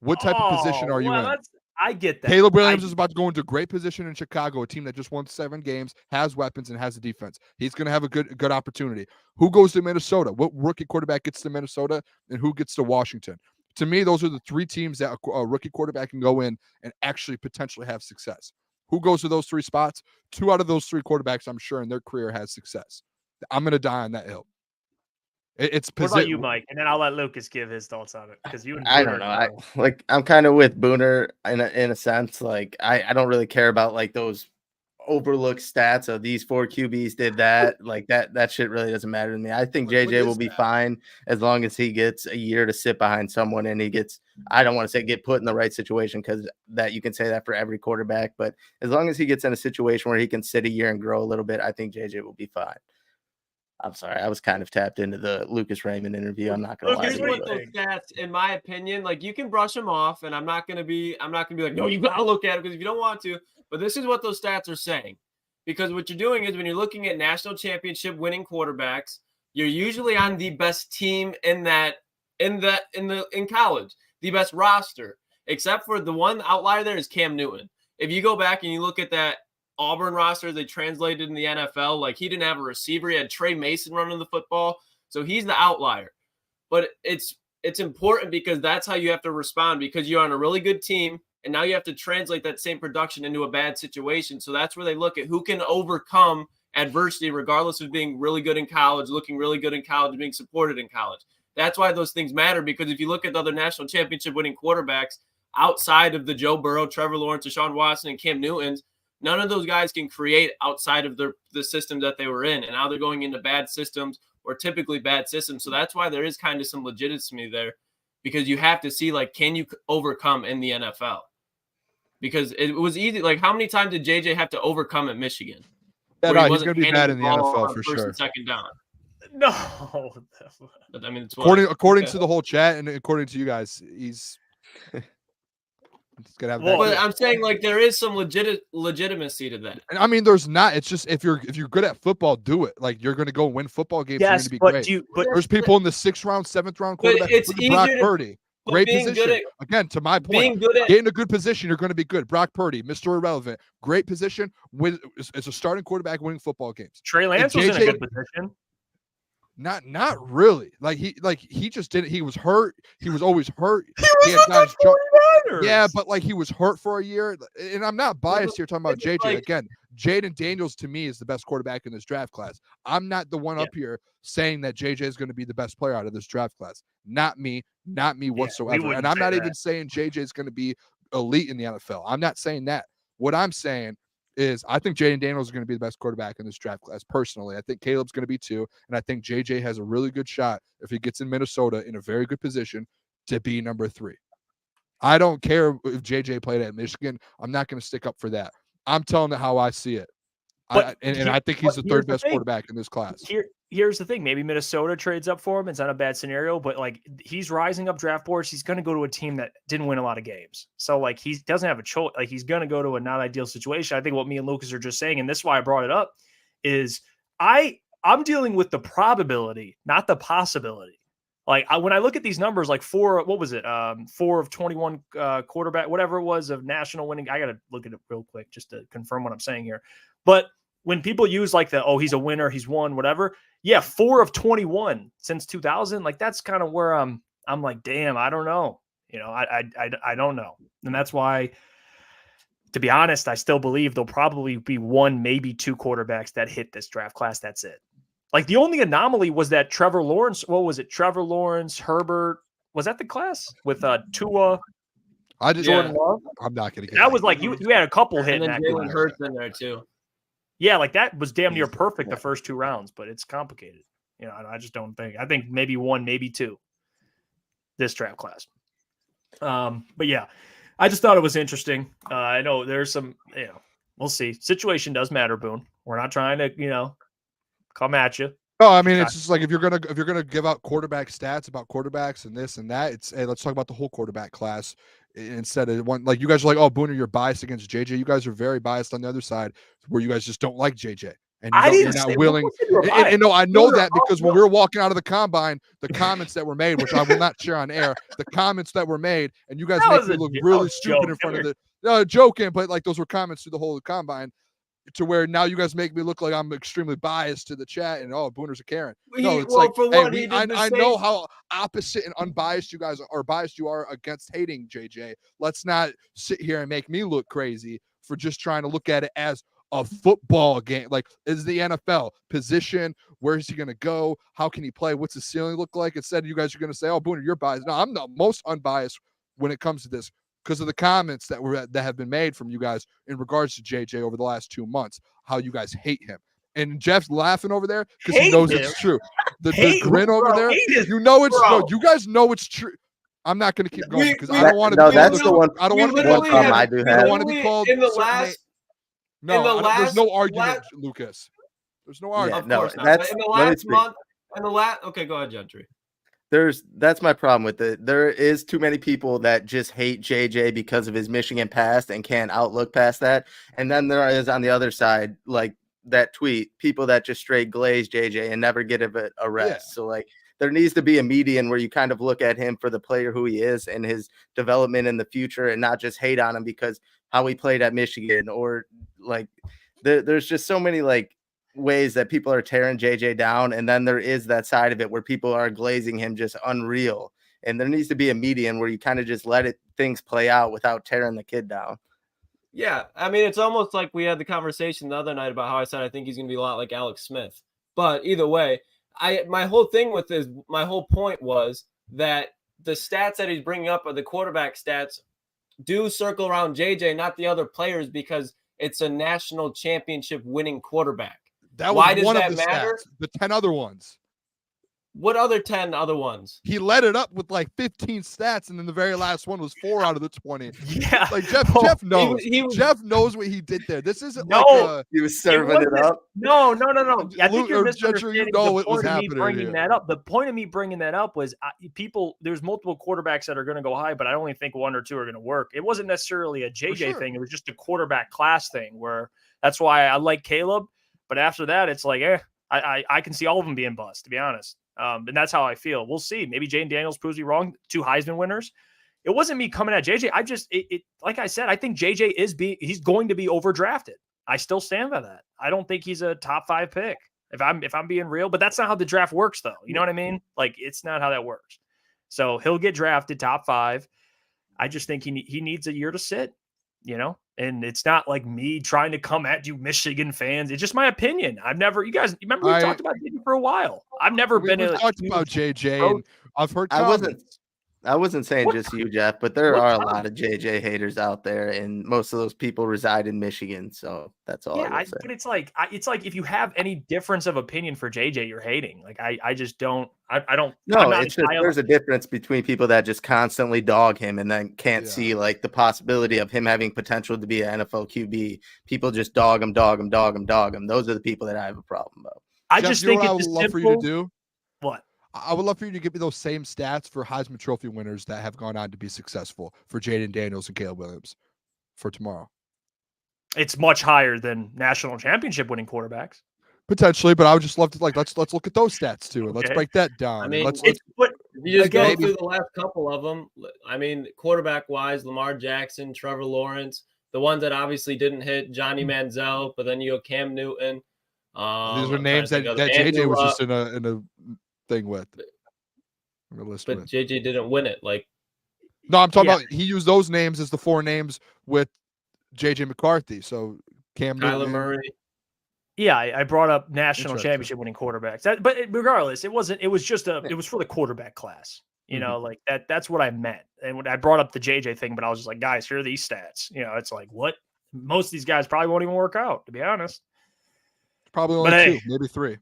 What type of position are you in? I get that. Caleb Williams is about to go into a great position in Chicago, a team that just won 7 games, has weapons, and has a defense. He's going to have a good opportunity. Who goes to Minnesota? What rookie quarterback gets to Minnesota, and who gets to Washington? To me, those are the 3 teams that a rookie quarterback can go in and actually potentially have success. Who goes to those 3 spots? 2 out of those 3 quarterbacks, I'm sure, in their career has success. I'm going to die on that hill. What about you, Mike? And then I'll let Lucas give his thoughts on it because you. I don't know. I'm kind of with Booner in a sense. I don't really care about those overlooked stats of these 4 QBs did that. That shit really doesn't matter to me. I think JJ will be fine as long as he gets a year to sit behind someone and he gets. I don't want to say get put in the right situation because that you can say that for every quarterback, but as long as he gets in a situation where he can sit a year and grow a little bit, I think JJ will be fine. I'm sorry, I was kind of tapped into the Lucas Raymond interview. I'm not gonna lie. Here's what those stats, in my opinion, you can brush them off, and I'm not gonna be like, no, you gotta look at it because if you don't want to. But this is what those stats are saying, because what you're doing is when you're looking at national championship winning quarterbacks, you're usually on the best team in college, the best roster, except for the one outlier there is Cam Newton. If you go back and you look at that Auburn roster they translated in the NFL, he didn't have a receiver. He had Trey Mason running the football. So he's the outlier. But it's important because that's how you have to respond, because you're on a really good team and now you have to translate that same production into a bad situation. So that's where they look at who can overcome adversity regardless of being really good in college, looking really good in college, being supported in college. That's why those things matter, because if you look at the other national championship winning quarterbacks outside of the Joe Burrow, Trevor Lawrence, Deshaun Watson, and Cam Newton's, none of those guys can create outside of the system that they were in. And now they're going into bad systems, or typically bad systems. So that's why there is kind of some legitimacy there, because you have to see, can you overcome in the NFL? Because it was easy. How many times did JJ have to overcome at Michigan? Yeah, no, he's going to be bad in the NFL for sure. Second down. No. But, it's according to the whole chat and according to you guys, he's gonna have. But I'm saying there is some legitimacy to that. And I mean, there's not. It's just if you're good at football, do it. You're going to go win football games. Yes, you're going to be great. There's people in the 6th round, 7th round quarterback. It's Brock Purdy. Great position. Again, to my point, get in a good position, you're going to be good. Brock Purdy, Mr. Irrelevant, great position as a starting quarterback winning football games. Trey Lance was in a good position. Not really. He just didn't. He was hurt. He was always hurt. He was yeah, but he was hurt for a year. And I'm not biased here talking about JJ. Again, Jaden Daniels to me is the best quarterback in this draft class. I'm not the one up here saying that JJ is going to be the best player out of this draft class. Not me whatsoever. And I'm not even saying JJ is going to be elite in the NFL. I'm not saying that. What I'm saying is I think Jaden Daniels is going to be the best quarterback in this draft class. Personally, I think Caleb's going to be too, and I think JJ has a really good shot if he gets in Minnesota in a very good position to be number 3. I don't care if JJ played at Michigan. I'm not going to stick up for that. I'm telling it how I see it. I think he's the third best quarterback in this class. Here's the thing. Maybe Minnesota trades up for him. It's not a bad scenario, but like he's rising up draft boards. He's going to go to a team that didn't win a lot of games. So like he doesn't have a choice. Like he's going to go to a not ideal situation. I think what me and Lucas are just saying, and this is why I brought it up, is I'm dealing with the probability, not the possibility. Like when I look at these numbers, like 4 of 21 quarterback, whatever it was of national winning. I got to look at it real quick just to confirm what I'm saying here. But when people use like he's a winner, he's won, whatever. Yeah, 4 of 21 since 2000. Like that's kind of where I'm like, damn, I don't know. I don't know. And that's why, to be honest, I still believe there'll probably be 1, maybe 2 quarterbacks that hit this draft class. That's it. Like the only anomaly was that Trevor Lawrence, what was it? Trevor Lawrence, Herbert, was that the class with Tua? Jordan Love? I'm not going to get that. Was like you had a couple hitting and then that. Jalen Hurts in there too. Yeah, like that was damn near perfect the first 2 rounds, but it's complicated. I just don't think. I think maybe 1, maybe 2 this draft class. But yeah, I just thought it was interesting. I know there's some, we'll see. Situation does matter, Boone. We're not trying to, come at you. No, I mean it's just like if you're gonna give out quarterback stats about quarterbacks and this and that, it's let's talk about the whole quarterback class instead of one. Like you guys are like, oh, Booner, you're biased against JJ. You guys are very biased on the other side, where you guys just don't like JJ, and you're not willing. And no, I know that because when we were walking out of the combine, the comments that were made, which I will not share on air, the comments that were made, and you guys make me look really stupid in front of the joking, but like those were comments through the whole combine. To where now you guys make me look like I'm extremely biased to the chat and Booner's a Karen. No, it's I know how opposite and unbiased you guys are, or biased you are against hating JJ. Let's not sit here and make me look crazy for just trying to look at it as a football game. Like, is the NFL position? Where is he going to go? How can he play? What's his ceiling look like? Instead, you guys are going to say, "Oh, Booner, you're biased." No, I'm the most unbiased when it comes to this, because of the comments that have been made from you guys in regards to JJ over the last 2 months, how you guys hate him. And Jeff's laughing over there because he knows it's true. The grin over there, you know it's true. You guys know it's true. I'm not going to keep going because I don't want to. No, that's the one. I don't want to be called. I do have. I don't want to be called. There's no argument, Lucas. There's no argument. Yeah, no, that's in the last month. Okay, go ahead, Gentry. That's my problem with it. There is too many people that just hate JJ because of his Michigan past and can't outlook past that. And then there is on the other side, like that tweet, people that just straight glaze JJ and never get a rest. Yeah. So like there needs to be a median where you kind of look at him for the player who he is and his development in the future, and not just hate on him because how he played at Michigan, or like there's just so many like ways that people are tearing JJ down, and then there is that side of it where people are glazing him just unreal, and there needs to be a median where you kind of just let things play out without tearing the kid down. Yeah, I mean, it's almost like we had the conversation the other night about how I said I think he's going to be a lot like Alex Smith, but either way, my whole point was that the stats that he's bringing up are the quarterback stats do circle around JJ, not the other players, because it's a national championship winning quarterback. Why does that matter? Stats, the 10 other ones. What other 10 other ones? He led it up with like 15 stats, and then the very last one was 4 out of the 20. Yeah, like Jeff knows. Jeff knows what he did there. This isn't he was serving it up. No. I think you're misunderstanding the point of me bringing that up. The point of me bringing that up was there's multiple quarterbacks that are going to go high, but I only think 1 or 2 are going to work. It wasn't necessarily a JJ thing. It was just a quarterback class thing, where that's why I like Caleb. But after that, it's like, I can see all of them being bust, to be honest. And that's how I feel. We'll see. Maybe Jaden Daniels proves me wrong. 2 Heisman winners. It wasn't me coming at JJ. Like I said, I think JJ he's going to be overdrafted. I still stand by that. I don't think he's a top 5 pick, if I'm being real. But that's not how the draft works, though. You know what I mean? Like, it's not how that works. So he'll get drafted top 5. I just think he needs a year to sit, And it's not like me trying to come at you Michigan fans. It's just my opinion. You guys remember we talked about JJ for a while. I've never been talked about JJ, and I've heard comments. I wasn't saying just you, Jeff, but there are a lot of JJ haters out there, and most of those people reside in Michigan. So that's all I will say. But it's like if you have any difference of opinion for JJ, you're hating. Like I just don't. I don't. No, it's just there's a difference between people that just constantly dog him and then can't see like the possibility of him having potential to be an NFL QB. People just dog him. Those are the people that I have a problem about. I just think I would love for you to do. What? I would love for you to give me those same stats for Heisman Trophy winners that have gone on to be successful for Jaden Daniels and Caleb Williams for tomorrow. It's much higher than national championship winning quarterbacks. Potentially, but I would just love to let's look at those stats too. And let's break that down. I mean, let's if you just go through the last couple of them. I mean, quarterback wise, Lamar Jackson, Trevor Lawrence, the ones that obviously didn't hit, Johnny Manziel, but then you go Cam Newton. These are names that JJ was just in a thing with. But JJ didn't win it. Like, no, I'm talking about he used those names as the 4 names with JJ McCarthy. So Cam Kyler Newton, Murray. Yeah, I brought up national championship winning quarterbacks. But regardless, it wasn't. It was just it was for the quarterback class. You know, like that's what I meant. And when I brought up the JJ thing, but I was just like, guys, here are these stats. You know, it's like what most of these guys probably won't even work out, to be honest. Probably only 2, maybe 3.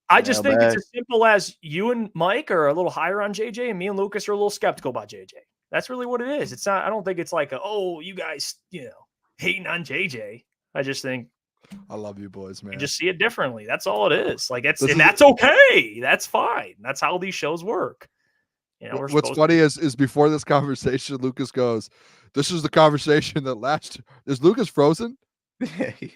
I just think it's as simple as you and Mike are a little higher on JJ, and me and Lucas are a little skeptical about JJ. That's really what it is. It's not. I don't think it's like you guys, hating on JJ. I just think I love you boys, man. You just see it differently. That's all it is. Like that's okay. That's fine. That's how these shows work. What's funny is before this conversation, Lucas goes, "This is the conversation that last." Is Lucas frozen? Yeah, he is.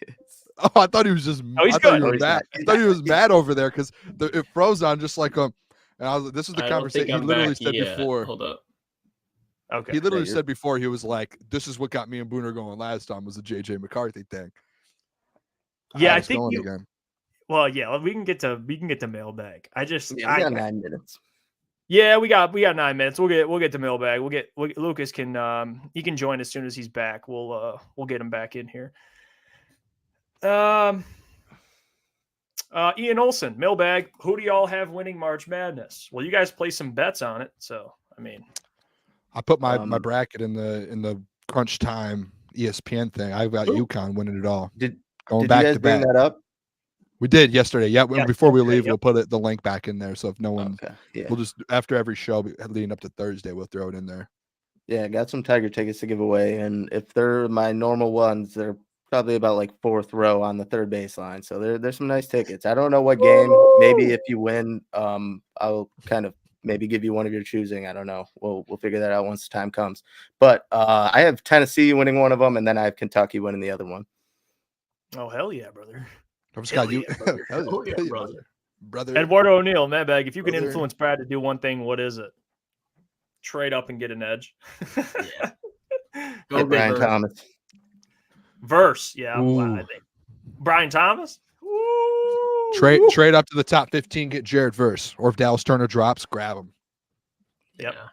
Oh, I thought he was just. Oh, he's good. I thought he was mad over there because it froze on just like And I was like, "This is the conversation." He literally said before. Hold up. Okay. He literally said before. He was like, "This is what got me and Booner going last time was the JJ McCarthy thing." Yeah, I think again. Well, yeah, we can get to mailbag. I got 9 minutes. Yeah, we got 9 minutes. We'll get to mailbag. Lucas can he can join as soon as he's back. We'll get him back in here. Ian Olson, mailbag. Who do y'all have winning March Madness? Well, you guys play some bets on it, so I mean, I put my bracket in the crunch time ESPN thing. I've got UConn winning it all. Did back you guys to bring back. that up? We did yesterday. Yeah, before we leave, we'll put the link back in there. So if no one, we'll just after every show leading up to Thursday, we'll throw it in there. Yeah, got some Tiger tickets to give away, and if they're my normal ones, they're probably about like 4th row on the 3rd baseline. So there's some nice tickets. I don't know what game. Maybe if you win, I'll kind of maybe give you one of your choosing. I don't know. We'll figure that out once the time comes. But I have Tennessee winning one of them, and then I have Kentucky winning the other one. Oh hell yeah, brother! I've just got you, brother. Eduardo O'Neill, Mailbag. If you can influence Brad to do one thing, what is it? Trade up and get an edge. Go Brian Thomas. Verse, yeah. Wow, I think Brian Thomas. Ooh. Trade up to the top 15, get Jared Verse, or if Dallas Turner drops, grab him. Yep. I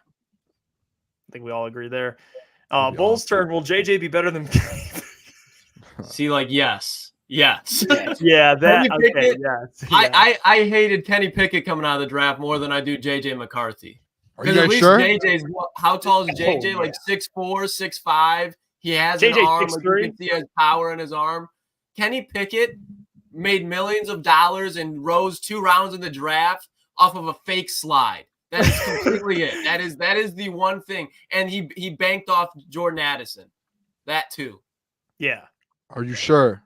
think we all agree there. Bulls turn. Will JJ be better than? See, like yes. Yeah, that. Okay, yes. I hated Kenny Pickett coming out of the draft more than I do JJ McCarthy. Are you guys sure? JJ's how tall is JJ? Like 6'4", 6'5". He has JJ an arm. Like you can see he has power in his arm. Kenny Pickett made millions of dollars and rose 2 rounds in the draft off of a fake slide. That is completely it. That is the one thing. And he banked off Jordan Addison. That too. Yeah. Are you sure?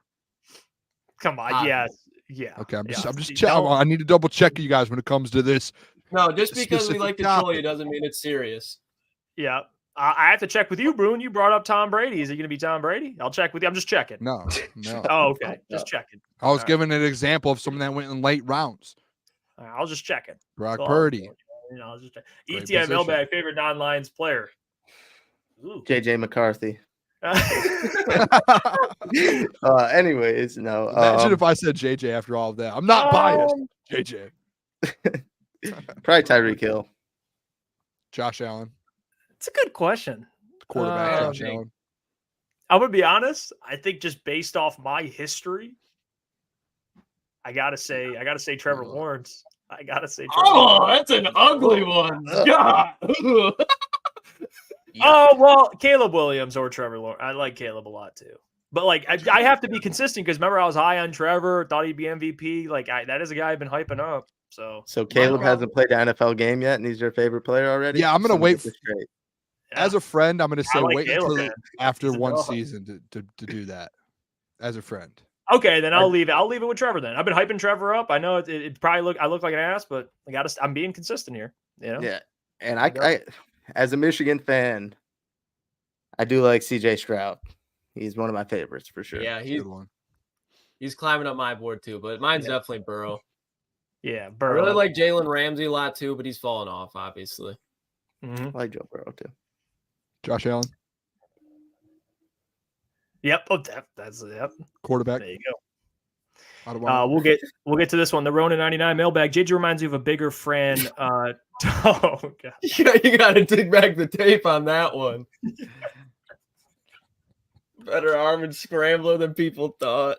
Come on. Yeah. Okay. I'm just checking. I need to double check you guys when it comes to this. No, just because we like to troll you doesn't mean it's serious. Yeah. I have to check with you, Boone. You brought up Tom Brady. Is it going to be Tom Brady? I'll check with you. I'm just checking. No. Oh, okay. Just checking. I was giving an example of someone that went in late rounds. I'll just check it. Brock Purdy. I'll just check. ETI Mailbag, favorite non-Lions player. Ooh. JJ McCarthy. Anyways, no. Imagine if I said JJ after all of that. I'm not biased. JJ. Probably Tyreek Hill. Josh Allen. It's a good question. Quarterback Josh Allen. I'm gonna be honest. I think just based off my history, I gotta say Trevor Lawrence. I gotta say. Trevor Lawrence. That's an ugly one. God. Oh, well, Caleb Williams or Trevor Lawrence. I like Caleb a lot too. But like, I have to be consistent because remember I was high on Trevor, thought he'd be MVP. Like that is a guy I've been hyping up. So Caleb hasn't played an NFL game yet, and he's your favorite player already. Yeah, I'm gonna wait. Straight. As a friend, I'm gonna say wait Caleb, until after one season to do that. As a friend. Okay, then I'll leave it. I'll leave it with Trevor. Then I've been hyping Trevor up. I know it probably I look like an ass, but I'm being consistent here. You know? Yeah, and I as a Michigan fan, I do like CJ Stroud. He's one of my favorites for sure. Yeah, he's climbing up my board too, but mine's definitely Burrow. Yeah, Burrow. I really like Jalen Ramsey a lot too, but he's fallen off, obviously. I like Joe Burrow too. Josh Allen. Yep. Oh, that's Quarterback. There you go. We'll get to this one. The Rona 99 mailbag. JJ reminds me of a bigger Fran. Oh God. You got to dig back the tape on that one. Better Armin Scrambler than people thought.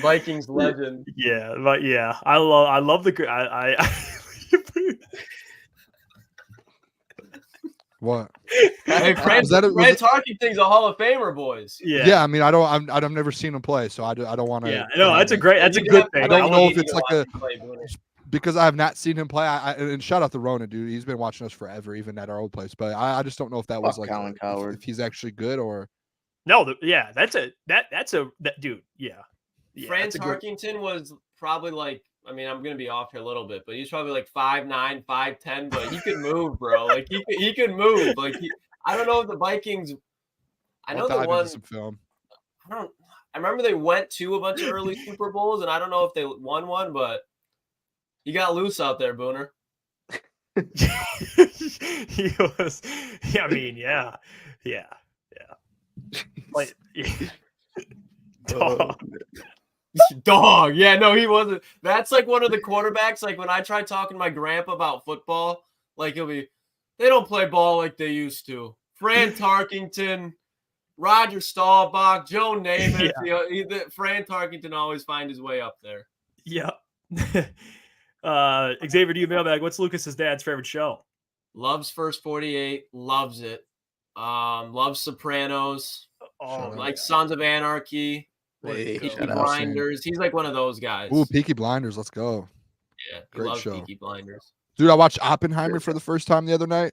Vikings legend. Yeah, but yeah, I love What? Hey, Fran Tarkenton's a Hall of Famer, boys. Yeah. I mean, I've never seen him play, so I don't want to. Yeah, no, that's a good thing. I don't know if it's like because I have not seen him play. And shout out to Rona, dude. He's been watching us forever, even at our old place. But I just don't know if that was like Colin Coward. If he's actually good or. No, that's a dude. Yeah. Fran Tarkenton was probably like, I mean, I'm gonna be off here a little bit, but he's probably like 5'9", 5'10", but he could move, bro. Like he could move. Like I don't know if the Vikings. I know the one. Some film. I remember they went to a bunch of early Super Bowls, and I don't know if they won one, but he got loose out there, Booner. He was. Yeah, I mean, yeah. Like, dog. Yeah, no, he wasn't. That's like one of the quarterbacks. Like when I try talking to my grandpa about football, like they don't play ball like they used to. Fran Tarkenton, Roger Staubach, Joe Namath. Yeah. Fran Tarkenton always find his way up there. Yeah. Xavier, do you mailbag? What's Lucas's dad's favorite show? Loves First 48. Loves it. Loves Sopranos. Like Sons of Anarchy. Peaky Blinders. He's like one of those guys. Ooh, Peaky Blinders. Let's go. Yeah, great show. Peaky Blinders. Dude, I watched Oppenheimer for the first time the other night.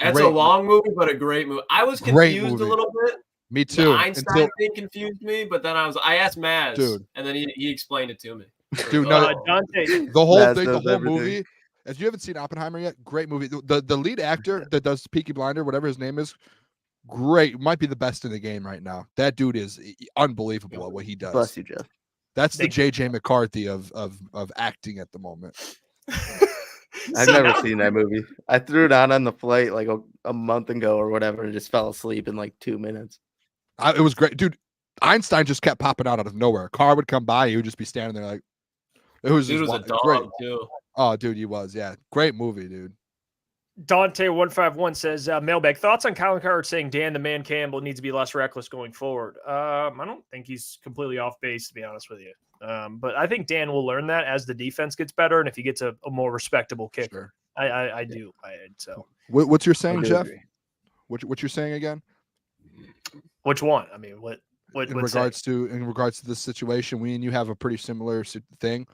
That's a long movie, but a great movie. I was confused a little bit. Me too. The Einstein thing confused me, but then I asked Maz, dude, and then he explained it to me. Dude, no, Dante, the whole thing, the whole movie. If you haven't seen Oppenheimer yet, great movie. The lead actor that does Peaky Blinder, whatever his name is, great. Might be the best in the game right now. That dude is unbelievable at what he does. Bless you, Jeff. That's the JJ McCarthy of acting at the moment. I've never seen that movie. I threw it on the flight like a month ago or whatever, and just fell asleep in like 2 minutes. It was great, dude. Einstein just kept popping out of nowhere. A car would come by, he would just be standing there like. It was dude just was a dog great. Too. Oh, dude, he was. Yeah, great movie, dude. Dante151 says, mailbag, thoughts on Colin Coward saying Dan the Man Campbell needs to be less reckless going forward. I don't think he's completely off base, to be honest with you. But I think Dan will learn that as the defense gets better and if he gets a more respectable kicker. Sure. I do. So what's your saying, Jeff? What you're saying again? Which one? I mean, what in regards to this situation, we and you have a pretty similar thing.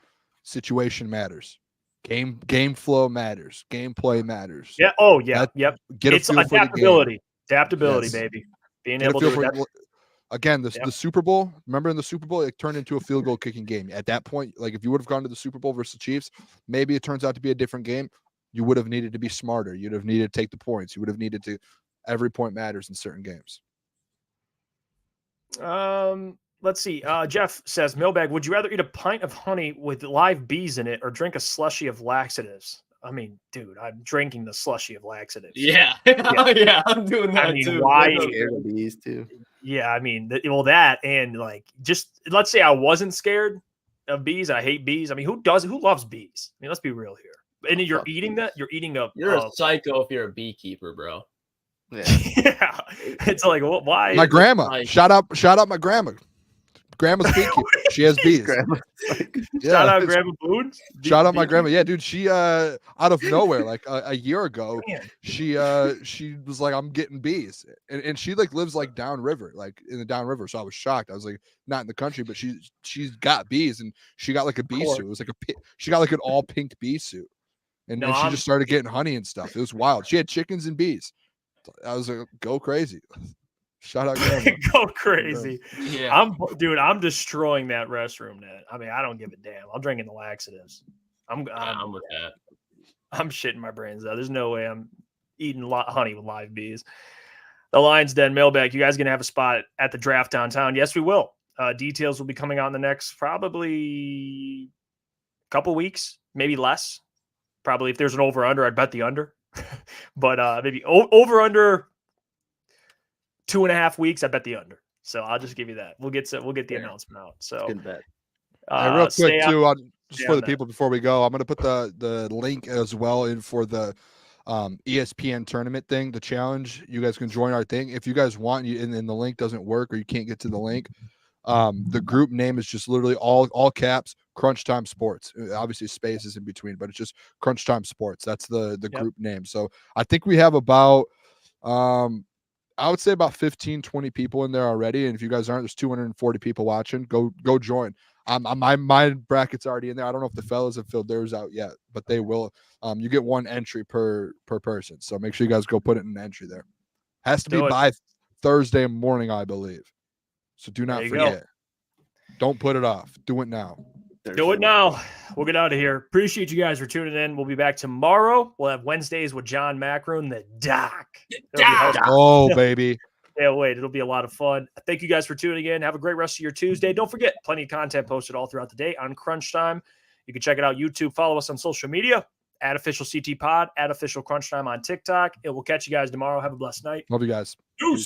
Situation matters. Game flow matters. Gameplay matters. Yeah. Oh, yeah. Yep. It's adaptability. Adaptability, yes. Baby. Being able to again, the Super Bowl. Remember in the Super Bowl, it turned into a field goal kicking game. At that point, like if you would have gone to the Super Bowl versus the Chiefs, maybe it turns out to be a different game. You would have needed to be smarter. You'd have needed to take the points. You would have needed to. Every point matters in certain games. Let's see. Jeff says, mailbag, would you rather eat a pint of honey with live bees in it or drink a slushie of laxatives? I mean, dude, I'm drinking the slushie of laxatives. Yeah. Yeah, I'm doing that too. Why? Bees too. Yeah, I mean, that and like, just let's say I wasn't scared of bees. I hate bees. I mean, who loves bees? I mean, let's be real here. And you're eating that. You're eating a. You're a psycho if you're a beekeeper, bro. Yeah. It's like, why? My grandma. Shout out my grandma. Grandma's beekeeper. She has bees. Shout out Grandma Boone. Shout out my grandma. Yeah, dude. She out of nowhere, like a year ago, she was like, I'm getting bees, and she like lives like downriver, like in the downriver. So I was shocked. I was like, not in the country, but she's got bees, and she got like a bee suit. It was like she got like an all pink bee suit, and she just started getting honey and stuff. It was wild. She had chickens and bees. I was like, go crazy. Shout out, grandma. Go crazy. Yeah. I'm destroying that restroom net. I mean, I don't give a damn. I'm drinking the laxatives. I'm with that. I'm shitting my brains out. There's no way I'm eating honey with live bees. The Lions Den Mailbag. You guys going to have a spot at the draft downtown? Yes, we will. Details will be coming out in the next probably couple weeks, maybe less. Probably if there's an over-under, I'd bet the under. But maybe over-under 2.5 weeks, I bet the under. So I'll just give you that. We'll get the announcement out. So good bet. Real quick too, just for the people before we go, I'm going to put the link as well in for the ESPN tournament thing, the challenge. You guys can join our thing if you guys want. And the link doesn't work or you can't get to the link. The group name is just literally all caps, Crunch Time Sports. Obviously spaces in between, but it's just Crunch Time Sports. That's the group name. So I think we have about I would say about 15, 20 people in there already. And if you guys aren't, there's 240 people watching. Go join. My bracket's already in there. I don't know if the fellas have filled theirs out yet, but they will. You get one entry per person. So make sure you guys go put it in an entry there. Has to be by Thursday morning, I believe. So do not forget. Don't put it off. Do it now. Do it now. We'll get out of here. Appreciate you guys for tuning in. We'll be back tomorrow. We'll have Wednesdays with John Macron, the Doc. Oh, baby. Yeah, wait. It'll be a lot of fun. Thank you guys for tuning in. Have a great rest of your Tuesday. Don't forget, plenty of content posted all throughout the day on Crunch Time. You can check it out YouTube. Follow us on social media at Official CT Pod, at Official Crunch Time on TikTok. And we'll catch you guys tomorrow. Have a blessed night. Love you guys. Deuce.